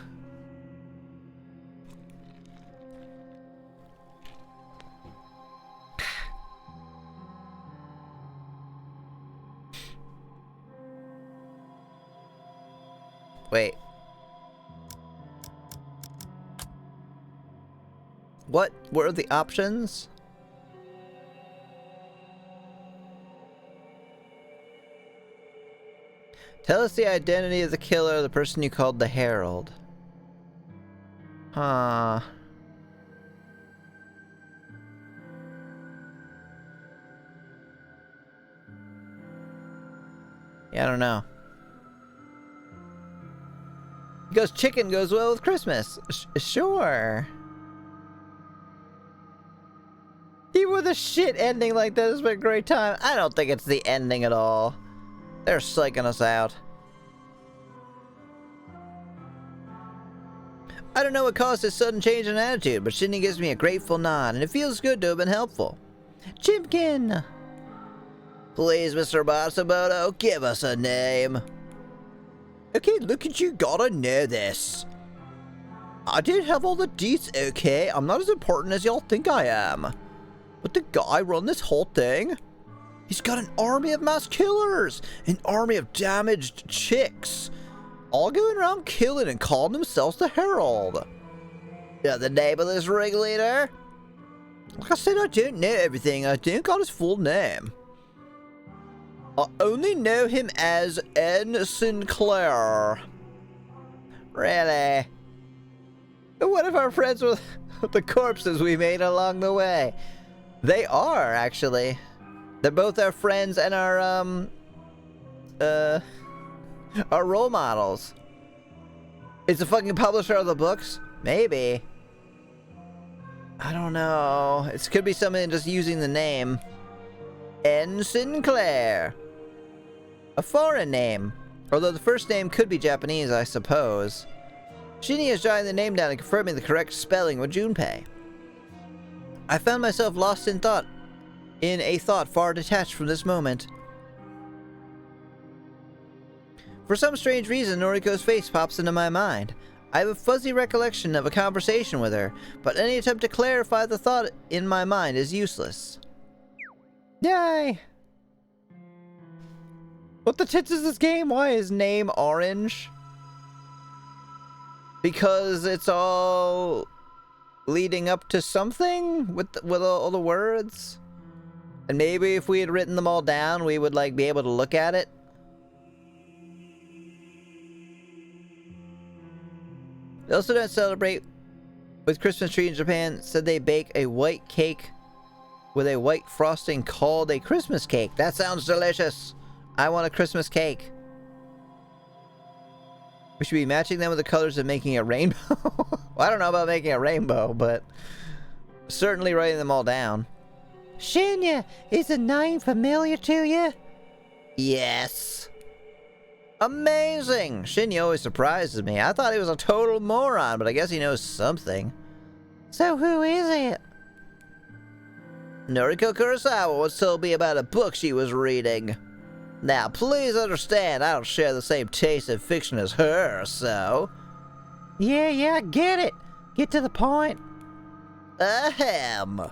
Wait. What were the options? Tell us the identity of the killer, the person you called the Herald. Huh. Yeah, I don't know. Because chicken goes well with Christmas. Sure. Even with a shit ending like that, it's been a great time. I don't think it's the ending at all. They're psyching us out. I don't know what caused this sudden change in attitude, but Shinny gives me a grateful nod, and it feels good to have been helpful. Chimkin! Please, Mr. Matsumoto, give us a name. Okay, look at you, gotta know this. I did have all the deets, okay? I'm not as important as y'all think I am. But the guy run this whole thing? He's got an army of mass killers! An army of damaged chicks! All going around killing and calling themselves the Herald. You're the name of this ringleader? Like I said, I don't know everything. I don't got his full name. I only know him as N. Sinclair. Really? What if our friends with the corpses we made along the way? They are, actually. They're both our friends and our role models. Is the fucking publisher of the books? Maybe. I don't know. It could be something just using the name. N. Sinclair. A foreign name. Although the first name could be Japanese, I suppose. Shinny is jotting the name down and confirming the correct spelling with Junpei. I found myself lost in thought. In a thought far detached from this moment. For some strange reason, Noriko's face pops into my mind. I have a fuzzy recollection of a conversation with her, but any attempt to clarify the thought in my mind is useless. Yay! What the tits is this game? Why is name orange? Because it's all leading up to something with all the words? And maybe if we had written them all down, we would like be able to look at it. They also don't celebrate with Christmas tree in Japan. Said they bake a white cake with a white frosting called a Christmas cake. That sounds delicious. I want a Christmas cake. We should be matching them with the colors of making a rainbow. Well, I don't know about making a rainbow, but certainly writing them all down. Shinya, is the name familiar to you? Yes. Amazing! Shinya always surprises me. I thought he was a total moron, but I guess he knows something. So who is it? Noriko Kurosawa once told me about a book she was reading. Now, please understand, I don't share the same taste in fiction as her, so... Yeah, I get it. Get to the point. Ahem.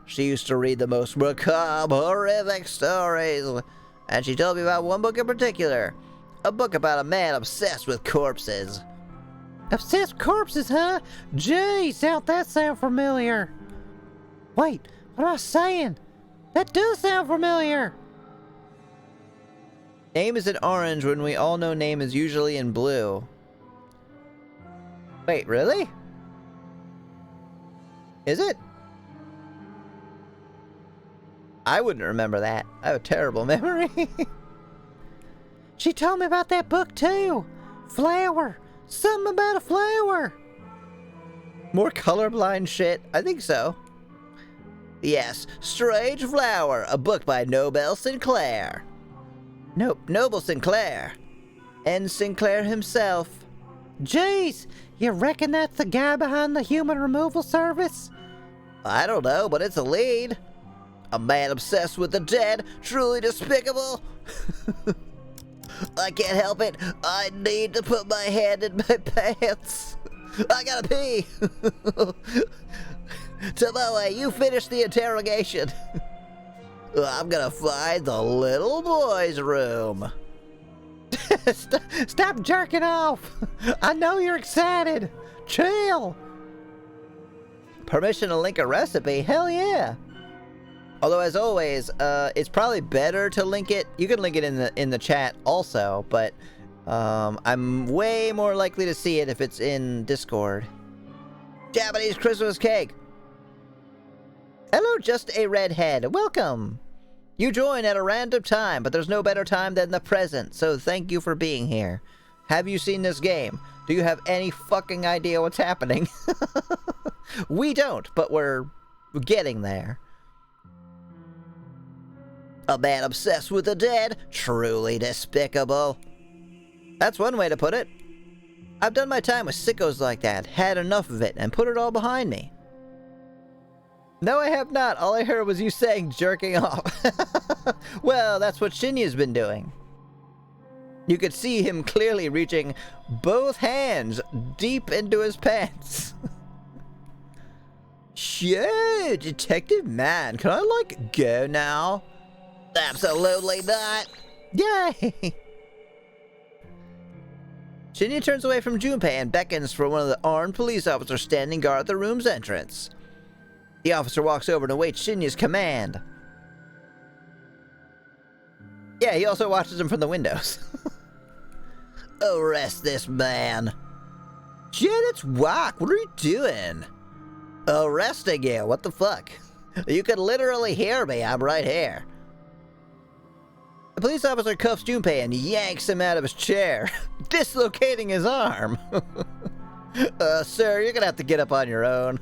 She used to read the most macabre, horrific stories, and she told me about one book in particular. A book about a man obsessed with corpses. Obsessed with corpses, huh? Jeez, don't that sound familiar? Wait, what am I saying? That does sound familiar. Name is in orange when we all know name is usually in blue. Wait, really? Is it? I wouldn't remember that. I have a terrible memory. She told me about that book too. Flower. Something about a flower. More colorblind shit? I think so. Yes, Strange Flower, a book by Nobel Sinclair. Nope, Noble Sinclair. N. Sinclair himself. Jeez, you reckon that's the guy behind the human removal service? I don't know, but it's a lead. A man obsessed with the dead, truly despicable. I can't help it. I need to put my hand in my pants. I gotta pee. Tomoe, you finish the interrogation. I'm gonna find the little boy's room. Stop jerking off. I know you're excited. Chill. Permission to link a recipe? Hell yeah. Although, as always, it's probably better to link it. You can link it in the chat also, but I'm way more likely to see it if it's in Discord. Japanese Christmas cake. Hello, just a redhead. Welcome. You join at a random time, but there's no better time than the present, so thank you for being here. Have you seen this game? Do you have any fucking idea what's happening? We don't, but we're getting there. A man obsessed with the dead, truly despicable. That's one way to put it. I've done my time with sickos like that, had enough of it, and put it all behind me. No, I have not. All I heard was you saying jerking off. Well, that's what Shinya's been doing. You could see him clearly reaching both hands deep into his pants. Sure, Detective Man, can I, like, go now? Absolutely not. Yay! Shinya turns away from Junpei and beckons for one of the armed police officers standing guard at the room's entrance. The officer walks over and awaits Shinya's command. Yeah, he also watches him from the windows. Arrest this man. Shit, it's Wak. What are you doing? Arresting you? What the fuck? You can literally hear me. I'm right here. The police officer cuffs Junpei and yanks him out of his chair, dislocating his arm. Sir, you're gonna have to get up on your own.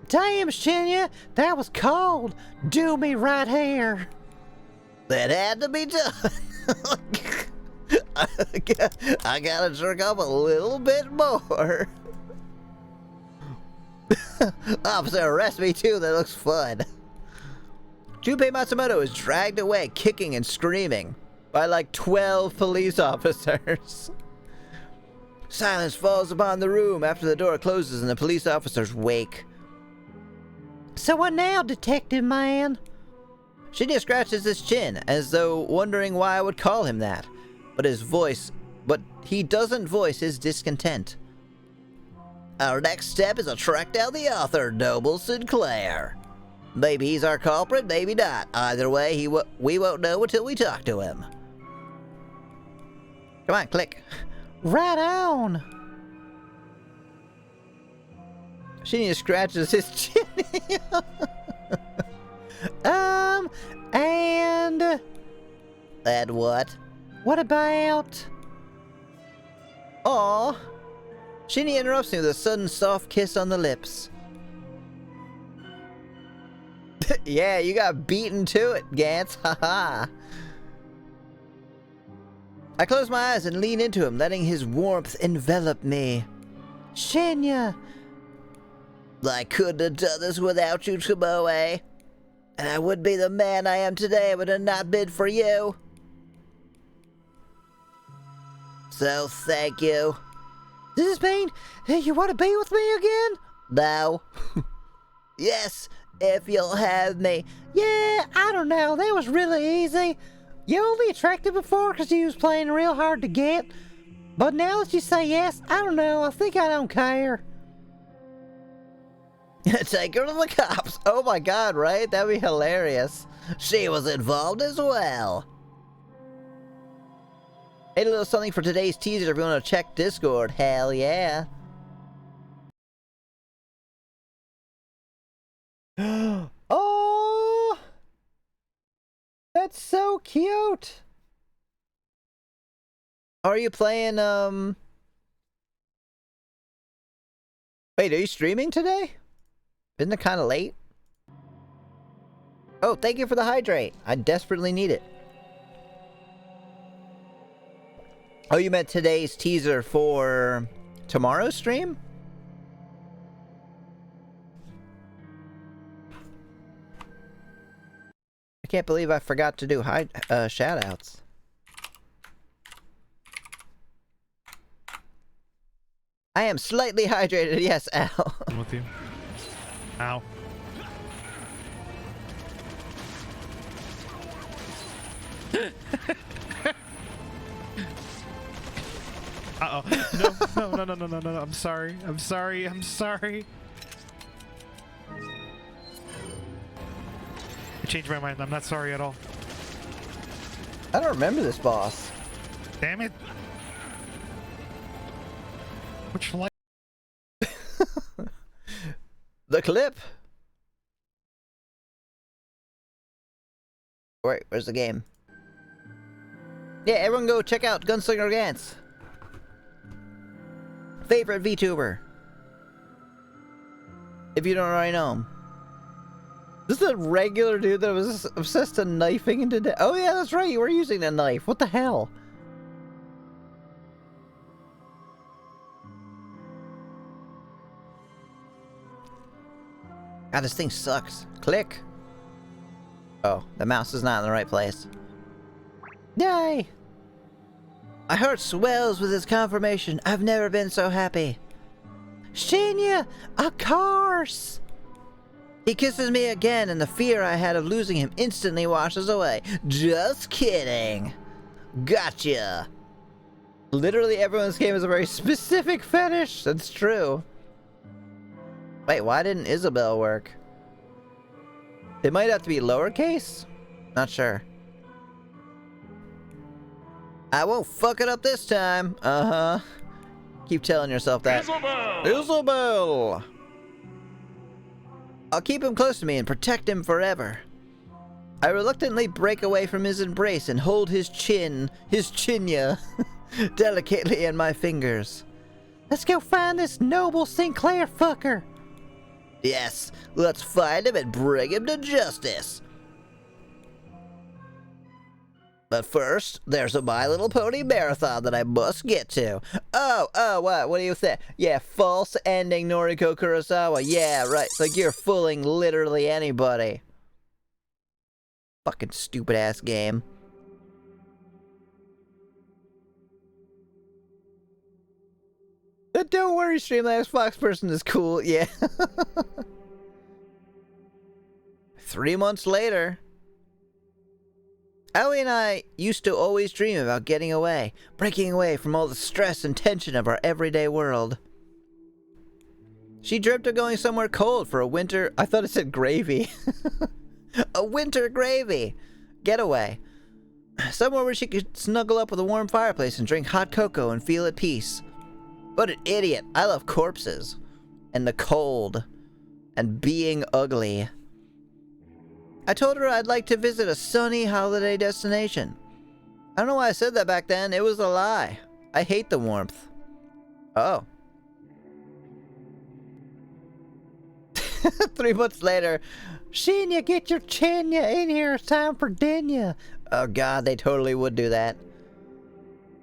Damn, Shinya, that was cold. Do me right here. That had to be done. I gotta jerk up a little bit more. Officer, arrest me too. That looks fun. Junpei Matsumoto is dragged away, kicking and screaming, by like 12 police officers. Silence falls upon the room after the door closes in the police officers' wake. So what now, detective man? Shinya scratches his chin, as though wondering why I would call him that. But he doesn't voice his discontent. Our next step is to track down the author, Noble Sinclair. Maybe he's our culprit, maybe not. Either way, we won't know until we talk to him. Come on, click. Right on. Shinya scratches his chin. And what? What about? Aw. Shinya interrupts me with a sudden soft kiss on the lips. Yeah, you got beaten to it, Gantz. Haha. I close my eyes and lean into him, letting his warmth envelop me. Shinya. I couldn't have done this without you, Tomoe. And I would be the man I am today if it had not been for you. So, thank you. Does this mean you want to be with me again? No. Yes, if you'll have me. Yeah, I don't know. That was really easy. You only attracted before because you was playing real hard to get. But now that you say yes, I don't know. I think I don't care. Take her to the cops. Oh my god, right? That'd be hilarious. She was involved as well. Hey, a little something for today's teaser if you want to check Discord. Hell yeah. Oh, that's so cute. Are you playing, Wait, are you streaming today? Isn't it kind of late? Oh, thank you for the hydrate. I desperately need it. Oh, you meant today's teaser for tomorrow's stream? I can't believe I forgot to do shoutouts. I am slightly hydrated, yes, Al. I'm with you. Ow. Uh-oh. No. I'm sorry. I changed my mind. I'm not sorry at all. I don't remember this boss. Damn it. Which flight? The clip. Wait, where's the game? Yeah, everyone go check out Gunslinger Gantz. Favorite VTuber. If you don't already know him. This is a regular dude that was obsessed to knifing into death. Oh yeah, that's right, you were using a knife. What the hell? God, this thing sucks. Click. Oh, the mouse is not in the right place. Yay! My heart swells with his confirmation. I've never been so happy. Shinya! Of course! He kisses me again, and the fear I had of losing him instantly washes away. Just kidding. Gotcha. Literally everyone in this game has a very specific fetish. That's true. Wait, why didn't Isabel work? It might have to be lowercase? Not sure. I won't fuck it up this time. Uh-huh. Keep telling yourself that. Isabel! Isabel! I'll keep him close to me and protect him forever. I reluctantly break away from his embrace and hold his chinya, delicately in my fingers. Let's go find this noble Sinclair fucker. Yes, let's find him and bring him to justice. But first, there's a My Little Pony marathon that I must get to. Oh, what do you think? Yeah, false ending Noriko Kurosawa. Yeah, right, like you're fooling literally anybody. Fucking stupid ass game. Don't worry, Streamlabs Fox person is cool, yeah. 3 months later. Aoi and I used to always dream about getting away, breaking away from all the stress and tension of our everyday world. She dreamt of going somewhere cold for a winter... I thought it said gravy. A winter gravy getaway. Somewhere where she could snuggle up with a warm fireplace and drink hot cocoa and feel at peace. What an idiot. I love corpses. And the cold. And being ugly. I told her I'd like to visit a sunny holiday destination. I don't know why I said that back then. It was a lie. I hate the warmth. Oh. 3 months later. Shinya, get your chinya in here. It's time for dinner. Oh god, they totally would do that.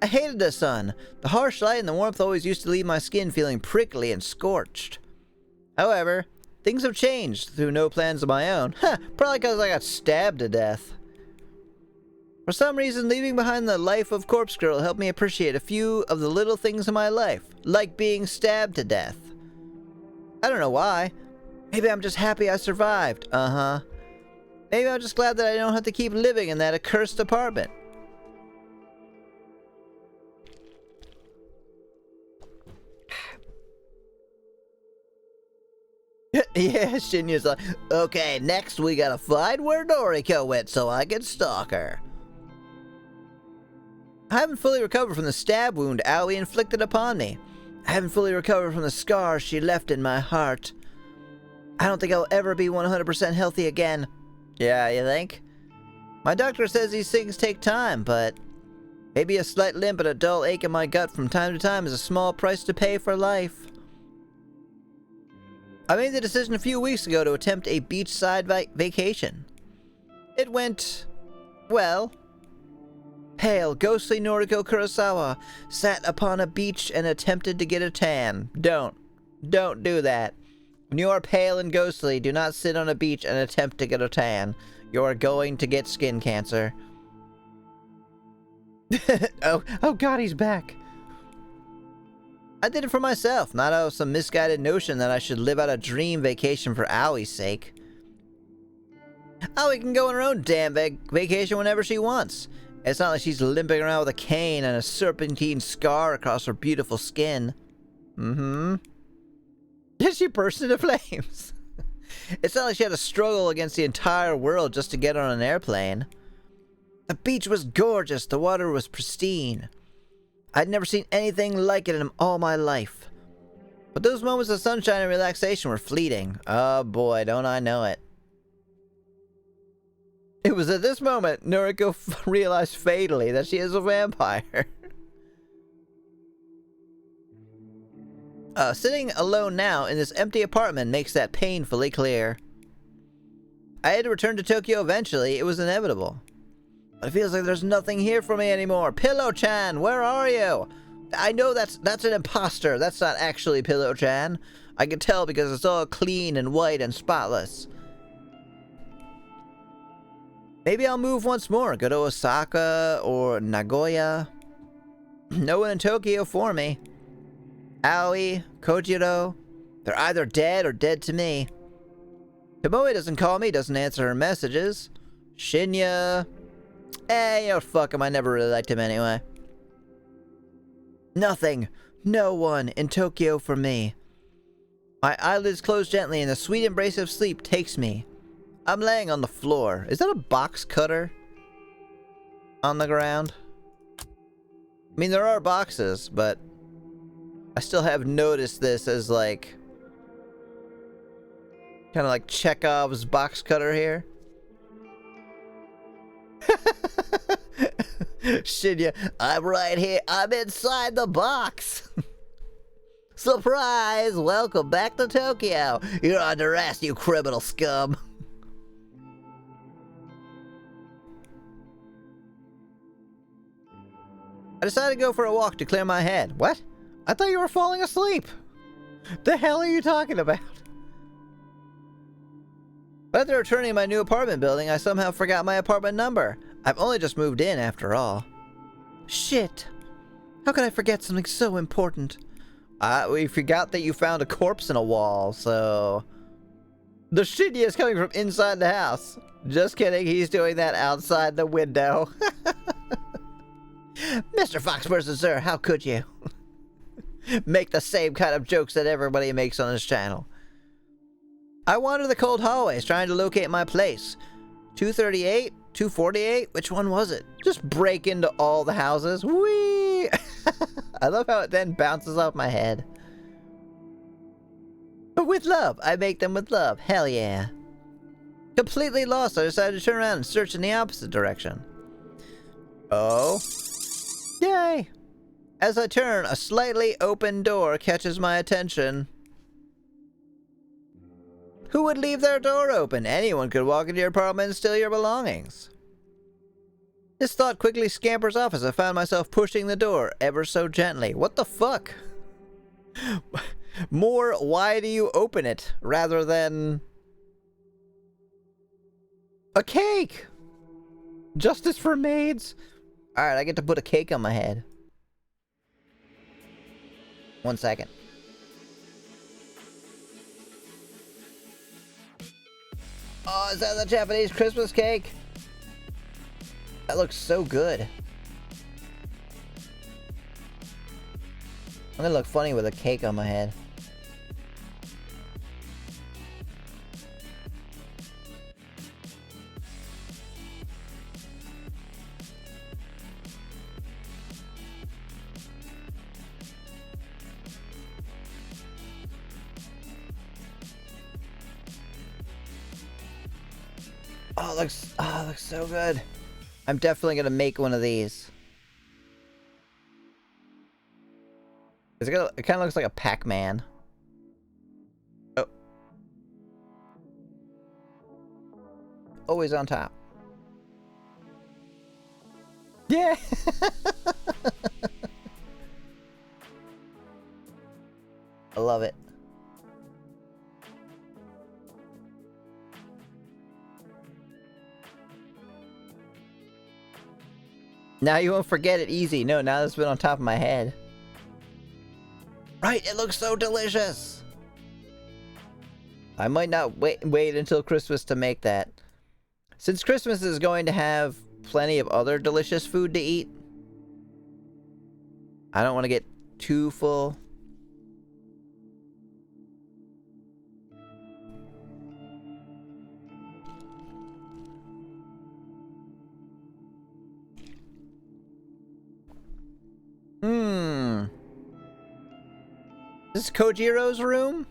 I hated the sun. The harsh light and the warmth always used to leave my skin feeling prickly and scorched. However, things have changed through no plans of my own. Probably because I got stabbed to death. For some reason, leaving behind the life of Corpse Girl helped me appreciate a few of the little things in my life, like being stabbed to death. I don't know why. Maybe I'm just happy I survived. Uh-huh. Maybe I'm just glad that I don't have to keep living in that accursed apartment. Yeah, Shinya's like, okay, next we gotta find where Noriko went so I can stalk her. I haven't fully recovered from the stab wound Aoi inflicted upon me. I haven't fully recovered from the scars she left in my heart. I don't think I'll ever be 100% healthy again. Yeah, you think? My doctor says these things take time, but maybe a slight limp and a dull ache in my gut from time to time is a small price to pay for life. I made the decision a few weeks ago to attempt a beachside vacation. It went well. Pale, ghostly Noriko Kurosawa sat upon a beach and attempted to get a tan. Don't do that. When you are pale and ghostly, do not sit on a beach and attempt to get a tan. You are going to get skin cancer. oh god, he's back. I did it for myself, not out of some misguided notion that I should live out a dream vacation for Aoi's sake. Aoi can go on her own damn vacation whenever she wants. It's not like she's limping around with a cane and a serpentine scar across her beautiful skin. Did she burst into flames? It's not like she had to struggle against the entire world just to get on an airplane. The beach was gorgeous, the water was pristine. I'd never seen anything like it in all my life. But those moments of sunshine and relaxation were fleeting. Oh boy, don't I know it. It was at this moment Noriko realized fatally that she is a vampire. Sitting alone now in this empty apartment makes that painfully clear. I had to return to Tokyo eventually, it was inevitable. But it feels like there's nothing here for me anymore. Pillow-chan, where are you? I know that's an imposter. That's not actually Pillow-chan. I can tell because it's all clean and white and spotless. Maybe I'll move once more. Go to Osaka or Nagoya. No one in Tokyo for me. Aoi, Kojiro, they're either dead or dead to me. Tomoe doesn't call me, doesn't answer her messages. Shinya... you know, fuck him, I never really liked him anyway. Nothing, no one in Tokyo for me. My eyelids close gently and the sweet embrace of sleep takes me. I'm laying on the floor. Is that a box cutter on the ground? I mean, there are boxes, but I still have noticed this as like kind of like Chekhov's box cutter here. Shinya, I'm right here. I'm inside the box. Surprise! Welcome back to Tokyo. You're under arrest, you criminal scum. I decided to go for a walk to clear my head. What? I thought you were falling asleep. The hell are you talking about? But after returning to my new apartment building, I somehow forgot my apartment number. I've only just moved in after all. Shit. How could I forget something so important? We forgot that you found a corpse in a wall, so... The Shinya is coming from inside the house. Just kidding, he's doing that outside the window. Mr. Foxperson, sir, how could you? Make the same kind of jokes that everybody makes on this channel. I wander the cold hallways trying to locate my place. 238? 248? Which one was it? Just break into all the houses. Whee! I love how it then bounces off my head. But with love. I make them with love. Hell yeah. Completely lost, I decided to turn around and search in the opposite direction. Oh. Yay! As I turn, a slightly open door catches my attention. Who would leave their door open? Anyone could walk into your apartment and steal your belongings. This thought quickly scampers off as I found myself pushing the door ever so gently. What the fuck? More, why do you open it, rather than... a cake! Justice for maids? Alright, I get to put a cake on my head. 1 second. Oh, is that the Japanese Christmas cake? That looks so good. I'm gonna look funny with a cake on my head. Oh, it looks so good. I'm definitely gonna make one of these. It kind of looks like a Pac-Man. Oh. Always on top. Yeah! I love it. Now you won't forget it easy. No, now it's been on top of my head. Right, it looks so delicious! I might not wait until Christmas to make that. Since Christmas is going to have plenty of other delicious food to eat, I don't want to get too full. This is Kojiro's room?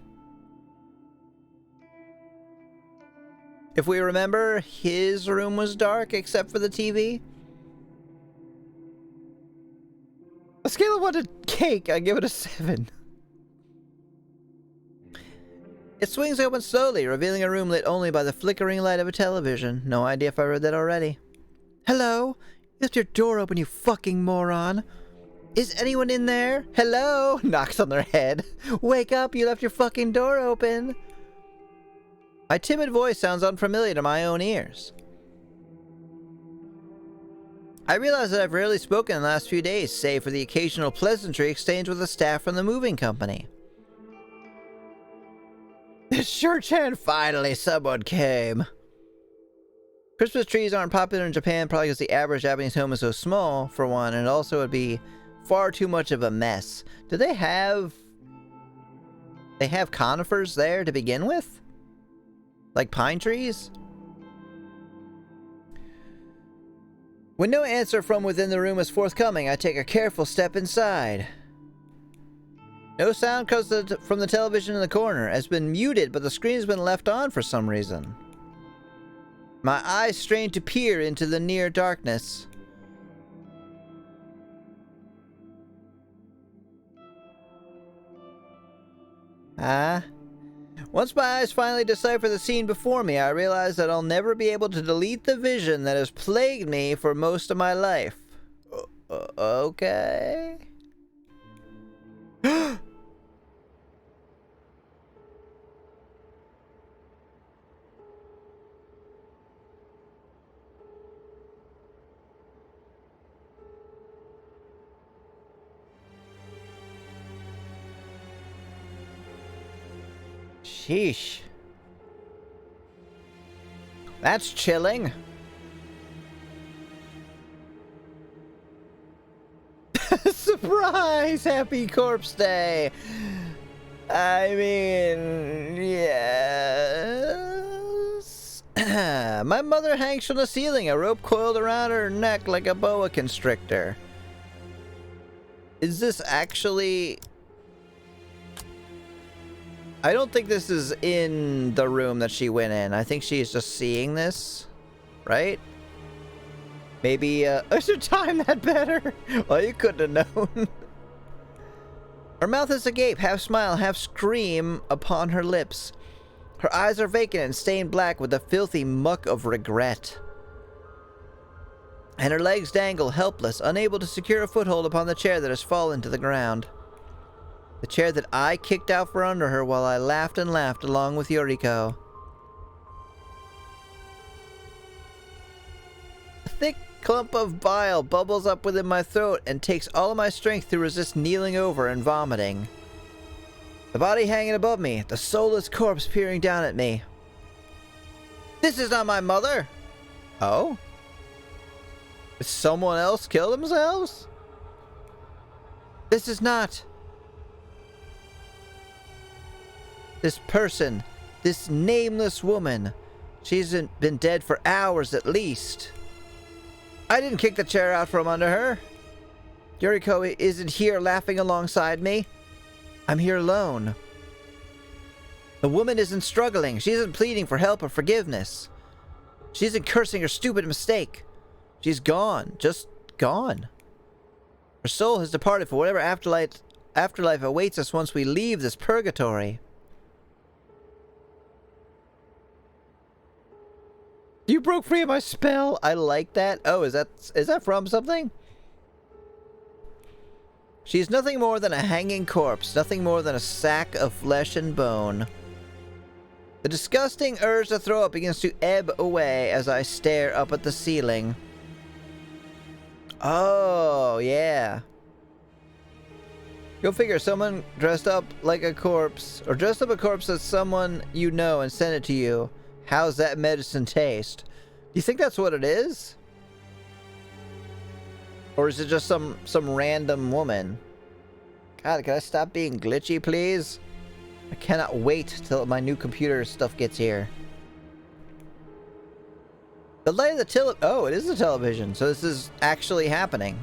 If we remember, his room was dark except for the TV. A scale of 1 to cake, I give it a 7. It swings open slowly, revealing a room lit only by the flickering light of a television. No idea if I read that already. Hello? You left your door open, you fucking moron. Is anyone in there? Hello? Knocks on their head. Wake up, you left your fucking door open. My timid voice sounds unfamiliar to my own ears. I realize that I've rarely spoken in the last few days, save for the occasional pleasantry exchanged with the staff from the moving company. Sure, Chan, finally someone came. Christmas trees aren't popular in Japan, probably because the average Japanese home is so small, for one, and also it'd be far too much of a mess. Do they have... They have conifers there to begin with? Like pine trees? When no answer from within the room is forthcoming, I take a careful step inside. No sound comes from the television in the corner. It's been muted, but the screen's been left on for some reason. My eyes strain to peer into the near darkness. Once my eyes finally decipher the scene before me, I realize that I'll never be able to delete the vision that has plagued me for most of my life. Okay. Sheesh. That's chilling. Surprise! Happy Corpse Day! I mean, yes. My mother hangs from the ceiling, a rope coiled around her neck like a boa constrictor. Is this actually... I don't think this is in the room that she went in. I think she's just seeing this, right? Maybe, I should time that better. Well, you couldn't have known. Her mouth is agape, half smile, half scream upon her lips. Her eyes are vacant and stained black with the filthy muck of regret. And her legs dangle, helpless, unable to secure a foothold upon the chair that has fallen to the ground. The chair that I kicked out from under her while I laughed and laughed along with Yoriko. A thick clump of bile bubbles up within my throat and takes all of my strength to resist kneeling over and vomiting. The body hanging above me, the soulless corpse peering down at me. This is not my mother! Oh? Did someone else kill themselves? This is not... This person, this nameless woman, she's been dead for hours at least. I didn't kick the chair out from under her. Yoriko isn't here laughing alongside me. I'm here alone. The woman isn't struggling. She isn't pleading for help or forgiveness. She isn't cursing her stupid mistake. She's gone. Just gone. Her soul has departed for whatever afterlife awaits us once we leave this purgatory. You broke free of my spell. I like that. Oh, is that from something? She's nothing more than a hanging corpse, nothing more than a sack of flesh and bone. The disgusting urge to throw up begins to ebb away as I stare up at the ceiling. Oh, yeah. Go figure, someone dressed up like a corpse, or dressed up a corpse as someone you know and sent it to you. How's that medicine taste? Do you think that's what it is? Or is it just some random woman? God, can I stop being glitchy, please? I cannot wait till my new computer stuff gets here. The light of the oh, it is the television, so this is actually happening.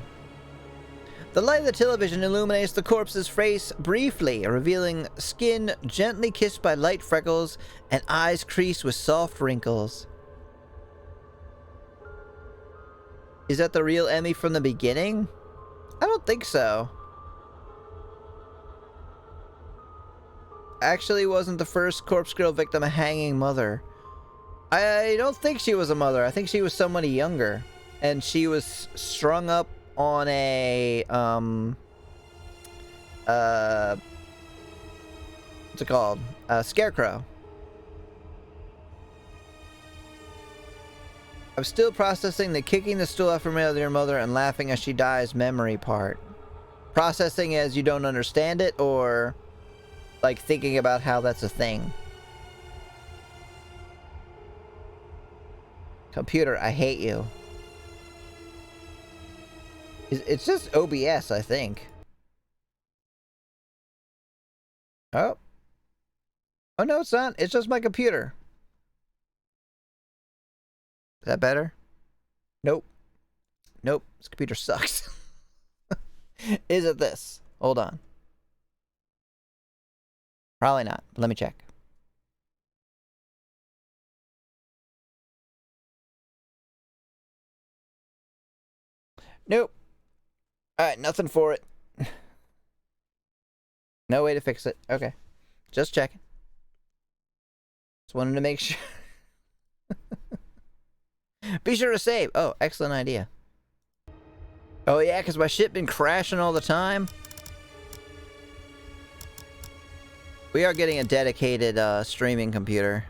The light of the television illuminates the corpse's face briefly, revealing skin gently kissed by light freckles and eyes creased with soft wrinkles. Is that the real Emmy from the beginning? I don't think so. Actually wasn't the first corpse girl victim a hanging mother. I don't think she was a mother. I think she was somebody younger. And she was strung up on a, what's it called? A scarecrow. I'm still processing the kicking the stool out from your mother and laughing as she dies memory part. Processing as you don't understand it, or like thinking about how that's a thing. Computer, I hate you. It's just OBS, I think. Oh. Oh, no, it's not. It's just my computer. Is that better? Nope. Nope. This computer sucks. Is it this? Hold on. Probably not. Let me check. Nope. Alright, nothing for it. No way to fix it. Okay. Just checking. Just wanted to make sure. Be sure to save. Oh, excellent idea. Oh yeah, because my shit been crashing all the time. We are getting a dedicated streaming computer.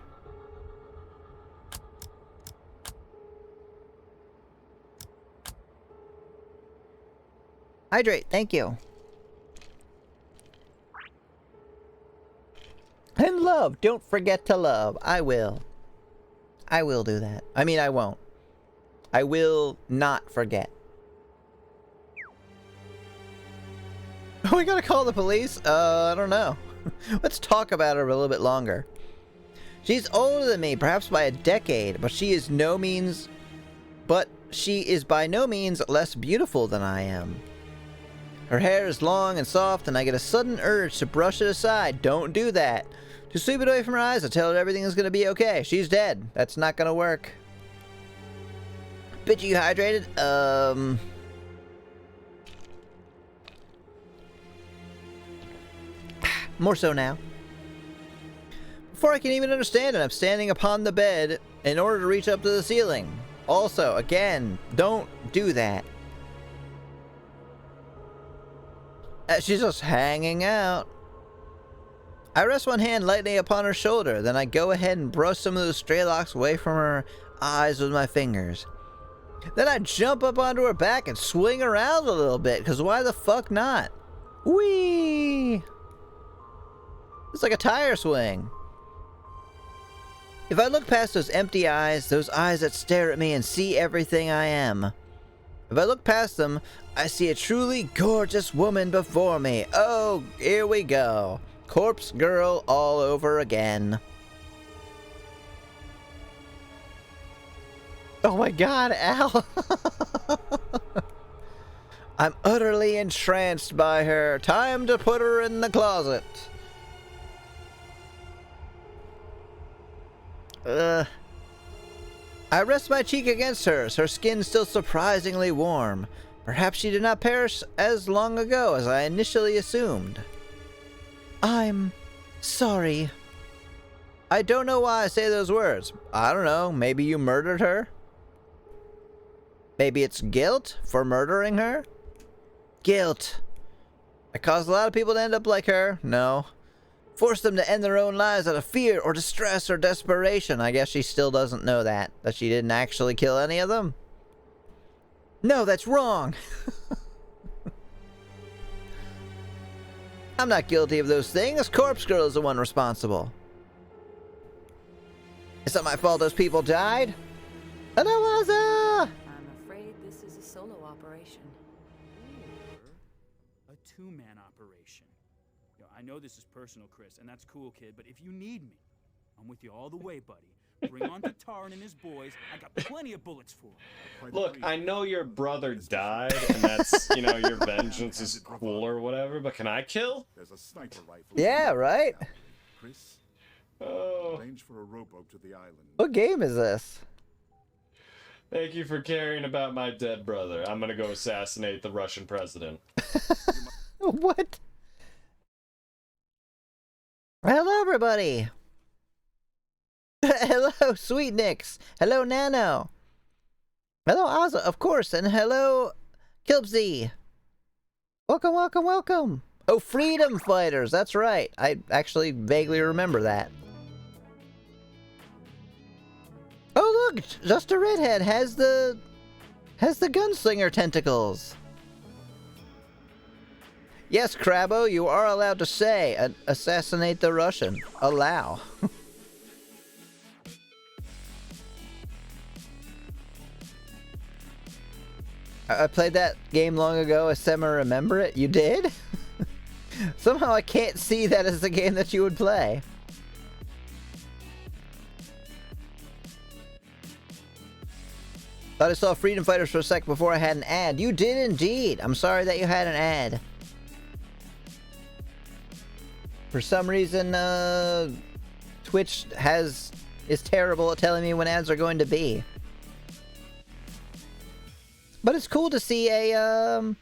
Hydrate, thank you. And love, don't forget to love. I will. I will do that. I mean, I won't. I will not forget. Oh, we gotta call the police? I don't know. Let's talk about her a little bit longer. She's older than me, perhaps by a decade, but she is by no means less beautiful than I am. Her hair is long and soft, and I get a sudden urge to brush it aside. Don't do that. To sweep it away from her eyes, I tell her everything is gonna be okay. She's dead. That's not gonna work. Bitch, you hydrated? More so now. Before I can even understand it, I'm standing upon the bed in order to reach up to the ceiling. Also, again, don't do that. She's just hanging out. I rest one hand lightly upon her shoulder, then I go ahead and brush some of those stray locks away from her eyes with my fingers. Then I jump up onto her back and swing around a little bit, because why the fuck not? Whee! It's like a tire swing. If I look past those empty eyes, those eyes that stare at me and see everything I am. If I look past them, I see a truly gorgeous woman before me. Oh, here we go. Corpse girl all over again. Oh my god, Al. I'm utterly entranced by her. Time to put her in the closet. I rest my cheek against hers, her skin still surprisingly warm. Perhaps she did not perish as long ago as I initially assumed. I'm sorry. I don't know why I say those words. I don't know, maybe you murdered her? Maybe it's guilt for murdering her? Guilt. I caused a lot of people to end up like her. No. Forced them to end their own lives out of fear or distress or desperation. I guess she still doesn't know that she didn't actually kill any of them. No, that's wrong. I'm not guilty of those things. Corpse Girl is the one responsible. It's not my fault those people died. Anawaza! I'm afraid this is a solo operation. Or a two-man operation. You know, I know this is personal, Chris, and that's cool, kid, but if you need me, I'm with you all the way, buddy. Bring on Tatarin and his boys. I got plenty of bullets for him. Look, I know your brother died, and that's, you know, your vengeance is cool or whatever, but can I kill? There's a sniper rifle. Yeah, right? Chris, Oh, arrange for a rowboat to the island. What game is this? thank you for caring about my dead brother. I'm gonna go assassinate the Russian president. What? Hello, everybody. Hello, Sweet Nix. Hello, Nano. Hello, Ozza, of course, and hello, Kilpsy. Welcome, welcome, welcome. Oh, Freedom Fighters. That's right. I actually vaguely remember that. Oh, look, Just a Redhead has the gunslinger tentacles. Yes, Crabbo, you are allowed to say assassinate the Russian. Allow. I played that game long ago. I semi-remember it. You did? Somehow I can't see that as a game that you would play. Thought I saw Freedom Fighters for a sec before I had an ad. You did indeed. I'm sorry that you had an ad. For some reason, Twitch is terrible at telling me when ads are going to be. But it's cool to see a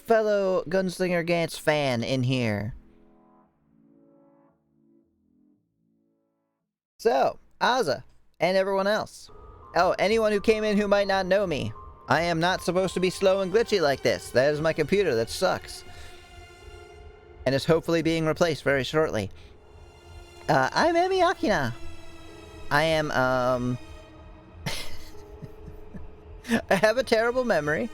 fellow Gunslinger Gantz fan in here. So, Azza, and everyone else. Oh, anyone who came in who might not know me. I am not supposed to be slow and glitchy like this. That is my computer that sucks. And is hopefully being replaced very shortly. I'm Emi Akina. I am, I have a terrible memory,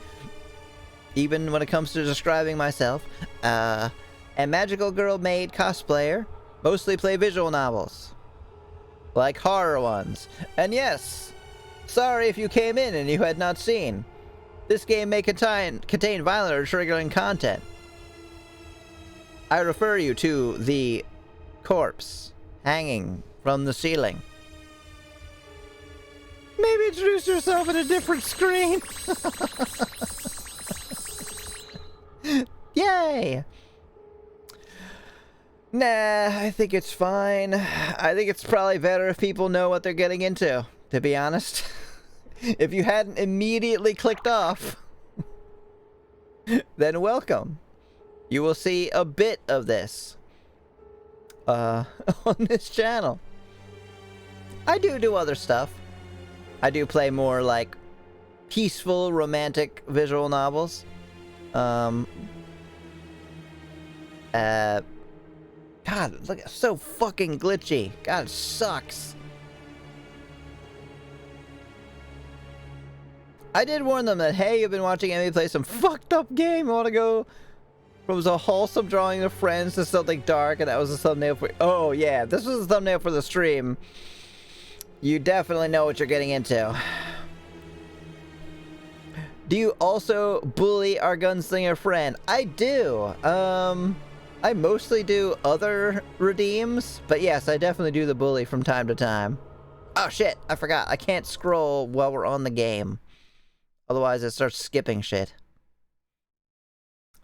even when it comes to describing myself. A magical girl maid cosplayer, mostly play visual novels. Like horror ones. And yes, sorry if you came in and you had not seen. This game may contain violent or triggering content. I refer you to the corpse hanging from the ceiling. Maybe introduce yourself in a different screen. Yay! Nah, I think it's fine. I think it's probably better if people know what they're getting into, to be honest. If you hadn't immediately clicked off, then welcome. You will see a bit of this on this channel. I do other stuff. I do play more like peaceful, romantic visual novels. God, look, it's so fucking glitchy. God, it sucks. I did warn them that, hey, you've been watching Emi play some fucked up game. You want to go from a wholesome drawing of friends to something dark, and that was the thumbnail for... Oh, yeah, this was the thumbnail for the stream. You definitely know what you're getting into. Do you also bully our gunslinger friend? I do. I mostly do other redeems, but yes, I definitely do the bully from time to time. Oh shit, I forgot. I can't scroll while we're on the game. Otherwise it starts skipping shit.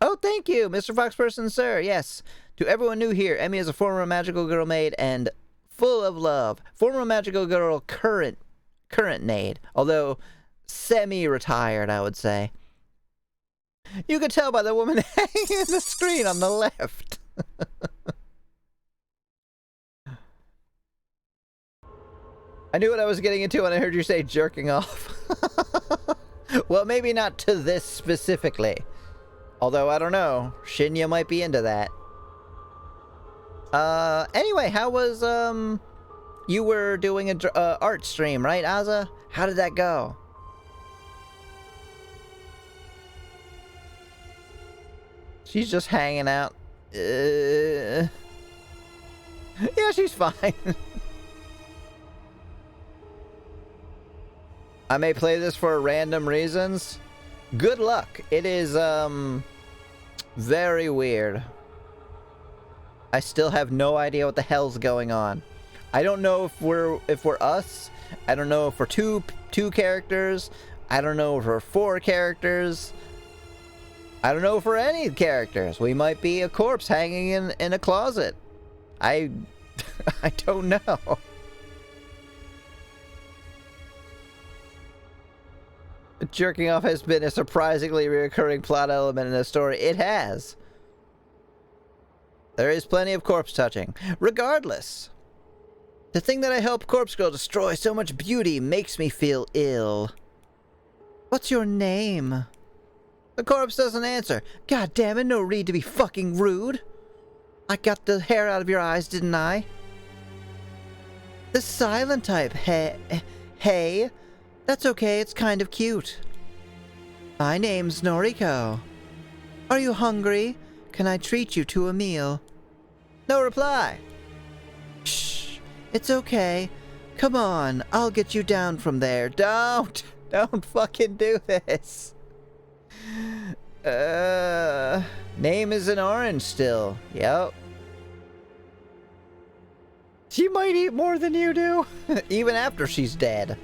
Oh, thank you, Mr. Foxperson, sir. Yes. To everyone new here, Emi is a former magical girl maid and full of love. Former magical girl current maid, although semi-retired, I would say. You could tell by the woman hanging in the screen on the left. I knew what I was getting into when I heard you say jerking off. Well, maybe not to this specifically. Although, I don't know. Shinya might be into that. Anyway, how was, you were doing a art stream, right, Azza? How did that go? She's just hanging out. Yeah, she's fine. I may play this for random reasons. Good luck. It is, very weird. I still have no idea what the hell's going on. I don't know if we're us. I don't know if we're two characters. I don't know if we're 4 characters. I don't know if we're any characters. We might be a corpse hanging in a closet. I don't know. Jerking off has been a surprisingly recurring plot element in the story. It has. There is plenty of corpse touching. Regardless, the thing that I helped Corpse Girl destroy so much beauty makes me feel ill. What's your name? The corpse doesn't answer. God damn it, no need to be fucking rude. I got the hair out of your eyes, didn't I? The silent type, hey. That's okay, it's kind of cute. My name's Noriko. Are you hungry? Can I treat you to a meal? No reply. Shh, it's okay. Come on, I'll get you down from there. Don't fucking do this. Name is an orange still. Yep. She might eat more than you do, even after she's dead.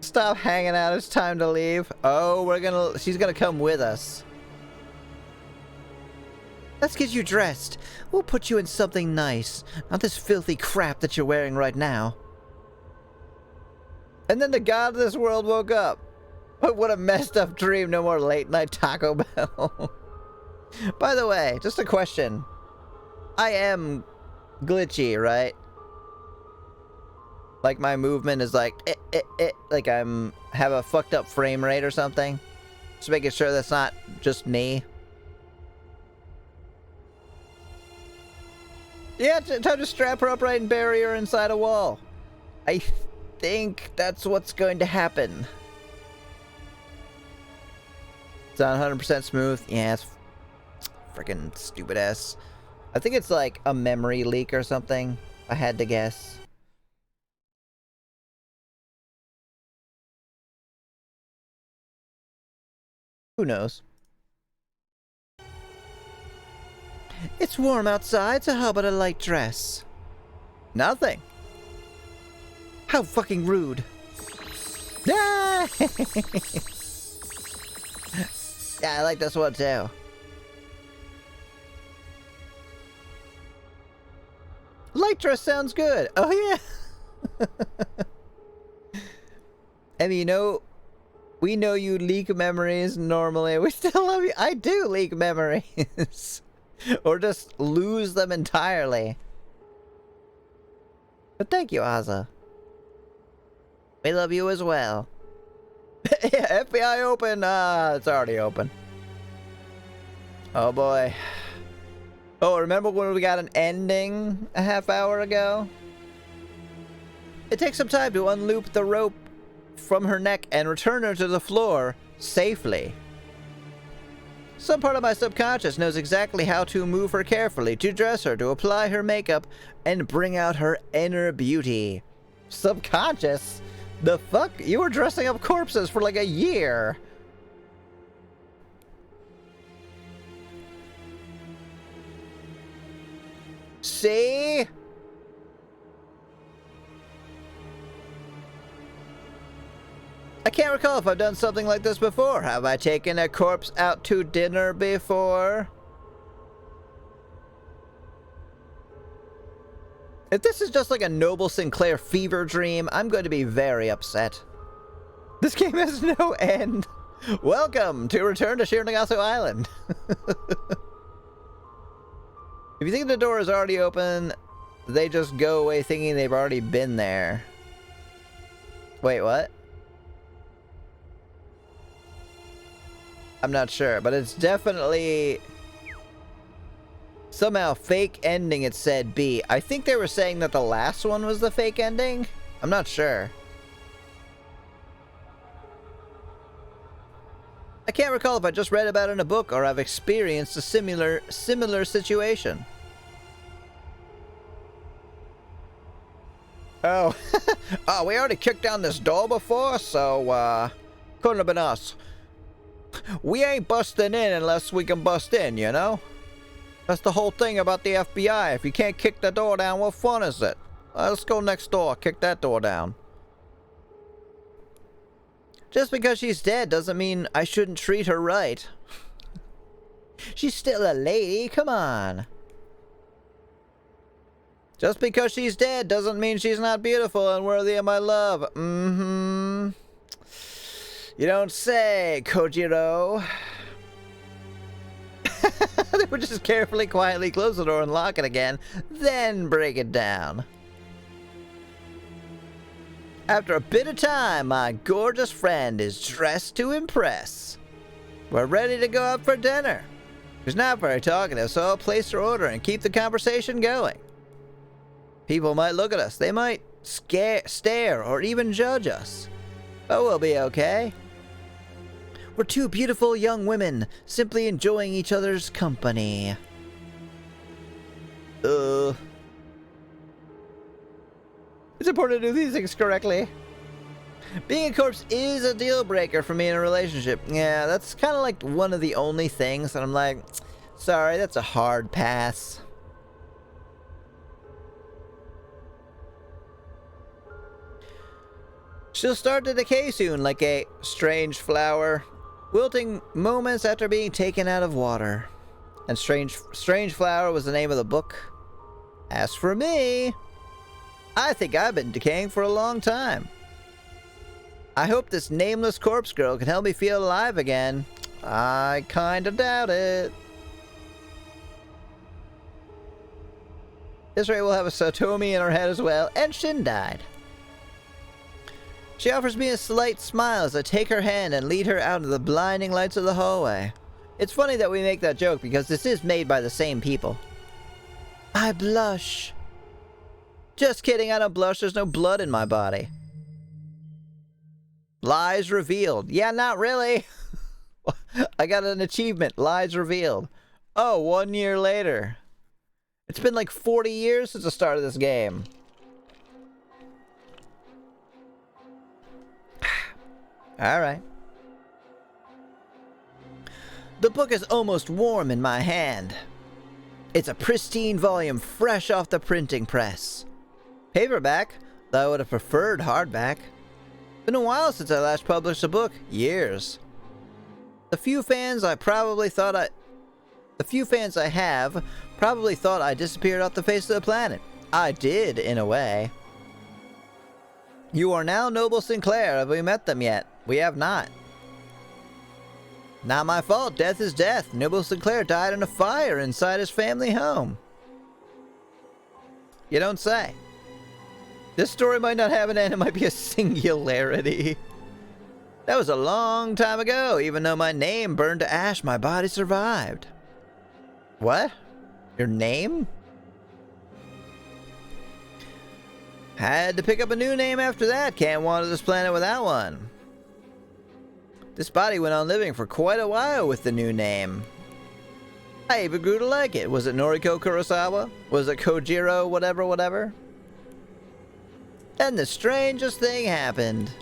Stop hanging out, it's time to leave. Oh, she's gonna come with us. Let's get you dressed. We'll put you in something nice. Not this filthy crap that you're wearing right now. And then the god of this world woke up. What a messed up dream. No more late night Taco Bell. By the way, just a question. I am glitchy, right? Like my movement is like like have a fucked up frame rate or something. Just making sure that's not just me. Yeah, time to strap her upright and bury her inside a wall. I think that's what's going to happen. It's not 100% smooth. Yeah, it's freaking stupid ass. I think it's like a memory leak or something. I had to guess. Who knows? It's warm outside, so how about a light dress? Nothing. How fucking rude. Ah! Yeah, I like this one too. Light dress sounds good. Oh yeah. And you know, we know you leak memories normally. We still love you. I do leak memories. Or just lose them entirely. But thank you, Aza. We love you as well. Yeah, FBI open. It's already open. Oh boy. Oh, remember when we got an ending a half hour ago? It takes some time to unloop the rope from her neck and return her to the floor safely. Some part of my subconscious knows exactly how to move her carefully, to dress her, to apply her makeup, and bring out her inner beauty. Subconscious? The fuck? You were dressing up corpses for like a year. See? I can't recall if I've done something like this before. Have I taken a corpse out to dinner before? If this is just like a Noble Sinclair fever dream, I'm going to be very upset. This game has no end. Welcome to Return to Shirnagasu Island. If you think the door is already open, they just go away thinking they've already been there. Wait, what? I'm not sure, but it's definitely somehow fake ending. It said B. I think they were saying that the last one was the fake ending. I'm not sure. I can't recall if I just read about it in a book or I've experienced a similar situation. Oh, oh, we already kicked down this door before, so couldn't have been us. We ain't busting in unless we can bust in, you know? That's the whole thing about the FBI. If you can't kick the door down, what fun is it? Let's go next door, kick that door down. Just because she's dead doesn't mean I shouldn't treat her right. She's still a lady, come on. Just because she's dead doesn't mean she's not beautiful and worthy of my love. Mm-hmm. You don't say, Kojiro. They would just carefully, quietly close the door and lock it again, then break it down. After a bit of time, my gorgeous friend is dressed to impress. We're ready to go out for dinner. She's not very talkative, so I'll place her order and keep the conversation going. People might look at us. They might stare or even judge us. But we'll be okay. We're two beautiful young women, simply enjoying each other's company. It's important to do these things correctly. Being a corpse is a deal breaker for me in a relationship. Yeah, that's kind of like one of the only things that I'm like, sorry, that's a hard pass. She'll start to decay soon, like a strange flower, wilting moments after being taken out of water. And Strange Flower was the name of the book. As for me, I think I've been decaying for a long time. I hope this nameless corpse girl can help me feel alive again. I kinda doubt it. This rate will have a Satomi in her head as well, and Shin died. She offers me a slight smile as I take her hand and lead her out into the blinding lights of the hallway. It's funny that we make that joke because this is made by the same people. I blush. Just kidding, I don't blush. There's no blood in my body. Lies revealed. Yeah, not really. I got an achievement. Lies revealed. Oh, 1 year later. It's been like 40 years since the start of this game. Alright. The book is almost warm in my hand. It's a pristine volume fresh off the printing press. Paperback, though I would have preferred hardback. Been a while since I last published a book. Years. The few fans I have probably thought I disappeared off the face of the planet. I did, in a way. You are now Noble Sinclair. Have we met them yet? We have not. Not my fault. Death is death. Noble Sinclair died in a fire inside his family home. You don't say. This story might not have an end. It might be a singularity. That was a long time ago. Even though my name burned to ash, my body survived. What? Your name? Had to pick up a new name after that. Can't wander this planet without one. This body went on living for quite a while with the new name. I even grew to like it. Was it Noriko Kurosawa? Was it Kojiro whatever? Then the strangest thing happened.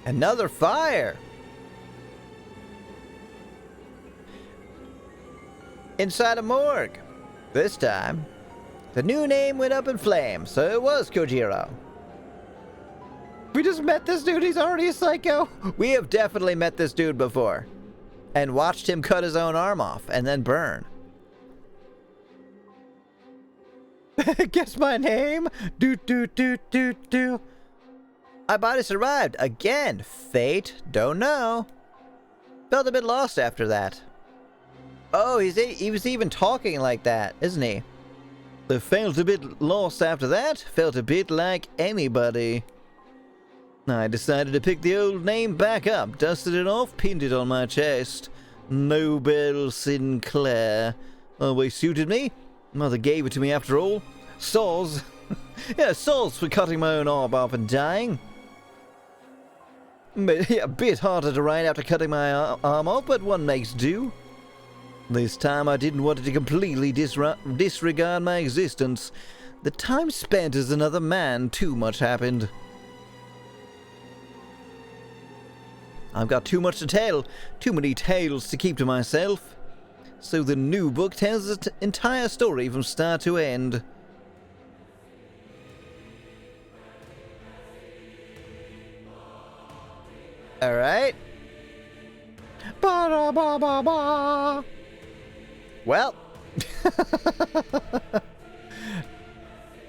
Another fire. Inside a morgue. This time, the new name went up in flames, so it was Kojiro. We just met this dude, he's already a psycho. We have definitely met this dude before. And watched him cut his own arm off and then burn. Guess my name? Do. My body survived. Again, fate? Don't know. Felt a bit lost after that. Oh, he was even talking like that, isn't he? I felt a bit lost after that. Felt a bit like anybody. I decided to pick the old name back up, dusted it off, pinned it on my chest. Noble Sinclair. Always suited me. Mother gave it to me after all. Soz. Yeah, soz for cutting my own arm off and dying. But, yeah, a bit harder to write after cutting my arm off, but one makes do. This time I didn't want it to completely disregard my existence. The time spent as another man, too much happened. I've got too much to tell, too many tales to keep to myself. So the new book tells the entire story from start to end. Alright. Ba-da-ba-ba-ba. Well.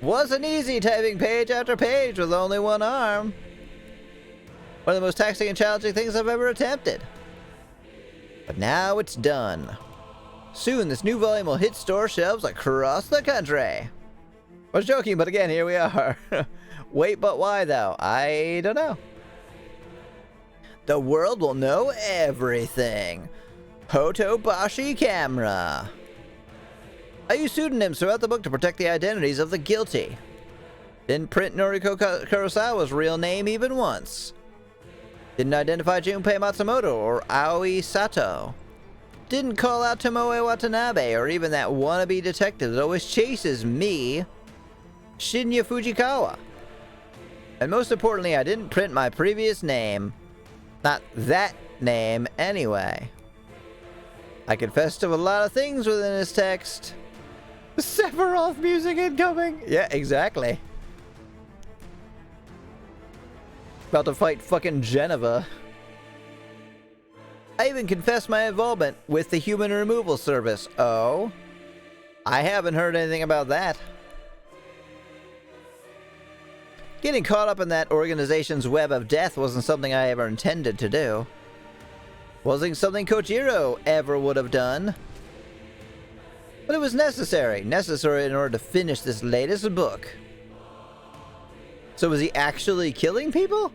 Wasn't easy typing page after page with only one arm. One of the most taxing and challenging things I've ever attempted. But now it's done. Soon this new volume will hit store shelves across the country. I was joking, but again, here we are. Wait, but why though? I don't know. The world will know everything. Hotobashi Camera. I use pseudonyms throughout the book to protect the identities of the guilty. Didn't print Noriko Kurosawa's real name even once. Didn't identify Junpei Matsumoto or Aoi Sato. Didn't call out Tomoe Watanabe or even that wannabe detective that always chases me, Shinya Fujikawa. And most importantly, I didn't print my previous name. Not that name, anyway. I confess to a lot of things within this text. Sephiroth music incoming! Yeah, exactly. About to fight fucking Geneva. I even confessed my involvement with the Human Removal Service. Oh? I haven't heard anything about that. Getting caught up in that organization's web of death wasn't something I ever intended to do. Wasn't something Kojiro ever would have done. But it was necessary. Necessary in order to finish this latest book. So was he actually killing people?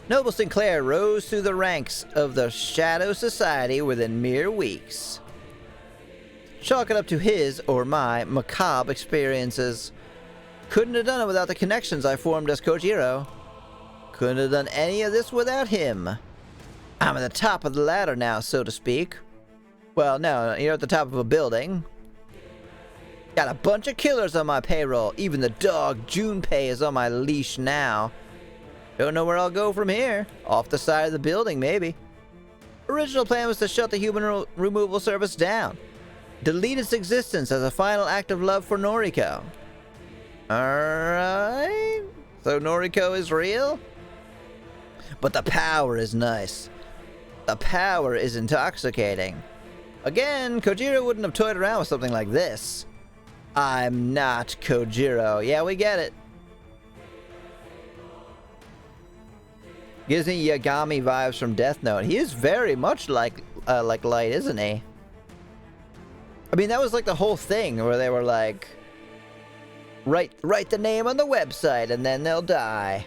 Noble Sinclair rose through the ranks of the Shadow Society within mere weeks. Chalk it up to his, or my, macabre experiences. Couldn't have done it without the connections I formed as Kojiro. Couldn't have done any of this without him. I'm at the top of the ladder now, so to speak. Well, no, you're at the top of a building. Got a bunch of killers on my payroll. Even the dog Junpei is on my leash now. Don't know where I'll go from here. Off the side of the building, maybe. Original plan was to shut the Human Removal Service down. Delete its existence as a final act of love for Noriko. Alright. So Noriko is real? But the power is nice. The power is intoxicating. Again, Kojiro wouldn't have toyed around with something like this. I'm not Kojiro. Yeah, we get it. Gives me Yagami vibes from Death Note. He is very much like Light, isn't he? I mean, that was like the whole thing where they were like, write the name on the website and then they'll die.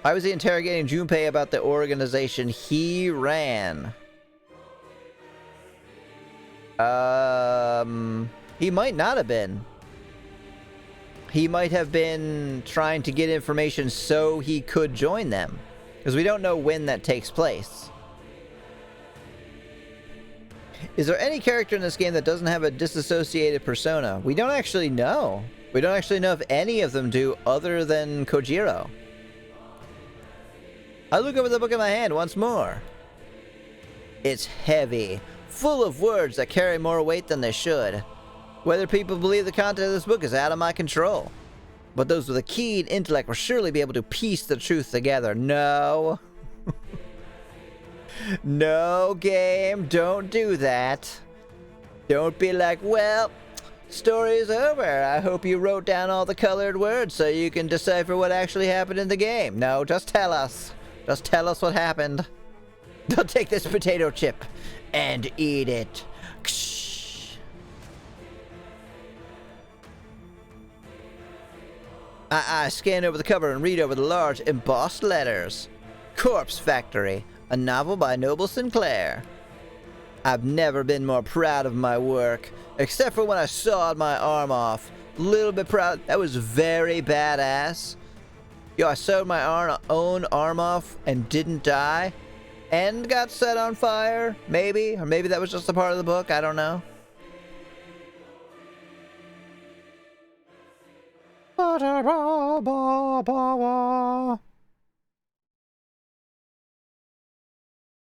Why was he interrogating Junpei about the organization he ran? He might not have been. He might have been trying to get information so he could join them. Because we don't know when that takes place. Is there any character in this game that doesn't have a disassociated persona? We don't actually know. We don't actually know if any of them do other than Kojiro. I look over the book in my hand once more. It's heavy, full of words that carry more weight than they should. Whether people believe the content of this book is out of my control. But those with a keen intellect will surely be able to piece the truth together. No. No, game, don't do that. Don't be like, well, story's over. I hope you wrote down all the colored words so you can decipher what actually happened in the game. No, just tell us. Just tell us what happened. Don't take this potato chip and eat it. I scan over the cover and read over the large embossed letters. Corpse Factory, a novel by Noble Sinclair. I've never been more proud of my work, except for when I sawed my arm off. Little bit proud. That was very badass. Yo, I sewed my own arm off and didn't die. And got set on fire, maybe. Or maybe that was just a part of the book, I don't know.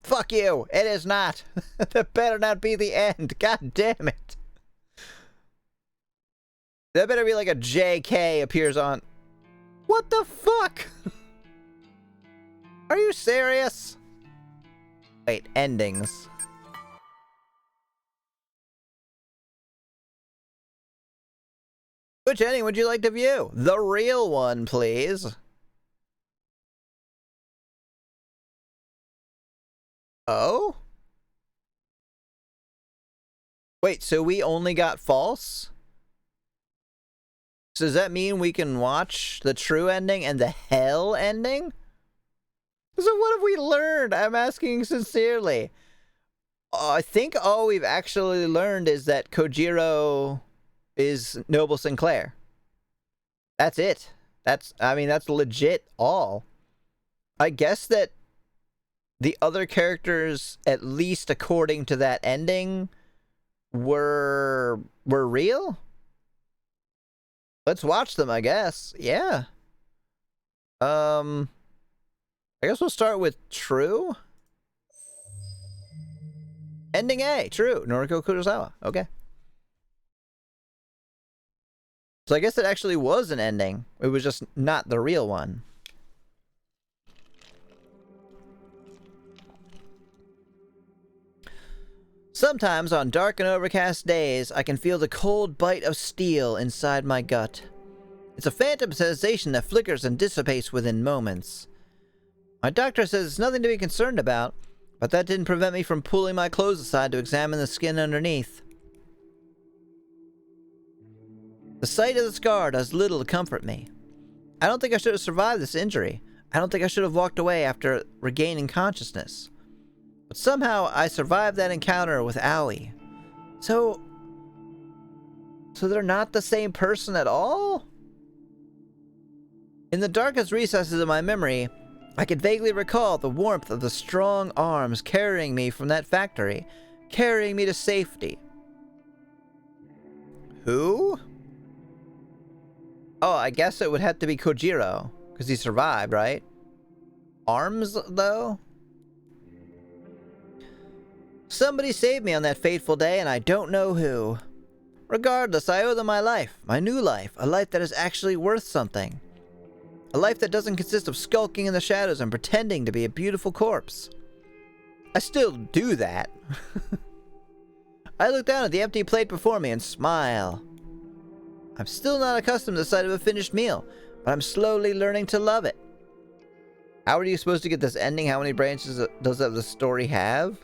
Fuck you! It is not! That better not be the end! God damn it! That better be like a JK appears on... What the fuck? Are you serious? Wait, endings. Which ending would you like to view? The real one, please. Oh? Wait, so we only got false? So does that mean we can watch the true ending and the hell ending? So what have we learned? I'm asking sincerely. I think all we've actually learned is that Kojiro is Noble Sinclair. That's it. I mean, that's legit all. I guess that the other characters, at least according to that ending, were real? Let's watch them, I guess. Yeah. I guess we'll start with true. Ending A, true. Noriko Kurosawa. Okay. So I guess it actually was an ending. It was just not the real one. Sometimes on dark and overcast days, I can feel the cold bite of steel inside my gut. It's a phantom sensation that flickers and dissipates within moments. My doctor says it's nothing to be concerned about, but that didn't prevent me from pulling my clothes aside to examine the skin underneath. The sight of the scar does little to comfort me. I don't think I should have survived this injury. I don't think I should have walked away after regaining consciousness. But somehow I survived that encounter with Aoi. So they're not the same person at all? In the darkest recesses of my memory, I could vaguely recall the warmth of the strong arms carrying me from that factory, carrying me to safety. Who? Oh, I guess it would have to be Kojiro, because he survived, right? Arms, though? Somebody saved me on that fateful day, and I don't know who. Regardless, I owe them my life, my new life, a life that is actually worth something. A life that doesn't consist of skulking in the shadows and pretending to be a beautiful corpse. I still do that. I look down at the empty plate before me and smile. I'm still not accustomed to the sight of a finished meal, but I'm slowly learning to love it. How are you supposed to get this ending? How many branches does the story have?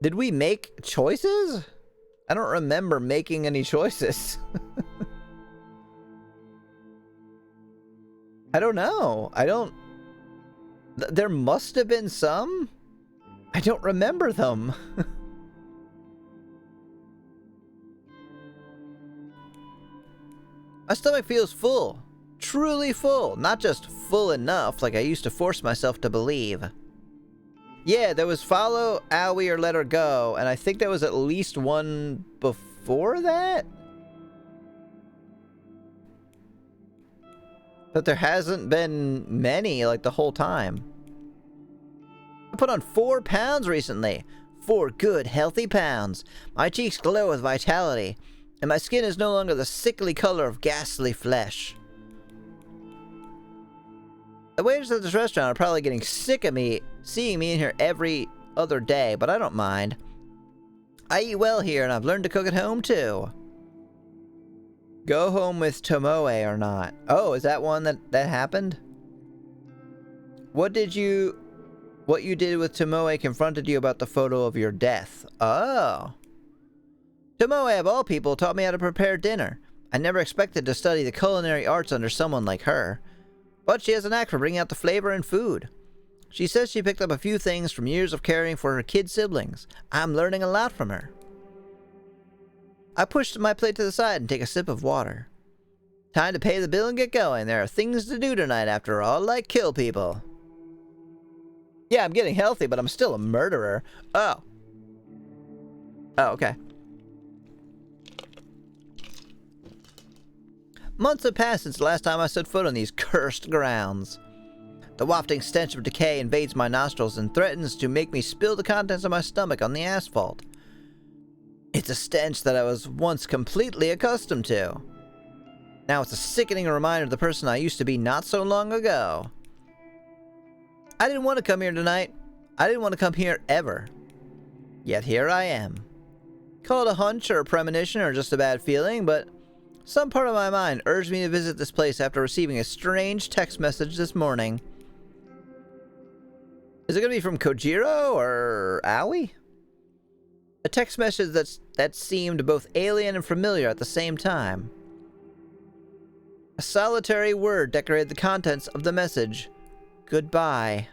Did we make choices? I don't remember making any choices. I don't know. There must have been some? I don't remember them. My stomach feels full. Truly full. Not just full enough like I used to force myself to believe. Yeah, there was follow Aoi or let her go, and I think there was at least one before that? But there hasn't been many, like, the whole time. I put on 4 pounds recently. 4 good, healthy pounds. My cheeks glow with vitality, and my skin is no longer the sickly color of ghastly flesh. The waiters at this restaurant are probably getting sick of me seeing me in here every other day, but I don't mind. I eat well here, and I've learned to cook at home, too. Go home with Tomoe or not. Oh, is that one that happened? What you did with Tomoe confronted you about the photo of your death. Oh. Tomoe, of all people, taught me how to prepare dinner. I never expected to study the culinary arts under someone like her. But she has a knack for bringing out the flavor in food. She says she picked up a few things from years of caring for her kid siblings. I'm learning a lot from her. I pushed my plate to the side and take a sip of water. Time to pay the bill and get going. There are things to do tonight after all, like kill people. Yeah, I'm getting healthy, but I'm still a murderer. Oh. Oh, okay. Months have passed since the last time I set foot on these cursed grounds. The wafting stench of decay invades my nostrils and threatens to make me spill the contents of my stomach on the asphalt. It's a stench that I was once completely accustomed to. Now it's a sickening reminder of the person I used to be not so long ago. I didn't want to come here tonight. I didn't want to come here ever. Yet here I am. Call it a hunch or a premonition or just a bad feeling, but some part of my mind urged me to visit this place after receiving a strange text message this morning. Is it going to be from Kojiro or Aoi? A text message that seemed both alien and familiar at the same time. A solitary word decorated the contents of the message. Goodbye.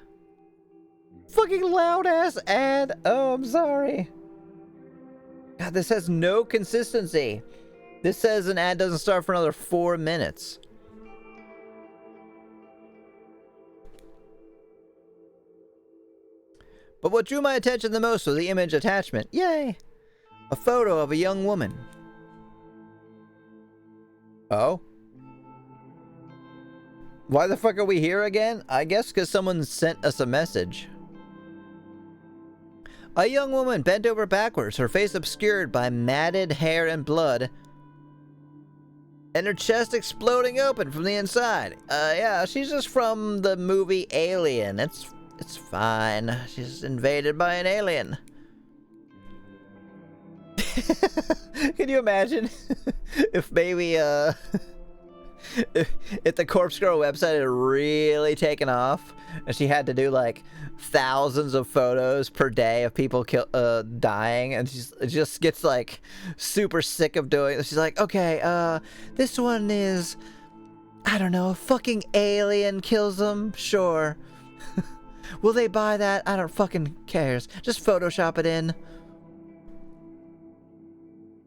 Fucking loud-ass ad. Oh, I'm sorry. God, this has no consistency. This says an ad doesn't start for another 4 minutes. But what drew my attention the most was the image attachment. Yay! A photo of a young woman. Oh? Why the fuck are we here again? I guess because someone sent us a message. A young woman bent over backwards, her face obscured by matted hair and blood, and her chest exploding open from the inside. Yeah, she's just from the movie Alien. It's fine. She's invaded by an alien. Can you imagine if maybe, if the Corpse Girl website had really taken off and she had to do like thousands of photos per day of people dying, and she just gets like super sick of doing it. She's like, okay, this one is, I don't know, a fucking alien kills them? Sure. Will they buy that? I don't fucking cares. Just Photoshop it in.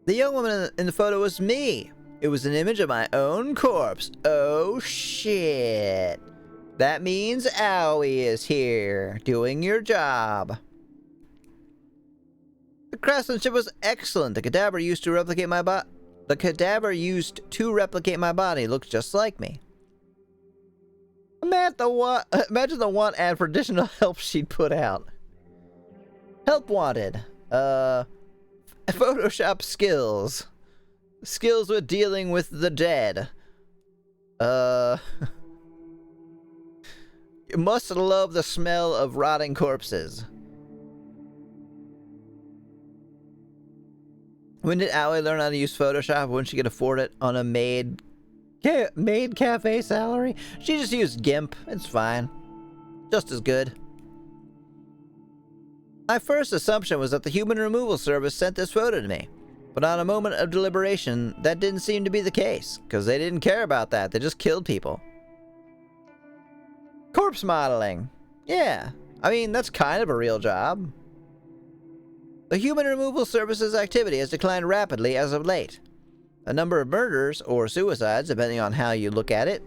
The young woman in the photo was me. It was an image of my own corpse. Oh shit. That means Owie is here, doing your job. The craftsmanship was excellent. The cadaver used to replicate my body. The cadaver used to replicate my body looked just like me. Imagine the want ad for additional help she'd put out. Help wanted. Photoshop skills. Skills with dealing with the dead. You must love the smell of rotting corpses. When did Owie learn how to use Photoshop? When she could afford it on a maid cafe salary? She just used GIMP. It's fine. Just as good. My first assumption was that the Human Removal Service sent this photo to me. But on a moment of deliberation, that didn't seem to be the case, because they didn't care about that. They just killed people. Corpse modeling. Yeah. I mean, that's kind of a real job. The Human Removal Service's activity has declined rapidly as of late. A number of murders, or suicides, depending on how you look at it,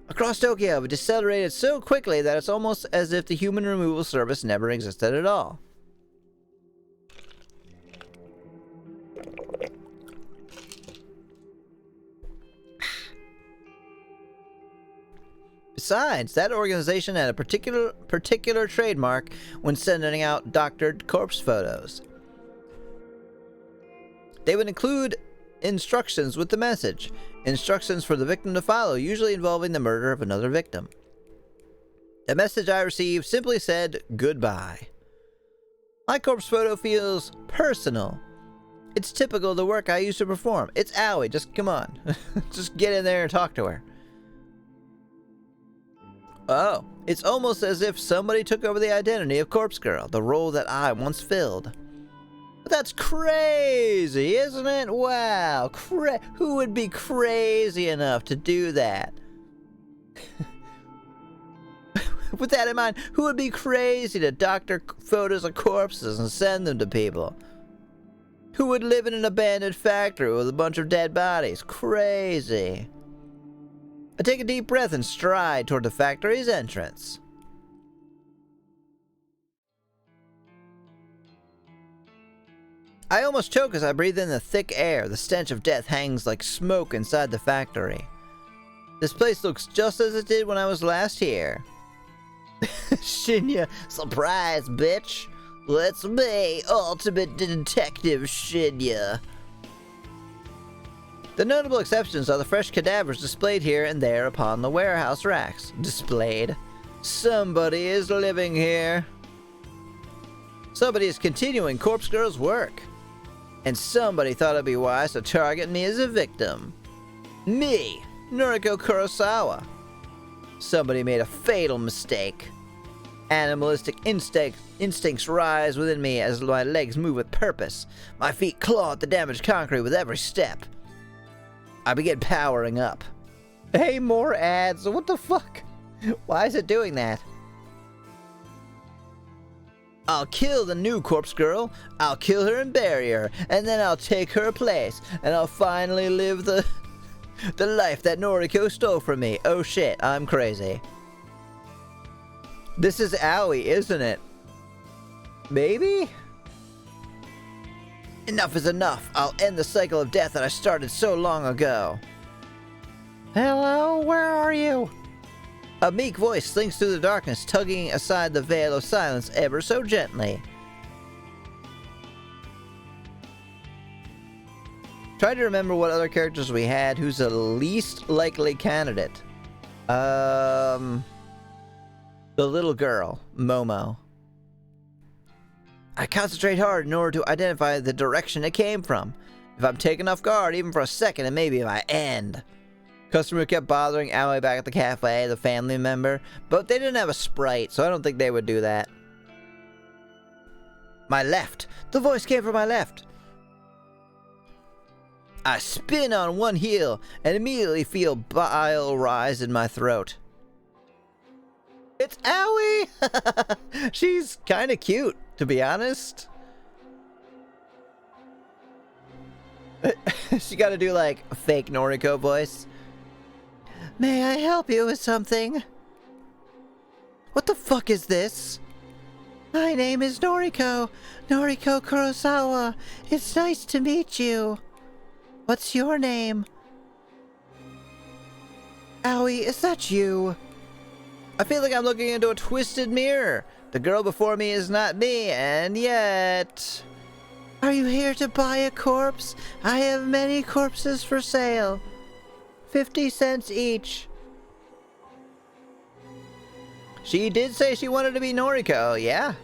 across Tokyo have decelerated so quickly that it's almost as if the Human Removal Service never existed at all. Besides, that organization had a particular trademark when sending out doctored corpse photos. They would include instructions with the message. Instructions for the victim to follow, usually involving the murder of another victim. The message I received simply said, goodbye. My corpse photo feels personal. It's typical of the work I used to perform. It's Owie, just come on. Just get in there and talk to her. Oh, it's almost as if somebody took over the identity of Corpse Girl, the role that I once filled. But that's crazy, isn't it? Wow, who would be crazy enough to do that? With that in mind, who would be crazy to doctor photos of corpses and send them to people? Who would live in an abandoned factory with a bunch of dead bodies? Crazy. I take a deep breath and stride toward the factory's entrance. I almost choke as I breathe in the thick air. The stench of death hangs like smoke inside the factory. This place looks just as it did when I was last here. Shinya, surprise, bitch. Let's be Ultimate Detective Shinya. The notable exceptions are the fresh cadavers displayed here and there upon the warehouse racks. Displayed. Somebody is living here. Somebody is continuing Corpse Girl's work. And somebody thought it'd be wise to target me as a victim. Me, Noriko Kurosawa. Somebody made a fatal mistake. Animalistic instincts rise within me as my legs move with purpose. My feet claw at the damaged concrete with every step. I begin powering up. Hey, more ads. What the fuck? Why is it doing that? I'll kill the new Corpse Girl. I'll kill her and bury her. And then I'll take her place. And I'll finally live the life that Noriko stole from me. Oh shit, I'm crazy. This is Owie, isn't it? Maybe? Enough is enough. I'll end the cycle of death that I started so long ago. Hello, where are you? A meek voice slinks through the darkness, tugging aside the veil of silence ever so gently. Try to remember what other characters we had. Who's the least likely candidate? The little girl, Momo. I concentrate hard in order to identify the direction it came from. If I'm taken off guard, even for a second, it may be my end. Customer kept bothering Aoi back at the cafe, the family member, but they didn't have a sprite, so I don't think they would do that. My left. The voice came from my left. I spin on one heel and immediately feel bile rise in my throat. It's Aoi! She's kind of cute, to be honest. She got to do like a fake Noriko voice. May I help you with something? What the fuck is this? My name is Noriko. Noriko Kurosawa. It's nice to meet you. What's your name? Aoi, is that you? I feel like I'm looking into a twisted mirror. The girl before me is not me, and yet... Are you here to buy a corpse? I have many corpses for sale. 50 cents each. She did say she wanted to be Noriko, yeah.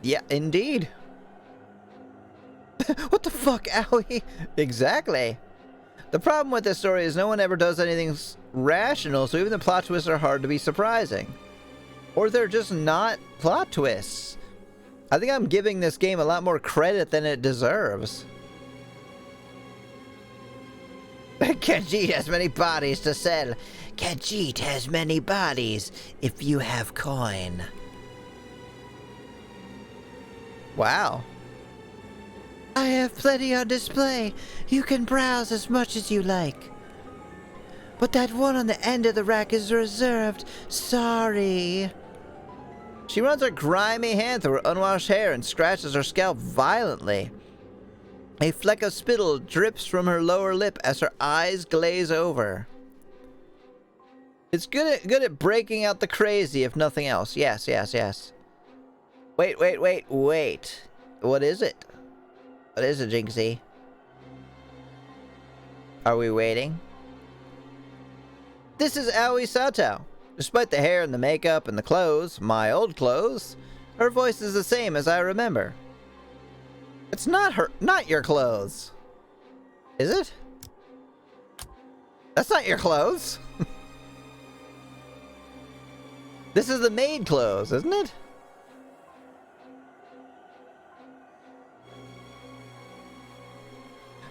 Yeah, indeed. What the fuck, Aoi? Exactly. The problem with this story is no one ever does anything rational, so even the plot twists are hard to be surprising. Or they're just not plot twists. I think I'm giving this game a lot more credit than it deserves. Khajiit has many bodies to sell. Khajiit has many bodies if you have coin. Wow. I have plenty on display. You can browse as much as you like. But that one on the end of the rack is reserved. Sorry. She runs her grimy hand through her unwashed hair and scratches her scalp violently. A fleck of spittle drips from her lower lip as her eyes glaze over. It's good at breaking out the crazy, if nothing else. Yes, yes, yes. Wait. What is it? What is it, Jinxie? Are we waiting? This is Aoi Sato. Despite the hair and the makeup and the clothes, my old clothes, her voice is the same as I remember. It's not your clothes. Is it? That's not your clothes. This is the maid clothes, isn't it?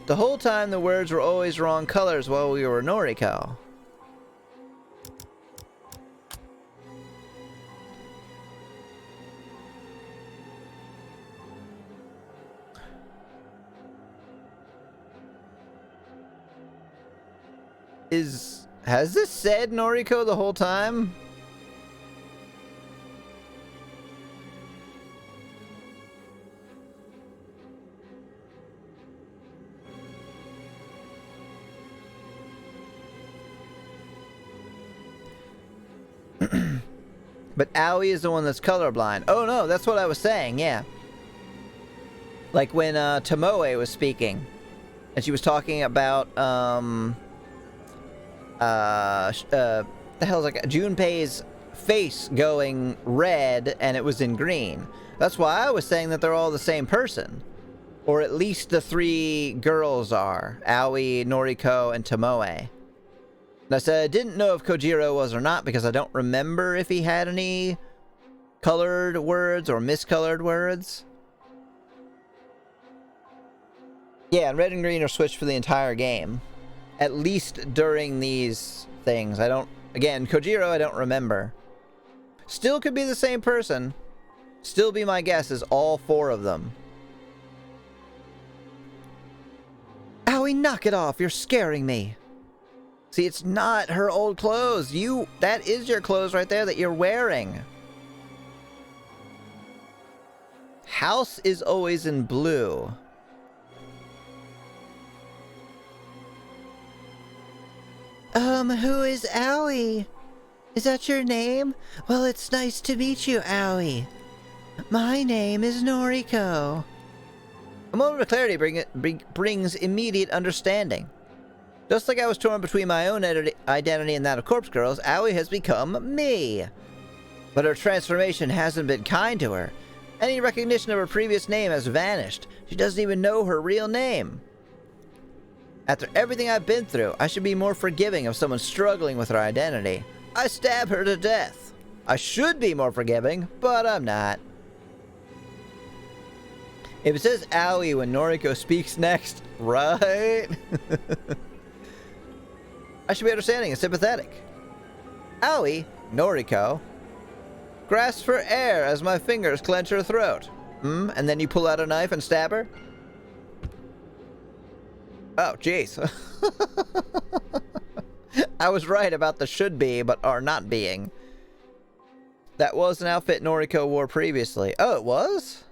The whole time the words were always wrong colors while we were Noriko. Has this said Noriko the whole time? But Aoi is the one that's colorblind. Oh no, that's what I was saying, yeah. Like when Tomoe was speaking. And she was talking about, the hell's like Junpei's face going red and it was in green. That's why I was saying that they're all the same person. Or at least the three girls are. Aoi, Noriko, and Tomoe. And I said I didn't know if Kojiro was or not because I don't remember if he had any colored words or miscolored words. Yeah, and red and green are switched for the entire game. At least during these things. Again, Kojiro I don't remember. Still could be the same person. Still be my guess is all four of them. Aoi, knock it off. You're scaring me. See, it's not her old clothes. That is your clothes right there that you're wearing. house is always in blue. Who is Aoi? Is that your name? Well, it's nice to meet you, Aoi. My name is Noriko. A moment of clarity brings immediate understanding. Just like I was torn between my own identity and that of Corpse Girl's, Aoi has become me. But her transformation hasn't been kind to her. Any recognition of her previous name has vanished. She doesn't even know her real name. After everything I've been through, I should be more forgiving of someone struggling with her identity. I stab her to death. I should be more forgiving, but I'm not. If it says Aoi when Noriko speaks next, right? I should be understanding and sympathetic. Aoi, Noriko, grasps for air as my fingers clench her throat. And then you pull out a knife and stab her? Oh, jeez. I was right about the should be, but are not being. That was an outfit Noriko wore previously. Oh, it was?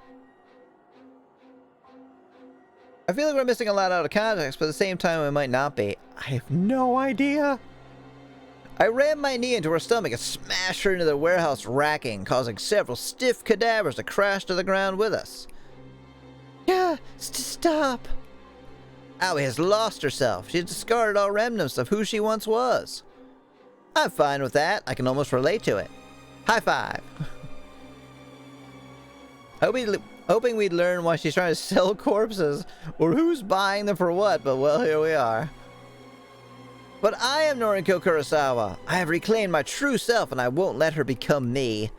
I feel like we're missing a lot out of context, but at the same time we might not be. I have no idea. I rammed my knee into her stomach and smashed her into the warehouse racking, causing several stiff cadavers to crash to the ground with us. Yeah, stop. Aoi has lost herself. She's discarded all remnants of who she once was. I'm fine with that. I can almost relate to it. High five. Hoping we'd learn why she's trying to sell corpses, or who's buying them for what, but well, here we are. But I am Noriko Kurosawa. I have reclaimed my true self, and I won't let her become me.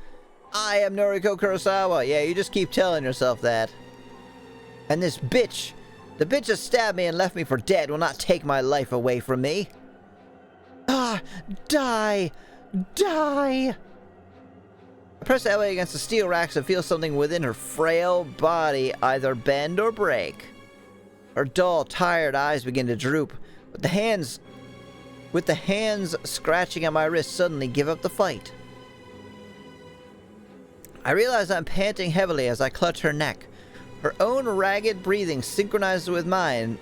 I am Noriko Kurosawa. Yeah, you just keep telling yourself that. And this bitch, the bitch that stabbed me and left me for dead, will not take my life away from me. Ah, die! Die! I press Aoi against the steel racks and feel something within her frail body either bend or break. Her dull, tired eyes begin to droop, but the hands scratching at my wrist suddenly give up the fight. I realize I'm panting heavily as I clutch her neck. Her own ragged breathing synchronizes with mine,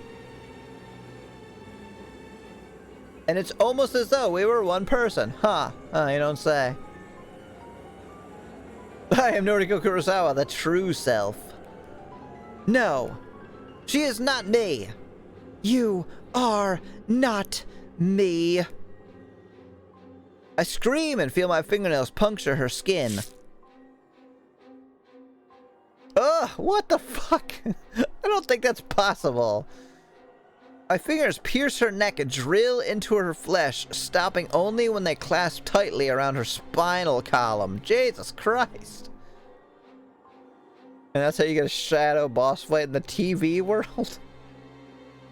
and it's almost as though we were one person. Huh, you don't say. I am Noriko Kurosawa, the true self. No, she is not me. You are not me. I scream and feel my fingernails puncture her skin. Ugh, what the fuck? I don't think that's possible. My fingers pierce her neck and drill into her flesh, stopping only when they clasp tightly around her spinal column. Jesus Christ. And that's how you get a shadow boss fight in the TV world?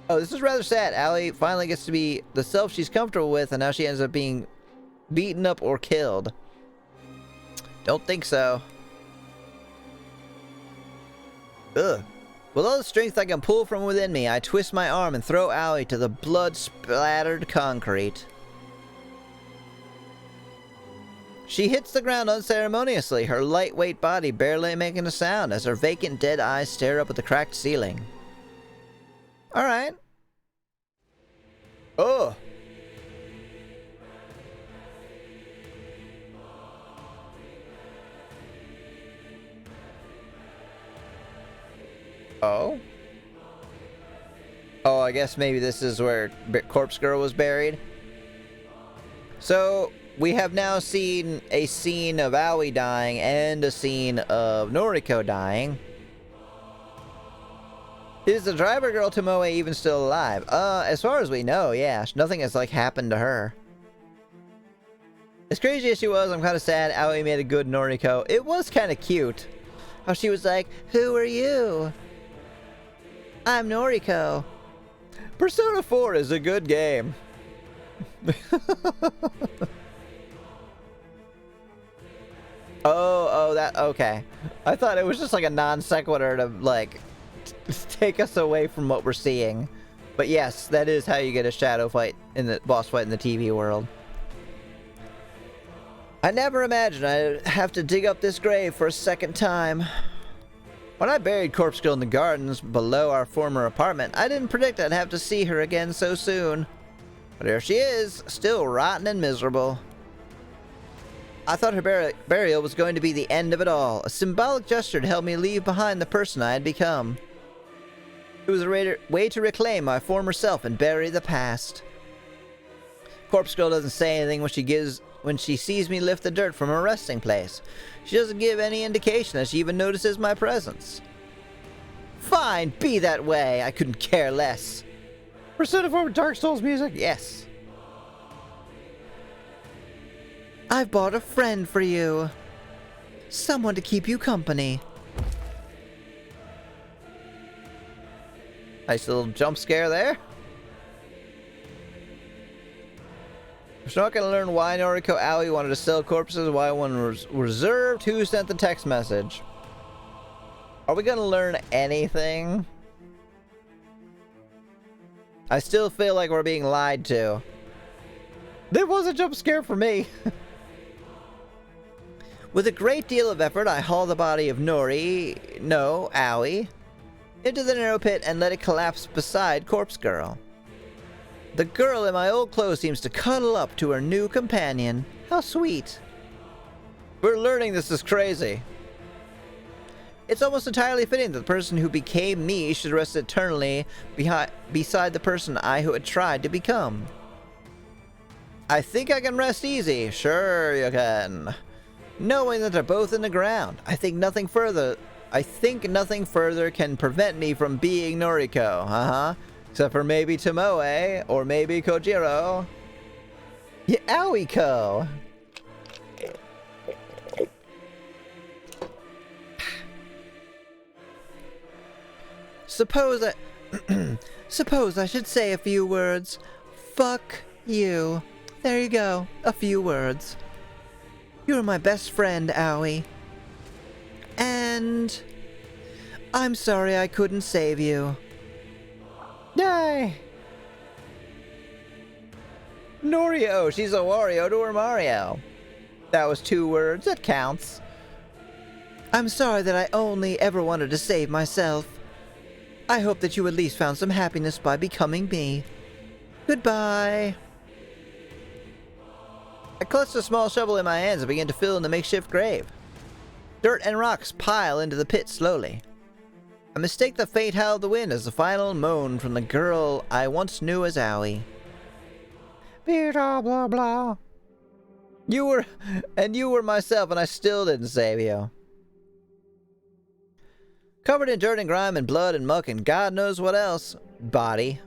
Oh, this is rather sad. Aoi finally gets to be the self she's comfortable with, and now she ends up being beaten up or killed. Don't think so. Ugh. With all the strength I can pull from within me, I twist my arm and throw Aoi to the blood-splattered concrete. She hits the ground unceremoniously, her lightweight body barely making a sound as her vacant dead eyes stare up at the cracked ceiling. Alright. Oh! Oh? Oh, I guess maybe this is where Corpse Girl was buried. So, we have now seen a scene of Aoi dying and a scene of Noriko dying. Is the driver girl Tomoe even still alive? As far as we know, yeah. Nothing has, like, happened to her. As crazy as she was, I'm kind of sad Aoi made a good Noriko. It was kind of cute. How she was like, "Who are you?" "I'm Noriko." Persona 4 is a good game. Oh, that, okay. I thought it was just like a non sequitur to, like, take us away from what we're seeing. But yes, that is how you get a shadow fight in the boss fight in the TV world. I never imagined I'd have to dig up this grave for a second time. When I buried Corpse Girl in the gardens below our former apartment, I didn't predict I'd have to see her again so soon. But here she is, still rotten and miserable. I thought her burial was going to be the end of it all, a symbolic gesture to help me leave behind the person I had become. It was a way to reclaim my former self and bury the past. Corpse Girl doesn't say anything when she sees me lift the dirt from her resting place. She doesn't give any indication that she even notices my presence. Fine, be that way. I couldn't care less. Persona 4 Dark Souls music? Yes. I've bought a friend for you. Someone to keep you company. Nice little jump scare there. We're not going to learn why Noriko Aoi wanted to sell corpses, why one was reserved, who sent the text message. Are we going to learn anything? I still feel like we're being lied to. There was a jump scare for me. With a great deal of effort, I haul the body of Aoi, into the narrow pit and let it collapse beside Corpse Girl. The girl in my old clothes seems to cuddle up to her new companion. How sweet. We're learning this is crazy. It's almost entirely fitting that the person who became me should rest eternally beside the person I who had tried to become. I think I can rest easy. Sure you can. Knowing that they're both in the ground, I think nothing further can prevent me from being Noriko. Except for maybe Tomoe, or maybe Kojiro. Yeah, Aoi-ko. Suppose I should say a few words. Fuck you. There you go. A few words. You're my best friend, Aoi. And I'm sorry I couldn't save you. Yay! Norio, she's a Wario to her Mario. That was 2 words, that counts. I'm sorry that I only ever wanted to save myself. I hope that you at least found some happiness by becoming me. Goodbye. I clutched a small shovel in my hands and began to fill in the makeshift grave. Dirt and rocks pile into the pit slowly. I mistake the faint howl of the wind as the final moan from the girl I once knew as Aoi. Blah blah blah. You were myself, and I still didn't save you. Covered in dirt and grime and blood and muck and God knows what else. Body.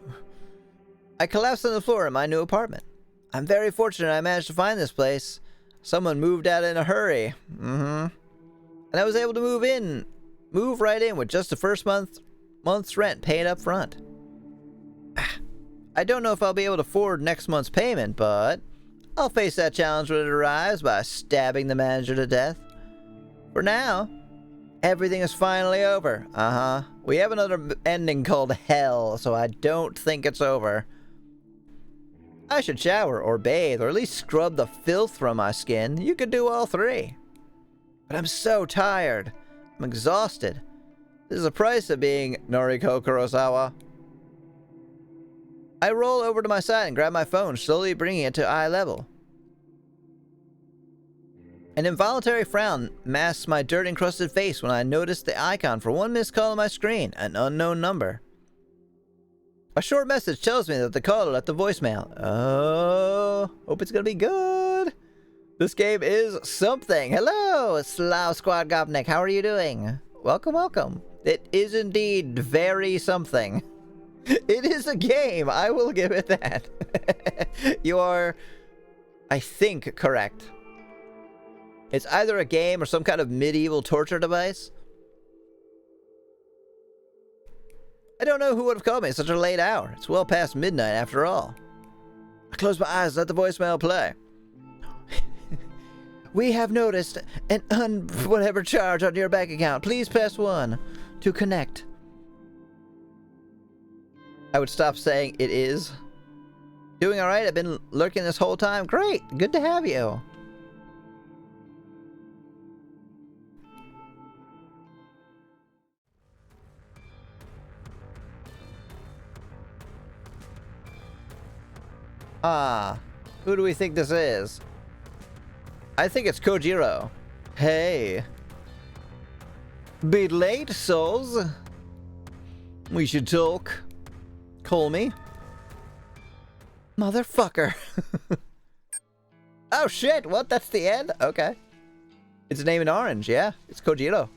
I collapsed on the floor in my new apartment. I'm very fortunate I managed to find this place. Someone moved out in a hurry. And I was able to move right in with just the first month's rent paid up front. I don't know if I'll be able to afford next month's payment, but I'll face that challenge when it arrives by stabbing the manager to death. For now, everything is finally over. We have another ending called Hell, so I don't think it's over. I should shower or bathe or at least scrub the filth from my skin. You could do all 3. But I'm so tired. I'm exhausted. This is the price of being Noriko Kurosawa. I roll over to my side and grab my phone, slowly bringing it to eye level. An involuntary frown masks my dirt-encrusted face when I notice the icon for one missed call on my screen, an unknown number. A short message tells me that the caller left the voicemail. Oh, hope it's gonna be good. This game is something. Hello, Slough Squad Gopnik. How are you doing? Welcome, welcome. It is indeed very something. It is a game. I will give it that. You are, I think, correct. It's either a game or some kind of medieval torture device. I don't know who would have called me at such a late hour. It's well past midnight after all. I close my eyes and let the voicemail play. We have noticed an whatever charge on your bank account. Please press 1 to connect. I would stop saying it is. Doing alright? I've been lurking this whole time. Great. Good to have you. Ah, who do we think this is? I think it's Kojiro. Hey. Bit late, souls. We should talk. Call me. Motherfucker. Oh shit, what? That's the end? Okay. It's named in orange, yeah. It's Kojiro.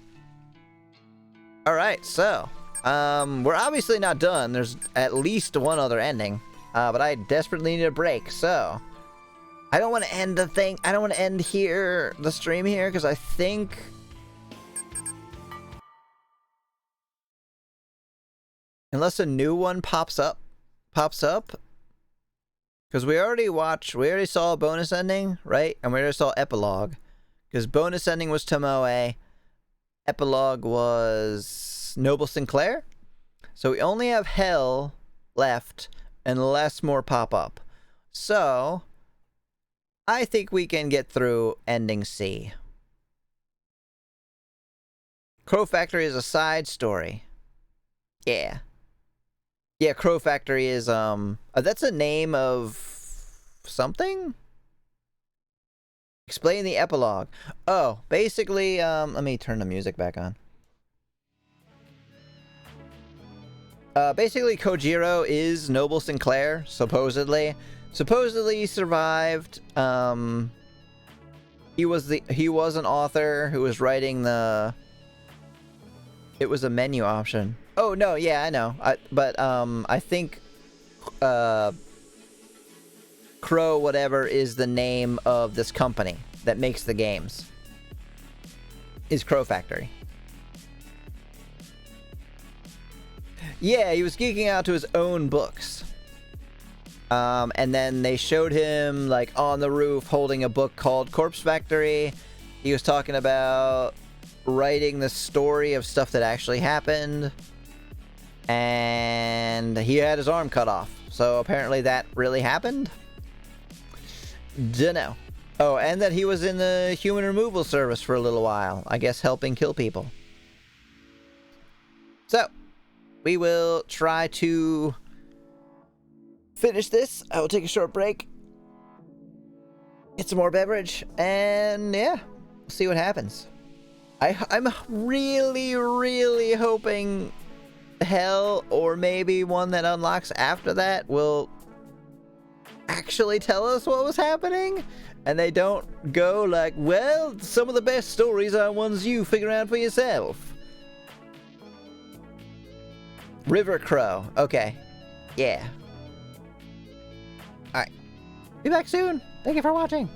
Alright, so. We're obviously not done. There's at least one other ending. But I desperately need a break, so. I don't want to end the thing. I don't want to end here, the stream here, because I think. Unless a new one pops up. Because we already saw a bonus ending, right? And we already saw epilogue. Because bonus ending was Tomoe. Epilogue was Noble Sinclair. So we only have Hell left unless more pop up. So I think we can get through ending C. Crow Factory is a side story. Yeah. Yeah, Crow Factory is, that's a name of something? Explain the epilogue. Oh, basically, let me turn the music back on. Basically, Kojiro is Noble Sinclair, supposedly. Supposedly he survived. He was an author who was writing the... It was a menu option. Oh, no, yeah, I know. I think Crow whatever is the name of this company that makes the games. Is Crow Factory. Yeah, he was geeking out to his own books. And then they showed him, like, on the roof holding a book called Corpse Factory. He was talking about writing the story of stuff that actually happened. And he had his arm cut off. So apparently that really happened? Dunno. Oh, and that he was in the human removal service for a little while. I guess helping kill people. So, we will try to finish this. I will take a short break. Get some more beverage. And yeah, see what happens. I'm really, really hoping Hell, or maybe one that unlocks after that, will actually tell us what was happening. And they don't go like, well, some of the best stories are ones you figure out for yourself. River Crow. Okay. Yeah. Alright. Be back soon. Thank you for watching.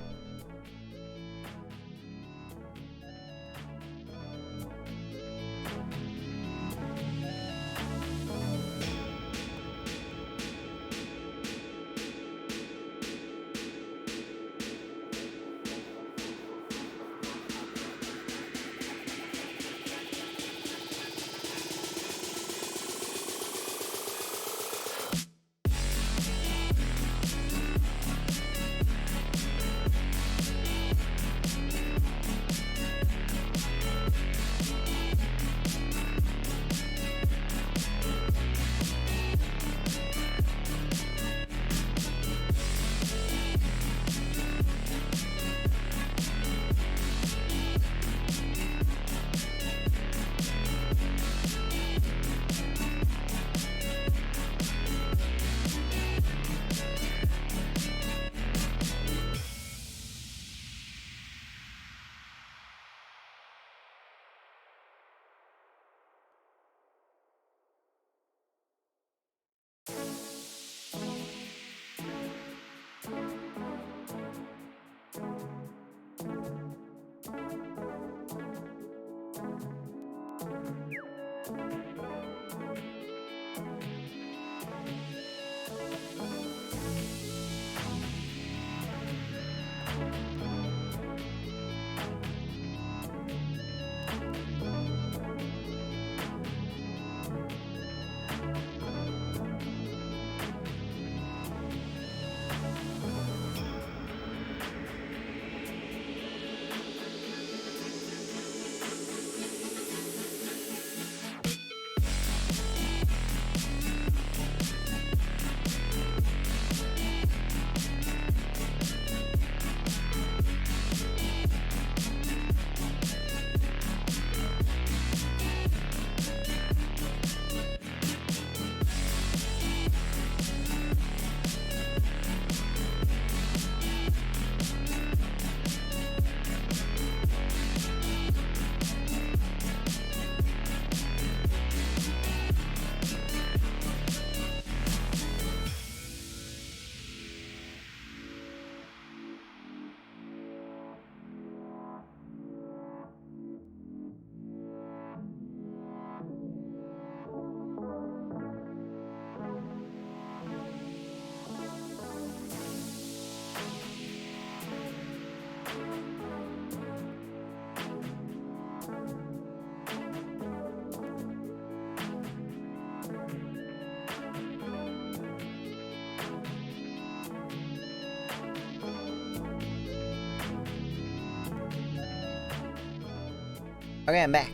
Okay, I'm back.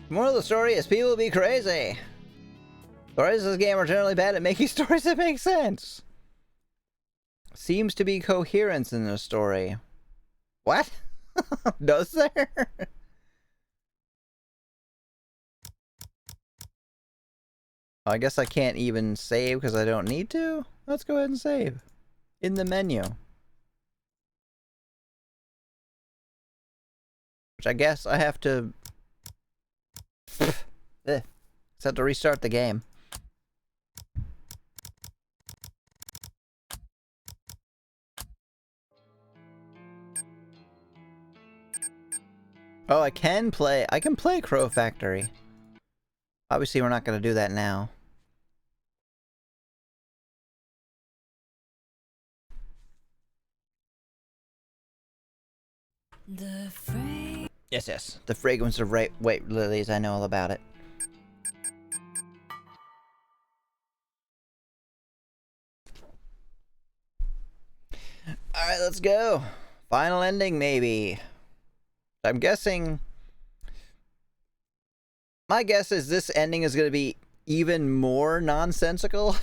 The moral of the story is people be crazy. Stories in this game are generally bad at making stories that make sense. Seems to be coherence in the story. What? Does there? I guess I can't even save because I don't need to. Let's go ahead and save. In the menu. Which I guess I have to... Just have to restart the game. Oh, I can play Crow Factory. Obviously, we're not going to do that now. Yes. The fragrance of white lilies, I know all about it. Alright, let's go. Final ending, maybe. I'm guessing... My guess is this ending is going to be even more nonsensical.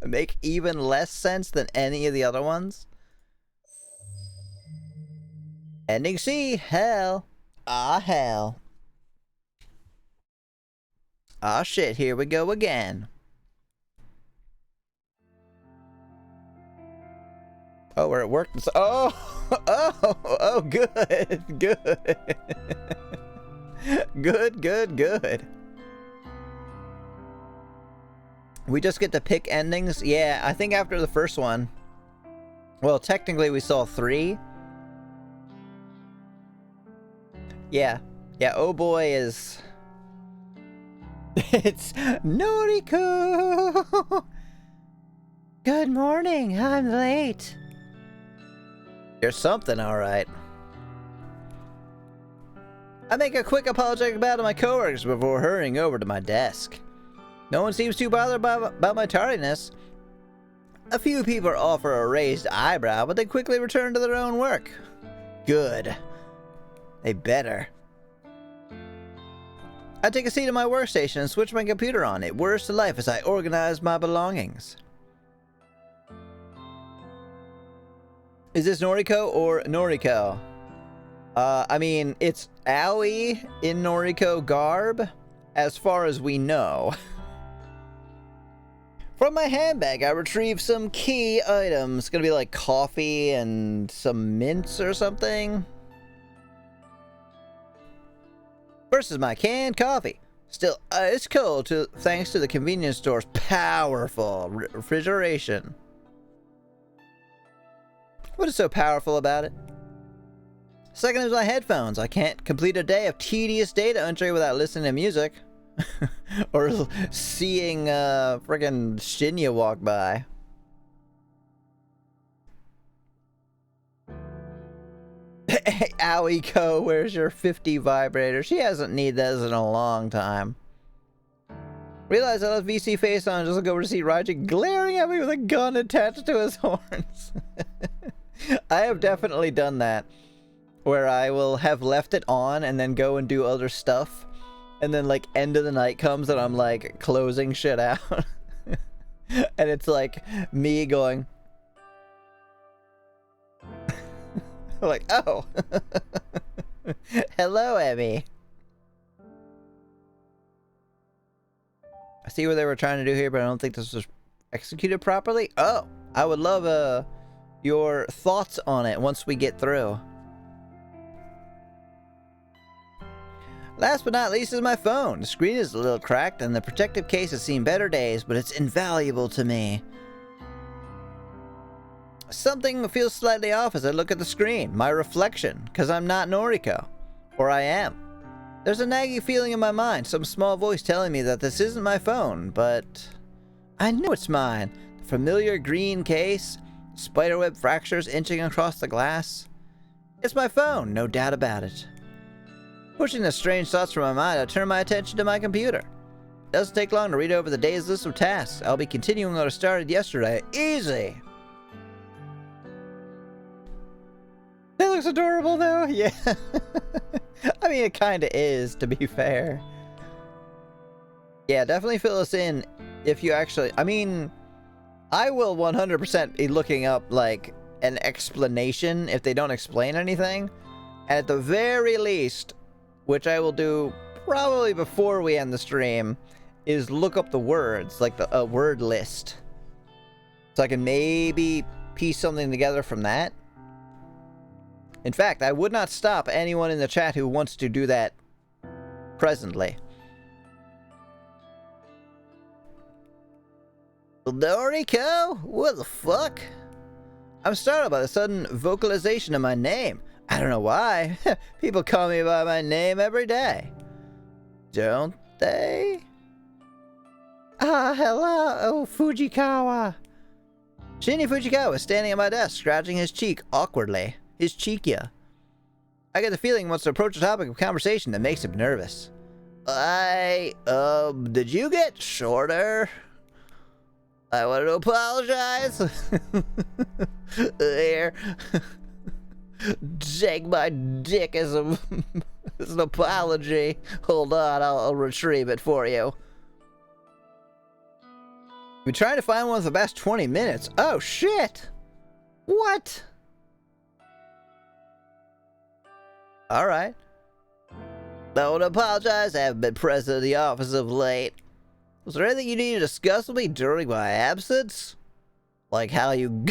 Make even less sense than any of the other ones. Ending C, hell. Ah, hell. Ah, shit, here we go again. Oh, we're at work. Oh, good. Good. We just get to pick endings? Yeah, I think after the first one. Well, technically we saw 3. Yeah, oh boy is... It's Noriko! Good morning, I'm late. You're something, alright. I make a quick apologetic bow to my coworkers before hurrying over to my desk. No one seems too bothered about my tardiness. A few people offer a raised eyebrow, but they quickly return to their own work. Good. They better. I take a seat at my workstation and switch my computer on. It whirs to life as I organize my belongings. Is this Noriko or Noriko? I mean, it's Aoi in Noriko garb, as far as we know. From my handbag, I retrieve some key items. It's gonna be like coffee and some mints or something. First is my canned coffee. Still ice cold thanks to the convenience store's powerful refrigeration. What is so powerful about it? Second is my headphones. I can't complete a day of tedious data entry without listening to music. Or seeing friggin' Shinya walk by. Aoi-ko, where's your 50 vibrator? She hasn't needed those in a long time. Realize I left VC face on, just look over to see Raiji glaring at me with a gun attached to his horns. I have definitely done that. Where I will have left it on and then go and do other stuff. And then like end of the night comes and I'm like closing shit out. And it's like me going... like, oh. Hello, Emmy. I see what they were trying to do here, but I don't think this was executed properly. Oh, I would love your thoughts on it once we get through. Last but not least is my phone. The screen is a little cracked and the protective case has seen better days, but it's invaluable to me. Something feels slightly off as I look at the screen. My reflection, because I'm not Noriko. Or I am. There's a nagging feeling in my mind, some small voice telling me that this isn't my phone, but... I know it's mine. The familiar green case, spiderweb fractures inching across the glass. It's my phone, no doubt about it. Pushing the strange thoughts from my mind, I turn my attention to my computer. It doesn't take long to read over the day's list of tasks. I'll be continuing what I started yesterday. Easy! That looks adorable, though. Yeah. I mean, it kind of is, to be fair. Yeah, definitely fill us in if you actually... I mean, I will 100% be looking up, like, an explanation if they don't explain anything. And at the very least, which I will do probably before we end the stream, is look up the words, like a word list. So I can maybe piece something together from that. In fact, I would not stop anyone in the chat who wants to do that presently. Noriko? What the fuck? I'm startled by the sudden vocalization of my name. I don't know why. People call me by my name every day. Don't they? Ah, hello, oh, Fujikawa. Shinya Fujikawa was standing at my desk, scratching his cheek awkwardly. His cheekia. I get the feeling he wants to approach a topic of conversation that makes him nervous. Did you get shorter? I want to apologize. Here. Take my dick as an apology. Hold on, I'll retrieve it for you. We're trying to find one for the past 20 minutes. Oh, shit! What? Alright. Don't apologize, I haven't been present in the office of late. Was there anything you need to discuss with me during my absence? Like how you...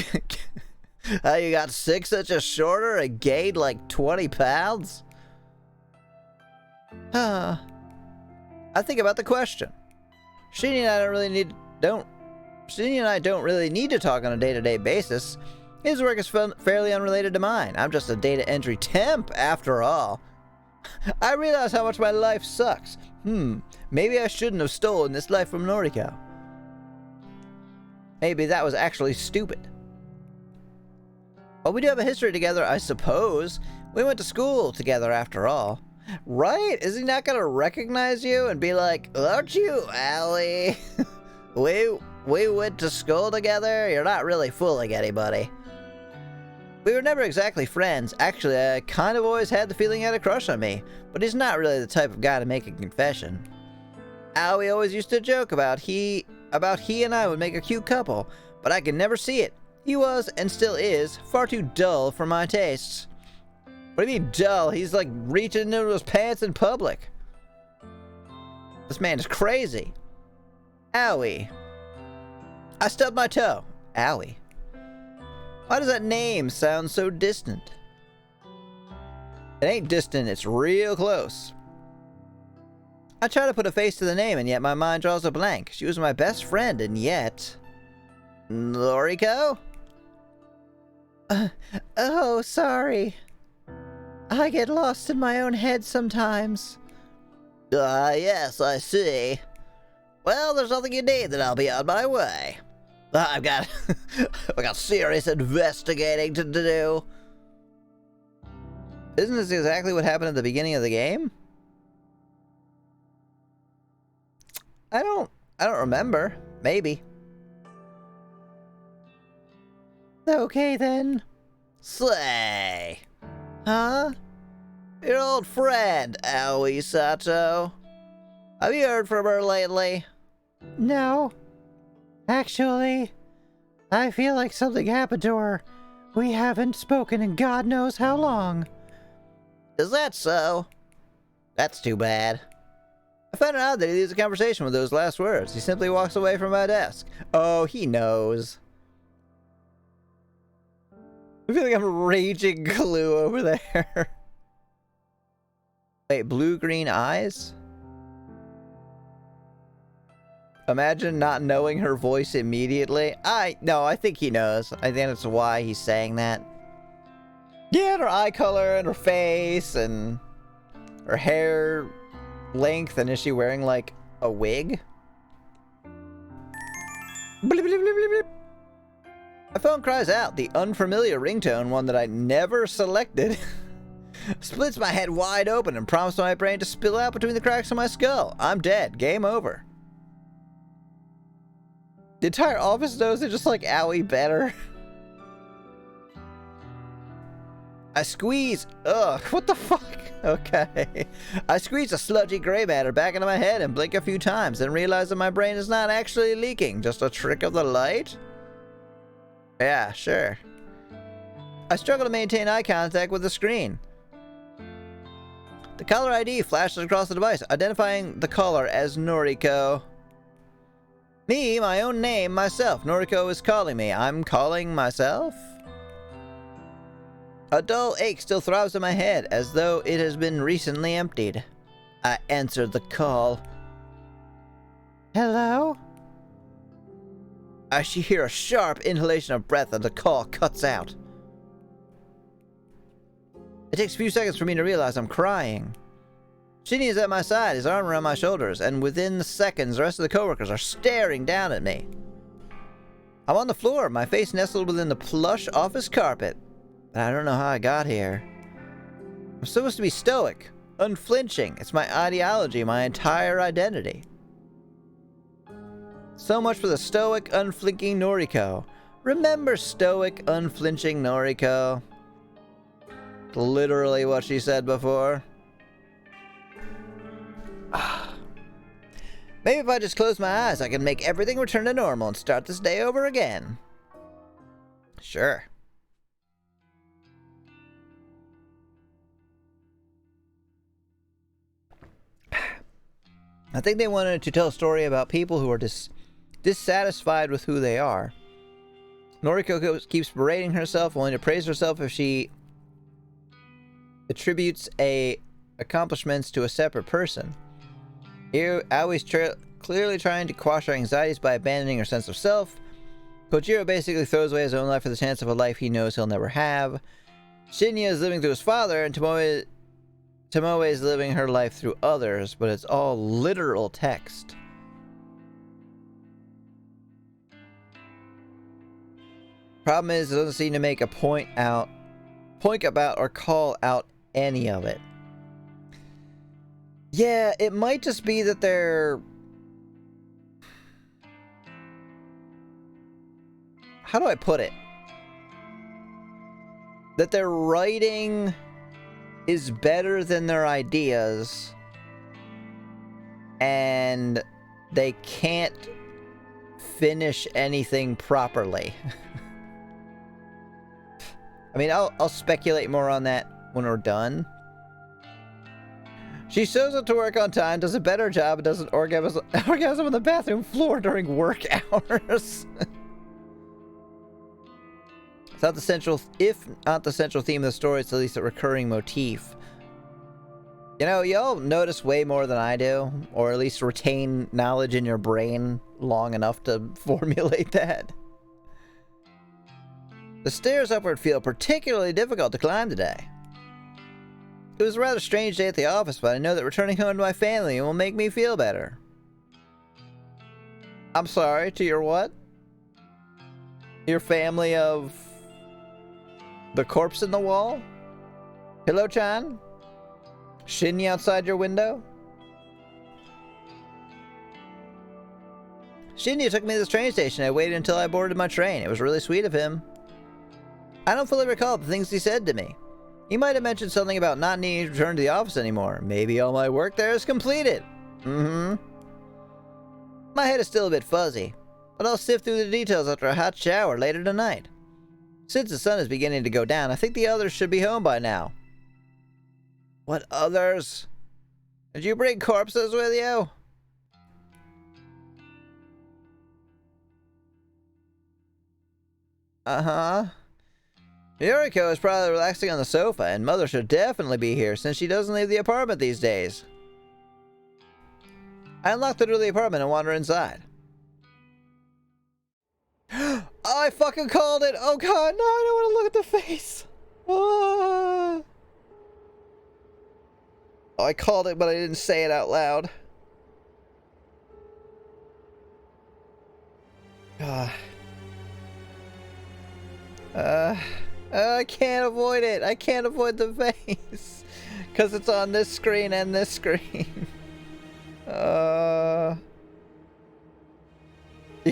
how you got 6 inches shorter and gained like 20 pounds? I think about the question. Shinya and I don't really need to talk on a day-to-day basis. His work is fairly unrelated to mine. I'm just a data entry temp, after all. I realize how much my life sucks. Maybe I shouldn't have stolen this life from Noriko. Maybe that was actually stupid. But we do have a history together, I suppose. We went to school together, after all. Right? Is he not gonna recognize you and be like, aren't you Allie? We went to school together? You're not really fooling anybody. We were never exactly friends. Actually, I kind of always had the feeling he had a crush on me, but he's not really the type of guy to make a confession. Aoi always used to joke about he and I would make a cute couple, but I could never see it. He was, and still is, far too dull for my tastes. What do you mean dull? He's like reaching into his pants in public. This man is crazy. Aoi. I stubbed my toe. Aoi. Why does that name sound so distant? It ain't distant, it's real close. I try to put a face to the name, and yet my mind draws a blank. She was my best friend, and yet... Noriko? Oh, sorry. I get lost in my own head sometimes. Yes, I see. Well, there's nothing you need, then I'll be on my way. I've got serious investigating to do. Isn't this exactly what happened at the beginning of the game? I don't remember. Maybe. Okay then. Slay. Huh? Your old friend, Aoi Sato. Have you heard from her lately? No. Actually, I feel like something happened to her. We haven't spoken in God knows how long. Is that so? That's too bad. I found it odd that he leaves a conversation with those last words. He simply walks away from my desk. Oh, he knows. I feel like I'm raging glue over there. Wait, blue-green eyes? Imagine not knowing her voice immediately. No, I think he knows. I think that's why he's saying that. Yeah, and her eye color and her face and her hair length. And is she wearing like a wig? Bleep, bleep, bleep, bleep, bleep. My phone cries out, the unfamiliar ringtone, one that I never selected. Splits my head wide open and prompts my brain to spill out between the cracks of my skull. I'm dead. Game over. The entire office knows they're just like owie better. I squeeze. Ugh, what the fuck? Okay. I squeeze a sludgy gray matter back into my head and blink a few times, then realize that my brain is not actually leaking, just a trick of the light? Yeah, sure. I struggle to maintain eye contact with the screen. The caller ID flashes across the device, identifying the caller as Noriko. Me, my own name, myself. Noriko is calling me. I'm calling myself? A dull ache still throbs in my head, as though it has been recently emptied. I answered the call. Hello? I hear a sharp inhalation of breath and the call cuts out. It takes a few seconds for me to realize I'm crying. Shinny is at my side, his arm around my shoulders, and within seconds, the rest of the coworkers are staring down at me. I'm on the floor, my face nestled within the plush office carpet. But I don't know how I got here. I'm supposed to be stoic, unflinching. It's my ideology, my entire identity. So much for the stoic, unflinching Noriko. Remember stoic, unflinching Noriko? Literally what she said before. Maybe if I just close my eyes, I can make everything return to normal and start this day over again. Sure. I think they wanted to tell a story about people who are dissatisfied with who they are. Noriko keeps berating herself, only to praise herself if she attributes accomplishments to a separate person. Here, Aoi's clearly trying to quash her anxieties by abandoning her sense of self. Kojiro basically throws away his own life for the chance of a life he knows he'll never have. Shinya is living through his father, and Tomoe is living her life through others, but it's all literal text. Problem is, it doesn't seem to make a point about or call out any of it. Yeah, it might just be that they're... How do I put it? That their writing is better than their ideas, and they can't finish anything properly. I mean, I'll speculate more on that when we're done. She shows up to work on time, does a better job, and does an orgasm on the bathroom floor during work hours. It's not the central, if not the central theme of the story, it's at least a recurring motif. You know, y'all notice way more than I do, or at least retain knowledge in your brain long enough to formulate that. The stairs upward feel particularly difficult to climb today. It was a rather strange day at the office, but I know that returning home to my family will make me feel better. I'm sorry, to your what? Your family of... the corpse in the wall? Hello-chan? Shinya outside your window? Shinya took me to the train station. I waited until I boarded my train. It was really sweet of him. I don't fully recall the things he said to me. He might have mentioned something about not needing to return to the office anymore. Maybe all my work there is completed. My head is still a bit fuzzy, but I'll sift through the details after a hot shower later tonight. Since the sun is beginning to go down, I think the others should be home by now. What others? Did you bring corpses with you? Uh-huh. Yoriko is probably relaxing on the sofa, and Mother should definitely be here since she doesn't leave the apartment these days. I unlock the door of the apartment and wander inside. Oh, I fucking called it! Oh god, no, I don't want to look at the face! Ah. Oh, I called it, but I didn't say it out loud. I can't avoid it. I can't avoid the face. Because it's on this screen and this screen. You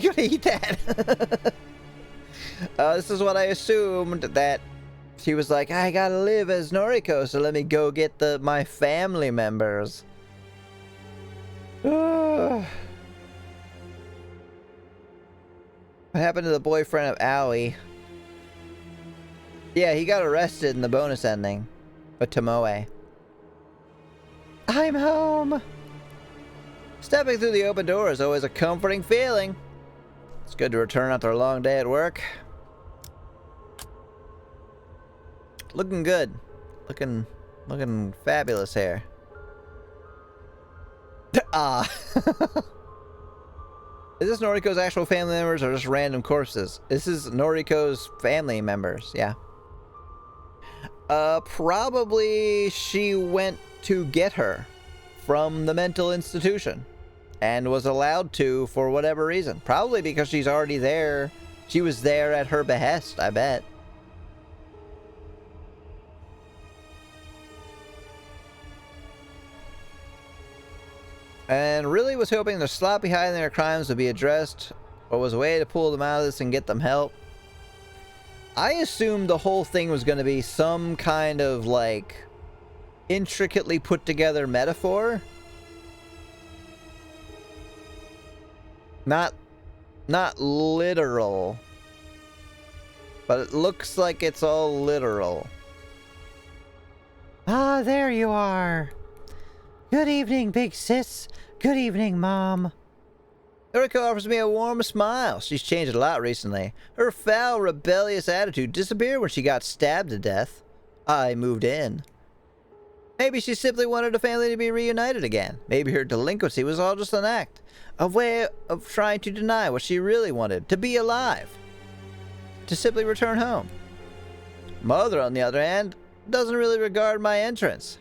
gonna eat that? This is what I assumed, that she was like, I gotta live as Noriko, so let me go get my family members. What happened to the boyfriend of Aoi? Yeah, he got arrested in the bonus ending. With Tomoe. I'm home! Stepping through the open door is always a comforting feeling. It's good to return after a long day at work. Looking good. Looking fabulous here. Ah. Is this Noriko's actual family members or just random corpses? This is Noriko's family members, yeah. Probably she went to get her from the mental institution and was allowed to for whatever reason. Probably because she's already there. She was there at her behest, I bet. And really was hoping the sloppy hiding their crimes would be addressed, or was a way to pull them out of this and get them help. I assumed the whole thing was going to be some kind of, like, intricately put together metaphor. Not literal. But it looks like it's all literal. Ah, there you are. Good evening, big sis. Good evening, Mom. Noriko offers me a warm smile. She's changed a lot recently. Her foul, rebellious attitude disappeared when she got stabbed to death. I moved in. Maybe she simply wanted a family to be reunited again. Maybe her delinquency was all just an act. A way of trying to deny what she really wanted. To be alive. To simply return home. Mother, on the other hand, doesn't really regard my entrance.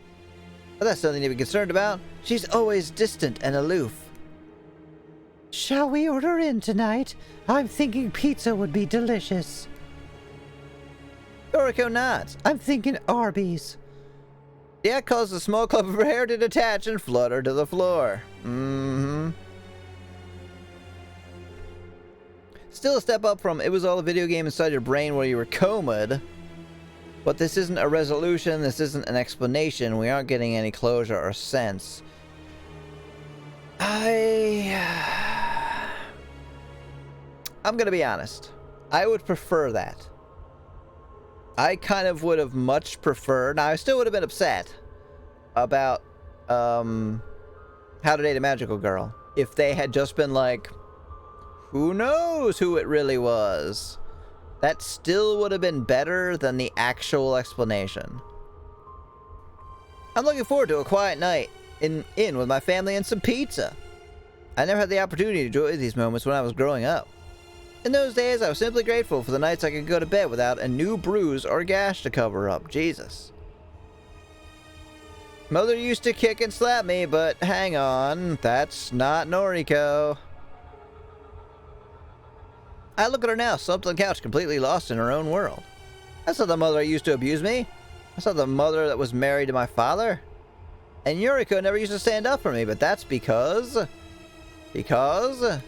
But that's nothing to be concerned about. She's always distant and aloof. Shall we order in tonight? I'm thinking pizza would be delicious. Noriko nods. I'm thinking Arby's. The act caused the small clump of her hair to detach and flutter to the floor. Still a step up from it was all a video game inside your brain where you were comed. But this isn't a resolution, this isn't an explanation. We aren't getting any closure or sense. I'm gonna be honest. I would prefer that. I kind of would have much preferred. Now, I still would have been upset about How to Date a Magical Girl if they had just been like, who knows who it really was. That still would have been better than the actual explanation. I'm looking forward to a quiet night in with my family and some pizza. I never had the opportunity to enjoy these moments when I was growing up. In those days, I was simply grateful for the nights I could go to bed without a new bruise or gash to cover up. Jesus. Mother used to kick and slap me, but hang on, that's not Noriko. I look at her now, slumped on the couch, completely lost in her own world. That's not the mother that used to abuse me. That's not the mother that was married to my father. And Yuriko never used to stand up for me, but that's because Yuriko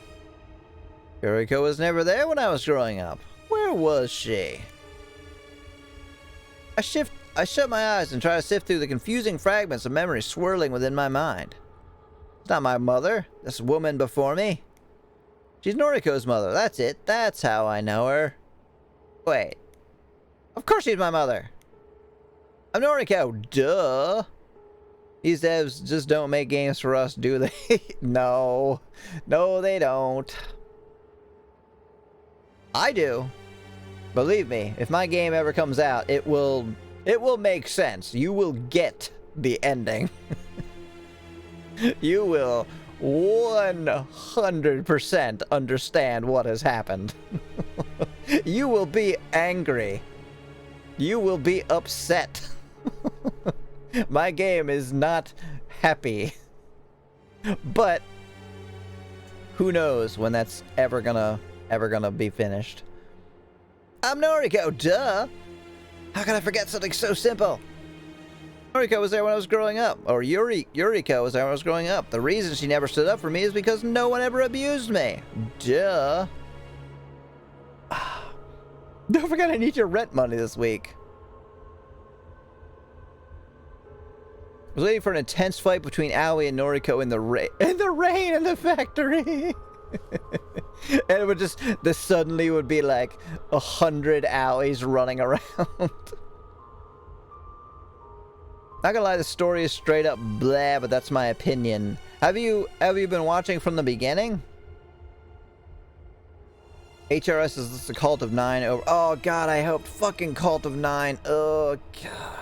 was never there when I was growing up. Where was she? I shut my eyes and try to sift through the confusing fragments of memories swirling within my mind. It's not my mother, this woman before me. She's Noriko's mother, that's it. That's how I know her. Wait. Of course she's my mother. I'm Noriko, duh. These devs just don't make games for us, do they? No. No, they don't. I do. Believe me, if my game ever comes out, it will make sense. You will get the ending. You will 100% understand what has happened. You will be angry. You will be upset. My game is not happy. But who knows when that's ever gonna be finished. I'm Noriko, duh. How can I forget something so simple? Noriko was there when I was growing up. Or Yuriko was there when I was growing up. The reason she never stood up for me is because no one ever abused me. Duh. Don't forget I need your rent money this week. I was waiting for an intense fight between Aoi and Noriko in the rain in the factory. And it would just, this suddenly would be like 100 Aois running around. Not gonna lie, the story is straight up blah, but that's my opinion. Have you been watching from the beginning? HRS is the Cult of Nine over. Oh god, I hoped fucking Cult of Nine. Oh god.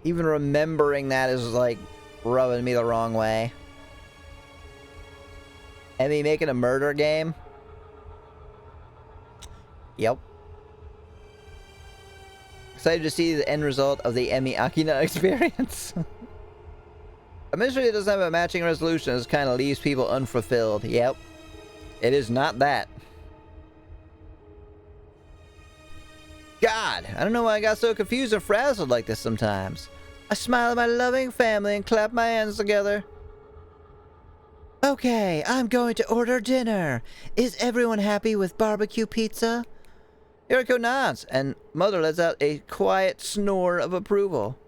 Even remembering that is like rubbing me the wrong way. Emmy making a murder game? Yep. Excited to see the end result of the Emmy Akina experience. A mystery that doesn't have a matching resolution just kind of leaves people unfulfilled. Yep. It is not that. God, I don't know why I got so confused and frazzled like this sometimes. I smile at my loving family and clap my hands together. Okay, I'm going to order dinner. Is everyone happy with barbecue pizza? Yuriko nods, and Mother lets out a quiet snore of approval.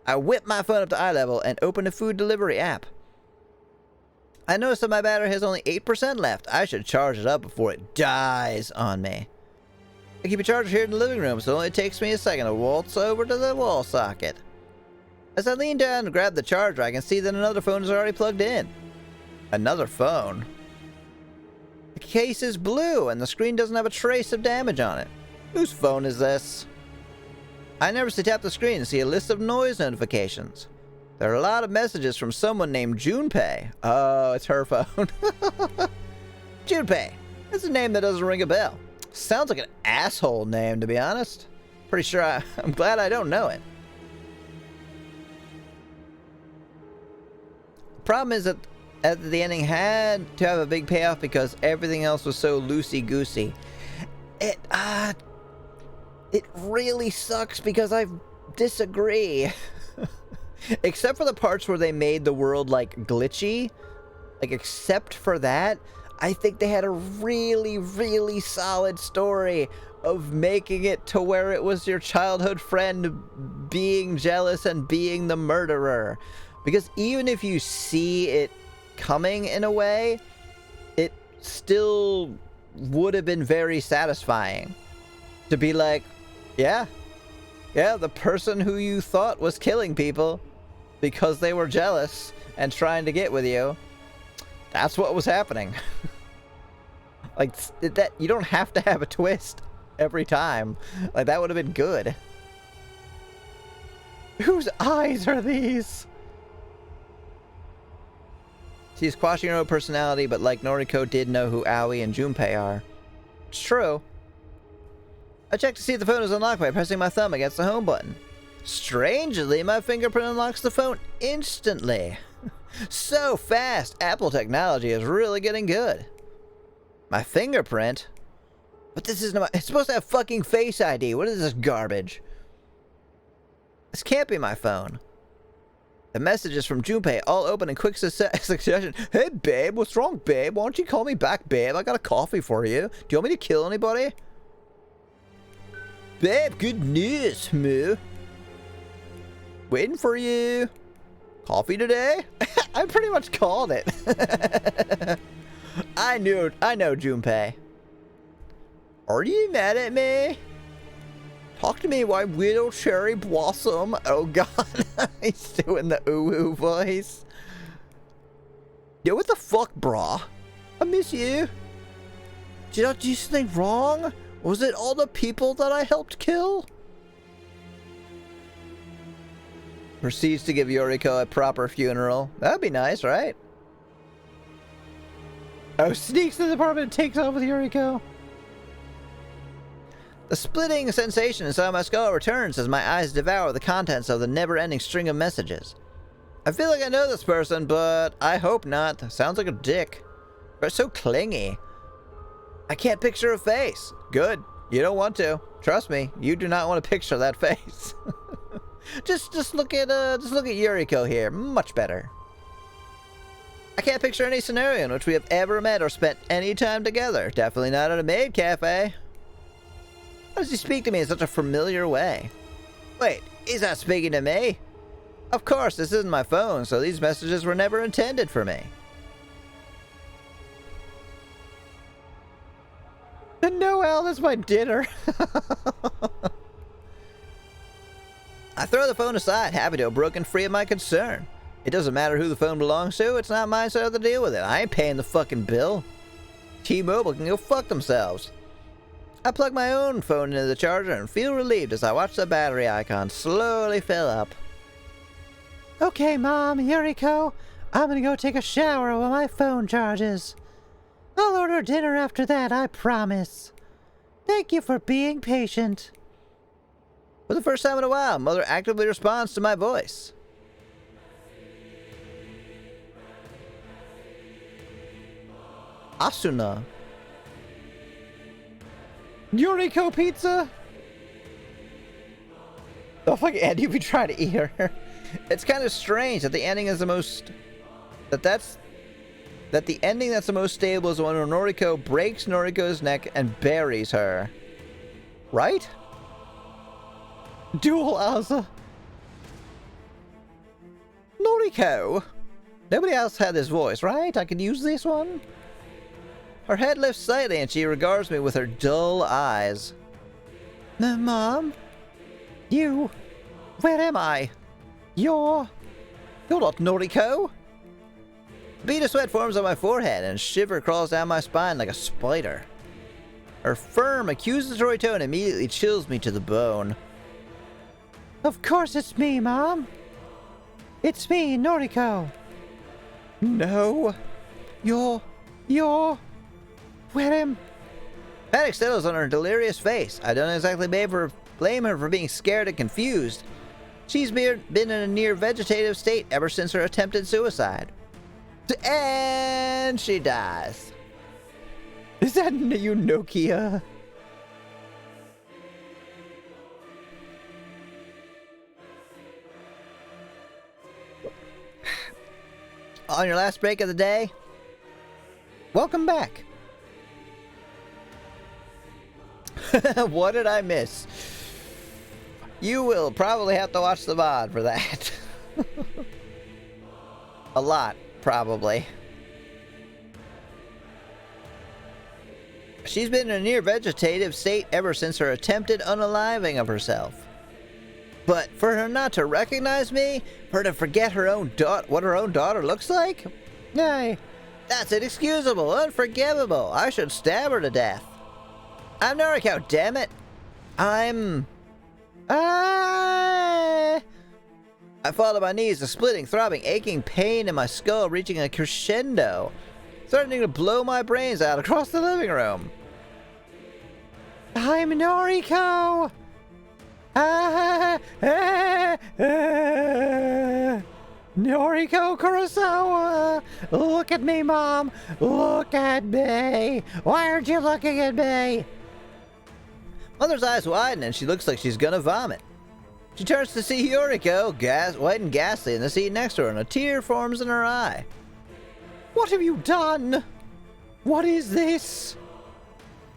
I whip my phone up to eye level and open the food delivery app. I notice that my battery has only 8% left. I should charge it up before it dies on me. I keep a charger here in the living room, so it only takes me a second to waltz over to the wall socket. As I lean down to grab the charger, I can see that another phone is already plugged in. Another phone? The case is blue, and the screen doesn't have a trace of damage on it. Whose phone is this? I nervously tap the screen and see a list of noise notifications. There are a lot of messages from someone named Junpei. Oh, it's her phone. Junpei. That's a name that doesn't ring a bell. Sounds like an asshole name, to be honest. Pretty sure I'm glad I don't know it. The problem is that the ending had to have a big payoff because everything else was so loosey-goosey. It really sucks because I disagree. Except for the parts where they made the world, like, glitchy. Like, except for that, I think they had a really, really solid story of making it to where it was your childhood friend being jealous and being the murderer. Because even if you see it coming in a way, it still would have been very satisfying to be like, yeah, the person who you thought was killing people because they were jealous and trying to get with you, that's what was happening. Like, that, you don't have to have a twist every time. Like, that would have been good. Whose eyes are these? She's quashing her own personality, but like Noriko did know who Aoi and Junpei are. It's true. I checked to see if the phone was unlocked by pressing my thumb against the home button. Strangely, my fingerprint unlocks the phone instantly. So fast, Apple technology is really getting good. My fingerprint? But this isn't it's supposed to have fucking Face ID. What is this garbage? This can't be my phone. The messages from Junpei all open in quick succession. Hey, babe, what's wrong, babe? Why don't you call me back, babe? I got a coffee for you. Do you want me to kill anybody? Babe, good news, moo. Waiting for you. Coffee today? I pretty much called it. I know Junpei. Are you mad at me? Talk to me, my widow cherry blossom. Oh god, he's doing the ooh voice. Yo, what the fuck, brah? I miss you. Did I do something wrong? Was it all the people that I helped kill? Proceeds to give Yuriko a proper funeral. That'd be nice, right? Oh, sneaks to the apartment and takes off with Yuriko. The splitting sensation inside my skull returns as my eyes devour the contents of the never-ending string of messages. I feel like I know this person, but I hope not. Sounds like a dick. They're so clingy. I can't picture a face. Good. You don't want to. Trust me, you do not want to picture that face. just look at Yuriko here. Much better. I can't picture any scenario in which we have ever met or spent any time together. Definitely not at a maid cafe. Why does he speak to me in such a familiar way? Wait, he's not speaking to me? Of course, this isn't my phone, so these messages were never intended for me. And Noelle is my dinner. I throw the phone aside, happy to have broken free of my concern. It doesn't matter who the phone belongs to, it's not mine, so I have to deal with it. I ain't paying the fucking bill. T-Mobile can go fuck themselves. I plug my own phone into the charger and feel relieved as I watch the battery icon slowly fill up. Okay, Mom, Yuriko, I'm gonna go take a shower while my phone charges. I'll order dinner after that, I promise. Thank you for being patient. For the first time in a while, Mother actively responds to my voice. Asuna. Yuriko pizza? The fuck, Andy, we try to eat her. It's kind of strange that the ending is the most... That the ending that's the most stable is the one where Noriko breaks Noriko's neck and buries her. Right? Dual Asa. Noriko? Nobody else had this voice, right? I could use this one? Her head lifts slightly and she regards me with her dull eyes. Mom? You? Where am I? You're not Noriko? A bead of sweat forms on my forehead and a shiver crawls down my spine like a spider. Her firm, accusatory tone immediately chills me to the bone. Of course it's me, Mom. It's me, Noriko. No. You're... Where am... Panic settles on her delirious face. I don't exactly blame her for being scared and confused. She's been in a near vegetative state ever since her attempted suicide. And she dies. Is that you, Nokia? On your last break of the day? Welcome back. What did I miss? You will probably have to watch the VOD for that. A lot, probably. She's been in a near vegetative state ever since her attempted unaliving of herself. But for her not to recognize me, for her to forget her own what her own daughter looks like? Nay, that's inexcusable, unforgivable. I should stab her to death. I'm Noriko, damn it. I fall to my knees, a splitting, throbbing, aching pain in my skull reaching a crescendo, threatening to blow my brains out across the living room. I'm Noriko! Noriko Kurosawa! Look at me, Mom! Look at me! Why aren't you looking at me? Mother's eyes widen and she looks like she's gonna vomit. She turns to see Yuriko, white and ghastly, in the seat next to her, and a tear forms in her eye. What have you done? What is this?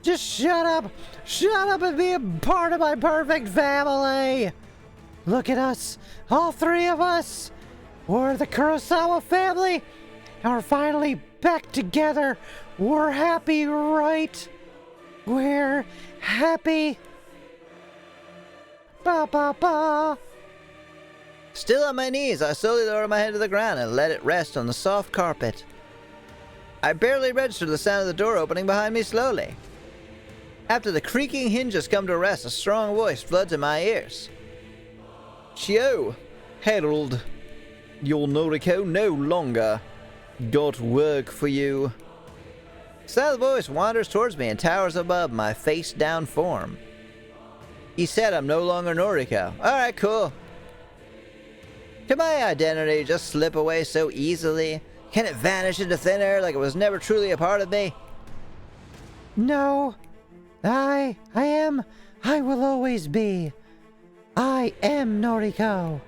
Just shut up! Shut up and be a part of my perfect family! Look at us, all three of us! We're the Kurosawa family, and we're finally back together. We're happy, right? We're happy. Ba ba ba. Still on my knees, I slowly lower my head to the ground and let it rest on the soft carpet. I barely register the sound of the door opening behind me slowly. After the creaking hinges come to rest, a strong voice floods in my ears. Chio, Harold, your Noriko no longer got work for you. The sound of the voice wanders towards me and towers above my face-down form. He said I'm no longer Noriko. Alright, cool. Can my identity just slip away so easily? Can it vanish into thin air like it was never truly a part of me? No. I will always be. I am Noriko.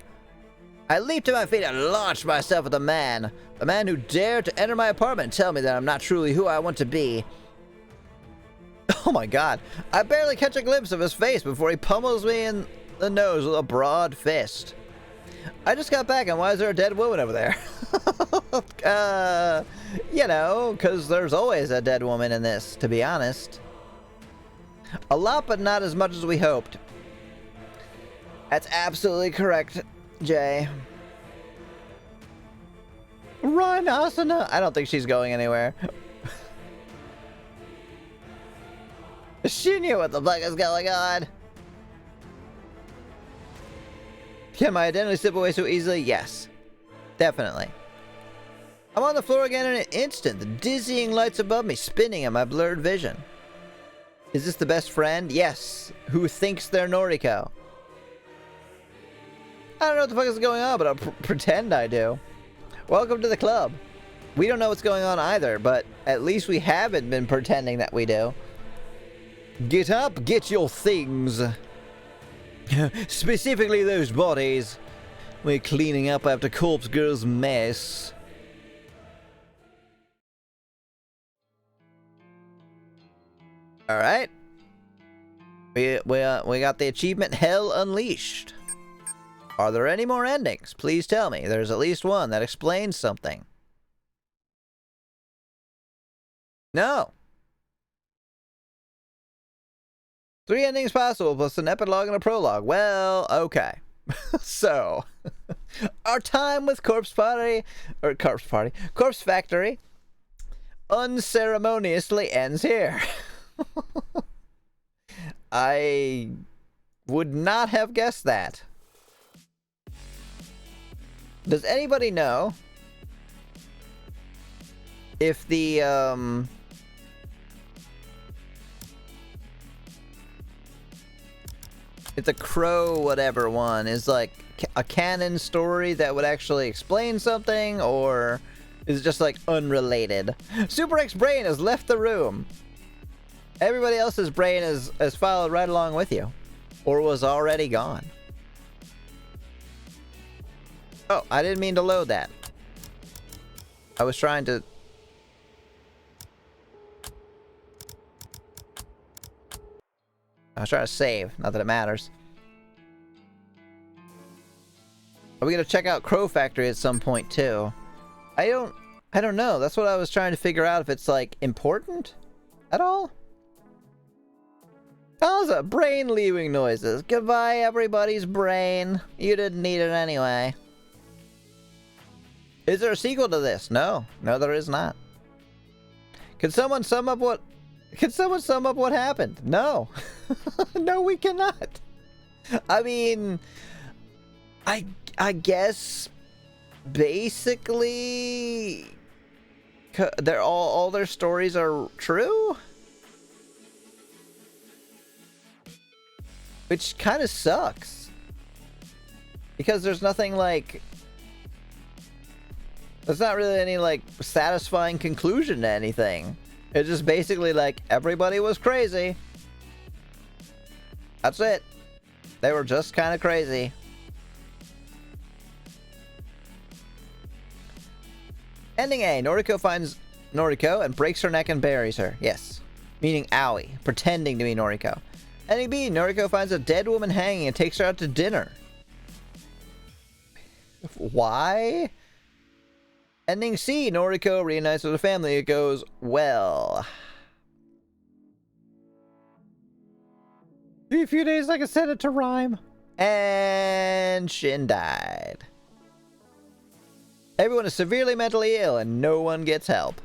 I leaped to my feet and launched myself at the man who dared to enter my apartment and tell me that I'm not truly who I want to be. Oh my god, I barely catch a glimpse of his face before he pummels me in the nose with a broad fist. I just got back, and why is there a dead woman over there? You know, because there's always a dead woman in this, to be honest. A lot, but not as much as we hoped. That's absolutely correct, Jay. Run, Asuna! I don't think she's going anywhere. Shinya, what the fuck is going on? Can my identity slip away so easily? Yes. Definitely. I'm on the floor again in an instant. The dizzying lights above me spinning in my blurred vision. Is this the best friend? Yes. Who thinks they're Noriko? I don't know what the fuck is going on, but I'll pretend I do. Welcome to the club. We don't know what's going on either, but at least we haven't been pretending that we do. Get up, get your things. Specifically those bodies. We're cleaning up after Corpse Girl's mess. Alright. We got the achievement Hell Unleashed. Are there any more endings? Please tell me. There's at least one that explains something. No. 3 endings possible, plus an epilogue and a prologue. Well, okay. So, our time with Corpse Factory unceremoniously ends here. I would not have guessed that. Does anybody know if the, if the Crow whatever one is like a canon story that would actually explain something, or is it just like unrelated? Super X Brain has left the room. Everybody else's brain has followed right along with you, or was already gone. Oh, I didn't mean to load that. I was trying to... I was trying to save, not that it matters. Are we gonna check out Crow Factory at some point too? I don't know. That's what I was trying to figure out, if it's like important at all. How's that? Brain leaving noises. Goodbye, everybody's brain. You didn't need it anyway. Is there a sequel to this? No. No, there is not. Can someone sum up what happened? No. No, we cannot. I mean, I guess basically they're all their stories are true? Which kind of sucks. Because there's nothing like... There's not really any, like, satisfying conclusion to anything. It's just basically like, everybody was crazy. That's it. They were just kind of crazy. Ending A. Noriko finds Noriko and breaks her neck and buries her. Yes. Meaning Aoi, pretending to be Noriko. Ending B. Noriko finds a dead woman hanging and takes her out to dinner. Why? Ending C. Noriko reunites with her family. It goes well. Be a few days I can set it to rhyme. And Shin died. Everyone is severely mentally ill and no one gets help.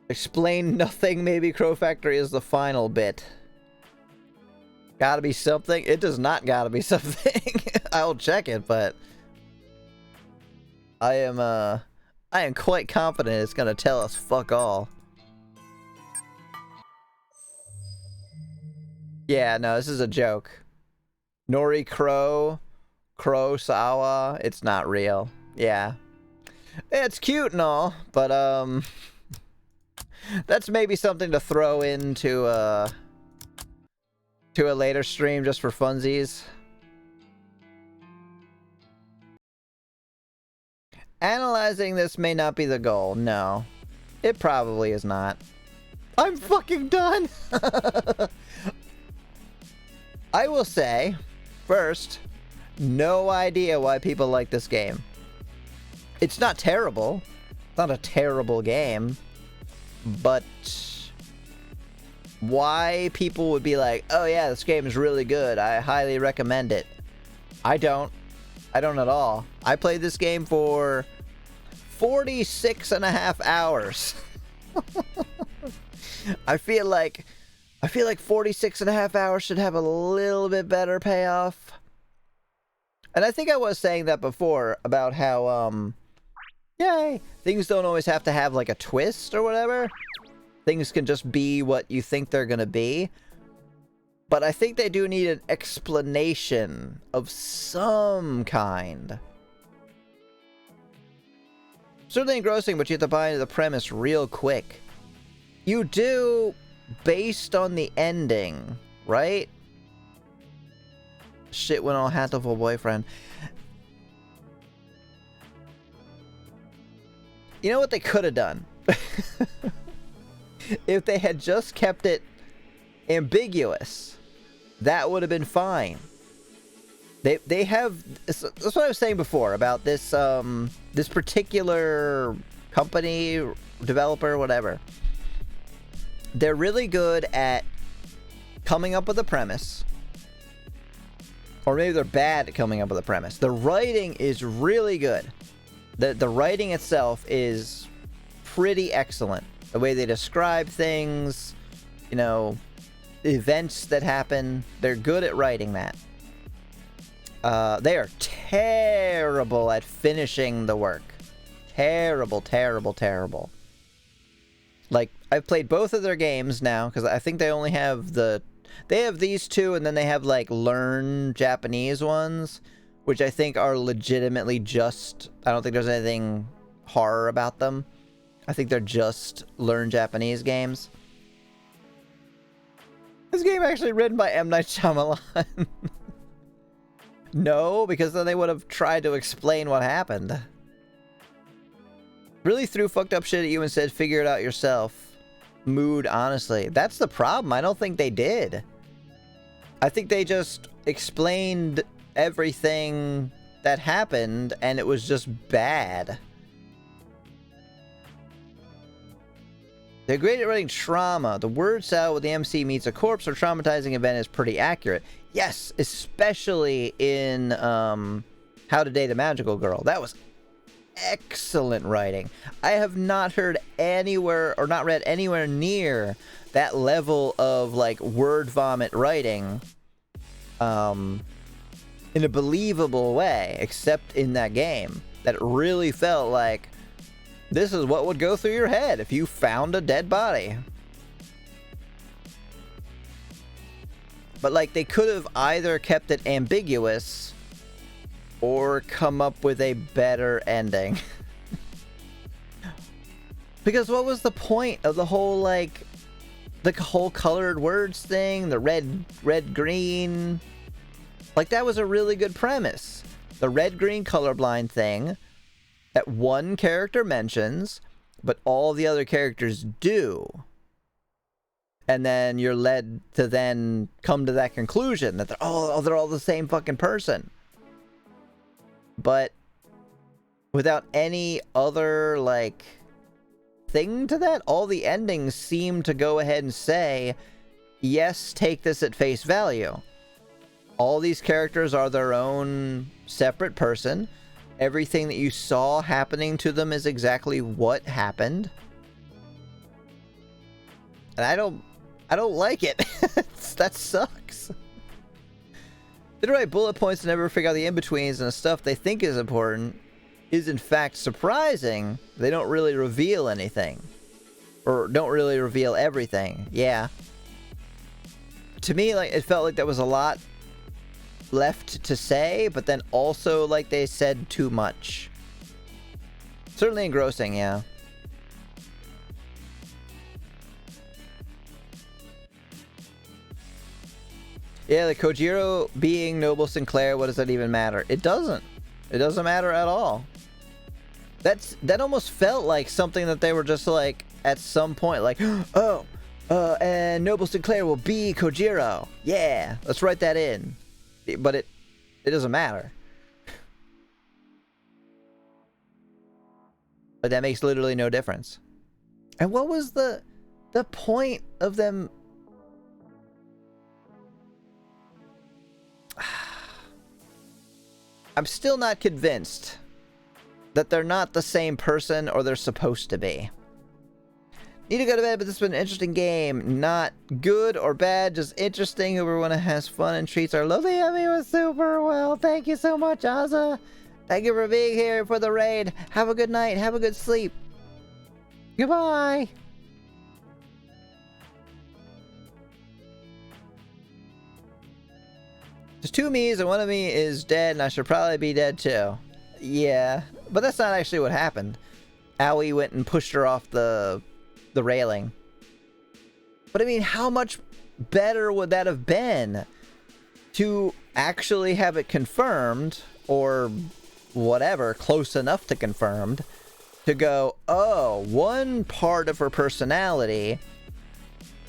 Explain nothing. Maybe Crow Factory is the final bit. Gotta be something. It does not gotta be something. I'll check it, but I am quite confident it's gonna tell us fuck all. Yeah, no, this is a joke. Nori Crow Sawa, it's not real. Yeah. It's cute and all, but That's maybe something to throw into to a later stream just for funsies. Analyzing this may not be the goal. No. It probably is not. I'm fucking done! I will say, first, no idea why people like this game. It's not terrible. It's not a terrible game. But why people would be like, oh yeah, this game is really good, I highly recommend it. I don't at all. I played this game for 46.5 hours. I feel like 46.5 hours should have a little bit better payoff. And I think I was saying that before about how yay, things don't always have to have like a twist or whatever. Things can just be what you think they're gonna be. But I think they do need an explanation of some kind. Certainly engrossing, but you have to buy into the premise real quick. You do, based on the ending, right? Shit went all hatful boyfriend. You know what they could have done? If they had just kept it ambiguous, that would have been fine. They have, that's what I was saying before about this this particular company, developer, whatever. They're really good at coming up with a premise. Or maybe they're bad at coming up with a premise. The writing is really good. The writing itself is pretty excellent. The way they describe things, you know, events that happen, they're good at writing that. They are terrible at finishing the work. Terrible, terrible, terrible. Like, I've played both of their games now, because I think they only have they have these two, and then they have, like, learn Japanese ones, which I think are legitimately just, I don't think there's anything horror about them. I think they're just learn Japanese games. This game actually written by M. Night Shyamalan. No, because then they would have tried to explain what happened. Really threw fucked up shit at you and said, figure it out yourself. Mood, honestly. That's the problem. I don't think they did. I think they just explained everything that happened, and it was just bad. They're great at writing trauma. The word salad with the MC meets a corpse or traumatizing event is pretty accurate. Yes, especially in How to Date a Magical Girl. That was excellent writing. I have not heard anywhere, or not read anywhere near that level of, like, word vomit writing in a believable way, except in that game. That really felt like this is what would go through your head if you found a dead body. But, like, they could have either kept it ambiguous or come up with a better ending. Because what was the point of the whole, like, the whole colored words thing? The red, green. Like, that was a really good premise. The red-green colorblind thing that one character mentions, but all the other characters do. And then you're led to then come to that conclusion that they're all the same fucking person. But without any other, like, thing to that, all the endings seem to go ahead and say, yes, take this at face value. All these characters are their own separate person. Everything that you saw happening to them is exactly what happened. And I don't like it. That sucks. They write bullet points and never figure out the in-betweens, and the stuff they think is important is in fact surprising. They don't really reveal anything. Or don't really reveal everything. Yeah. To me, like, it felt like there was a lot left to say, but then also, like, they said too much. Certainly engrossing, yeah. Yeah, the Kojiro being Noble Sinclair, what does that even matter? It doesn't. It doesn't matter at all. That almost felt like something that they were just like, at some point, like, oh, and Noble Sinclair will be Kojiro. Yeah, let's write that in. But it doesn't matter. But that makes literally no difference. And what was the point of them? I'm still not convinced that they're not the same person, or they're supposed to be. Need to go to bed, but this has been an interesting game. Not good or bad, just interesting. Everyone has fun and treats our lovely Emmy was super well. Thank you so much, Azza. Thank you for being here for the raid. Have a good night. Have a good sleep. Goodbye. There's two me's and one of me is dead, and I should probably be dead too. Yeah, but that's not actually what happened. Aoi went and pushed her off the railing. But I mean, how much better would that have been to actually have it confirmed, or whatever, close enough to confirmed, to go, oh, one part of her personality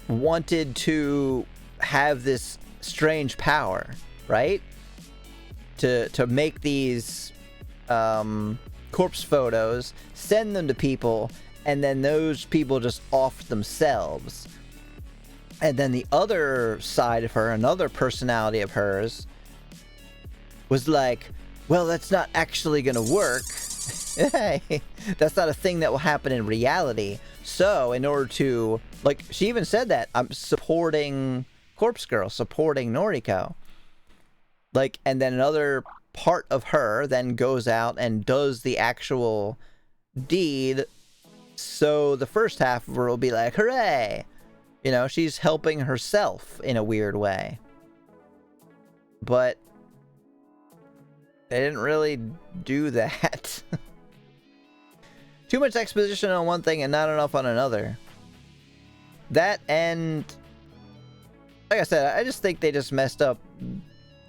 wanted to have this strange power, right? To make these corpse photos, send them to people, and then those people just off themselves. And then the other side of her, another personality of hers, was like, well, that's not actually gonna work. Hey, that's not a thing that will happen in reality. So in order to, like, she even said that, I'm supporting Corpse Girl, supporting Noriko. Like, and then another part of her then goes out and does the actual deed. So the first half of her will be like, hooray! You know, she's helping herself in a weird way. But they didn't really do that. Too much exposition on one thing and not enough on another. That, and like I said, I just think they just messed up.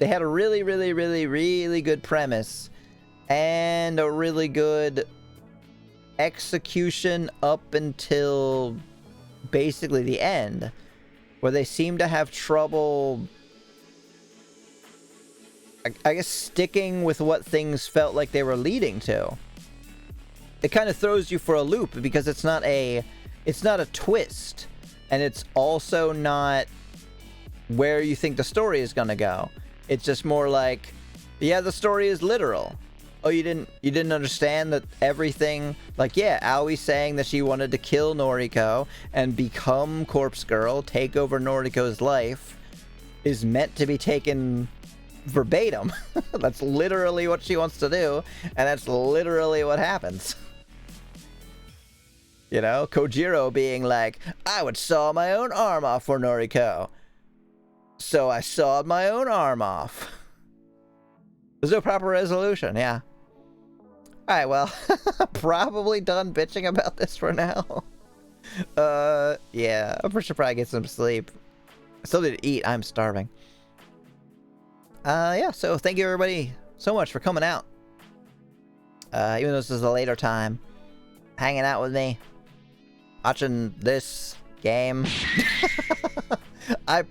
They had a really, really, really, really good premise and a really good execution up until basically the end, where they seem to have trouble, I guess, sticking with what things felt like they were leading to. It kind of throws you for a loop because it's not a twist, and it's also not where you think the story is gonna go. It's just more like, yeah, the story is literal. Oh, you didn't understand that everything, like, yeah, Aoi saying that she wanted to kill Noriko and become Corpse Girl, take over Noriko's life, is meant to be taken verbatim. That's literally what she wants to do, and that's literally what happens. You know, Kojiro being like, I would saw my own arm off for Noriko. So I sawed my own arm off. There's no proper resolution, yeah. Alright, well, probably done bitching about this for now. Yeah, I should probably get some sleep. Something to eat, I'm starving. Yeah, so thank you everybody so much for coming out. Even though this is a later time, hanging out with me, watching this game. I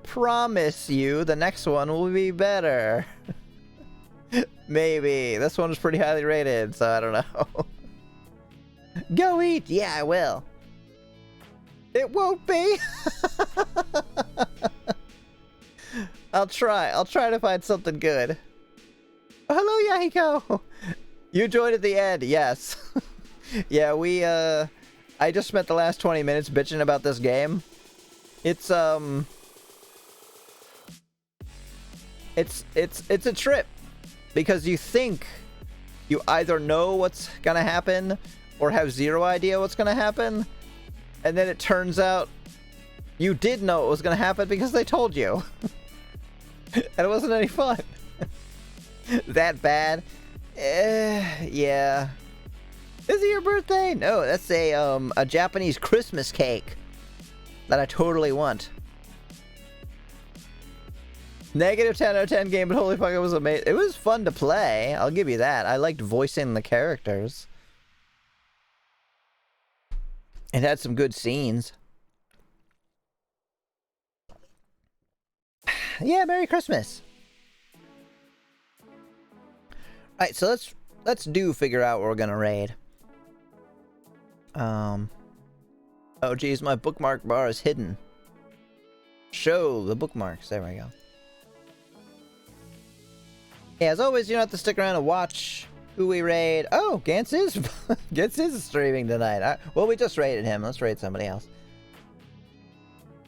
promise you the next one will be better. Maybe. This one is pretty highly rated, so I don't know. Go eat! Yeah, I will. It won't be. I'll try to find something good. Hello, Yahiko! You joined at the end, yes. Yeah, I just spent the last 20 minutes bitching about this game. It's a trip. Because you think you either know what's gonna happen or have zero idea what's gonna happen, and then it turns out you did know it was gonna happen because they told you. And it wasn't any fun. That bad? Yeah. Is it your birthday? No, that's a Japanese Christmas cake that I totally want. Negative 10 out of 10 game, but holy fuck, it was amazing. It was fun to play. I'll give you that. I liked voicing the characters. It had some good scenes. Yeah, Merry Christmas. Alright, so let's figure out what we're gonna raid. Oh geez, my bookmark bar is hidden. Show the bookmarks. There we go. Yeah, as always, you don't have to stick around and watch who we raid. Oh, Gantz is streaming tonight. Well, we just raided him. Let's raid somebody else.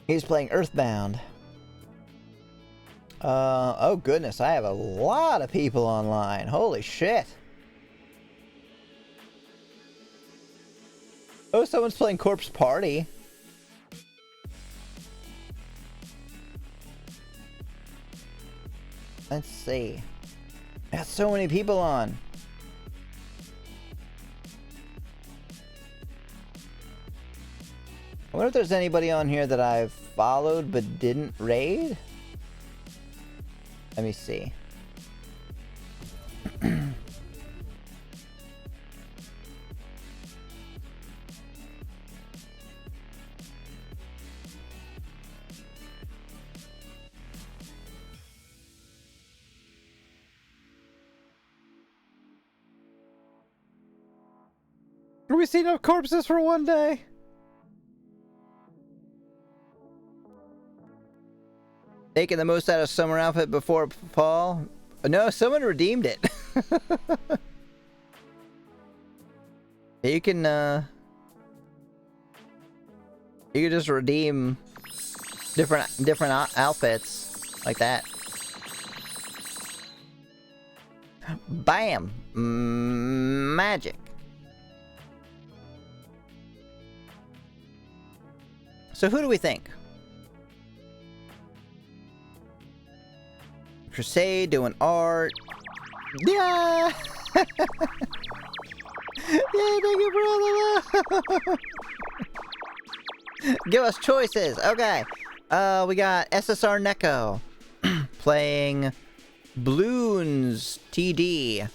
He's playing Earthbound. Oh goodness, I have a lot of people online. Holy shit. Oh, someone's playing Corpse Party. Let's see. Got so many people on. I wonder if there's anybody on here that I've followed but didn't raid? Let me see. Are we seeing enough corpses for one day? Taking the most out of summer outfit before fall? No, someone redeemed it. You can just redeem different outfits like that. Bam! Magic. So who do we think? Crusade doing art. Yeah! Yeah, thank you for all the love. Give us choices. Okay. We got SSR Neko playing Bloons TD.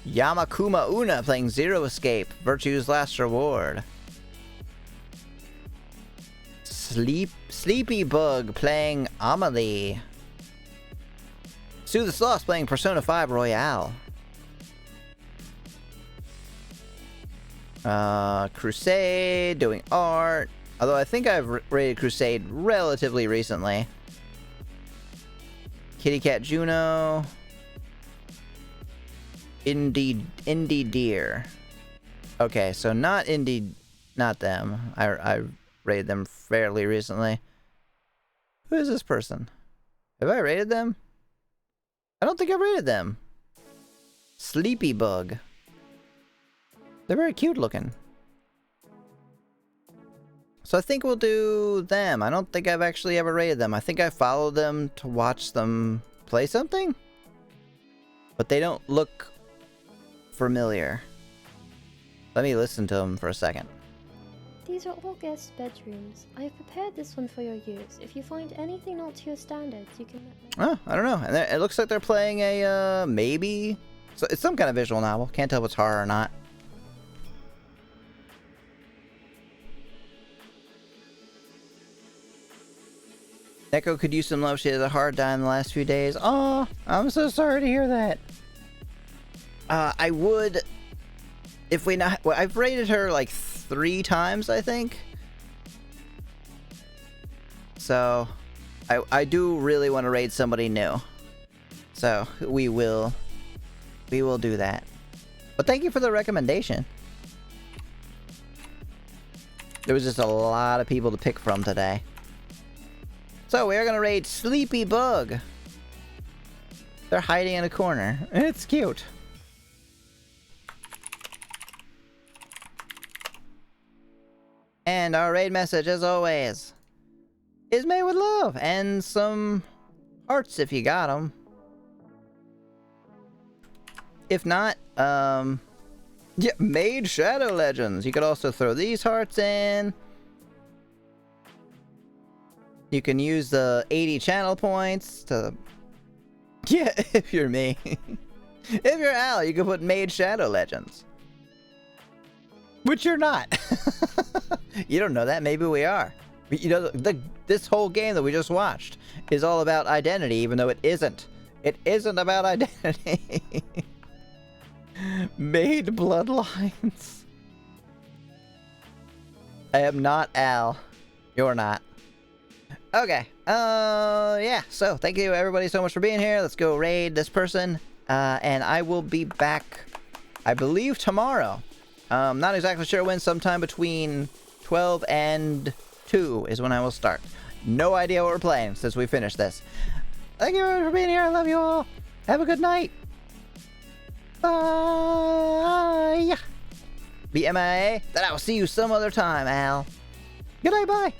Yamakuma Una playing Zero Escape, Virtue's Last Reward. Sleepy Bug playing Amelie. Sue the Sloth playing Persona 5 Royale. Crusade doing art. Although I think I've rated Crusade relatively recently. Kitty Cat Juno. Indie Deer. Okay, so not them. I rated them fairly recently. Who is this person? Have I rated them? I don't think I've rated them. Sleepy Bug. They're very cute looking. So I think we'll do them. I don't think I've actually ever rated them. I think I followed them to watch them play something. But they don't look familiar. Let me listen to them for a second. These are all guest bedrooms. I have prepared this one for your use. If you find anything not to your standards, you can let me know. Oh, I don't know. And it looks like they're playing a, maybe... So it's some kind of visual novel. Can't tell if it's horror or not. Neko could use some love. She has a hard time the last few days. Oh, I'm so sorry to hear that. I would... If we not... Well, I've rated her like 3 times, I think. So, I do really want to raid somebody new. So, we will do that. But thank you for the recommendation. There was just a lot of people to pick from today. So, we are going to raid Sleepy Bug. They're hiding in a corner. It's cute. And our raid message, as always, is made with love. And some hearts if you got them. If not, yeah, made Shadow Legends. You could also throw these hearts in. You can use the 80 channel points to... Yeah, if you're me. If you're Al, you can put Mage Shadow Legends. Which you're not. You don't know that. Maybe we are. You know, this whole game that we just watched is all about identity, even though it isn't. It isn't about identity. Made bloodlines. I am not Al. You're not. Okay. Yeah. So thank you everybody so much for being here. Let's go raid this person. And I will be back, I believe, tomorrow. Not exactly sure when. Sometime between 12 and 2 is when I will start. No idea what we're playing since we finished this. Thank you everyone for being here. I love you all. Have a good night. Bye. Be MIA. Then I will see you some other time, Al. Good night. Bye.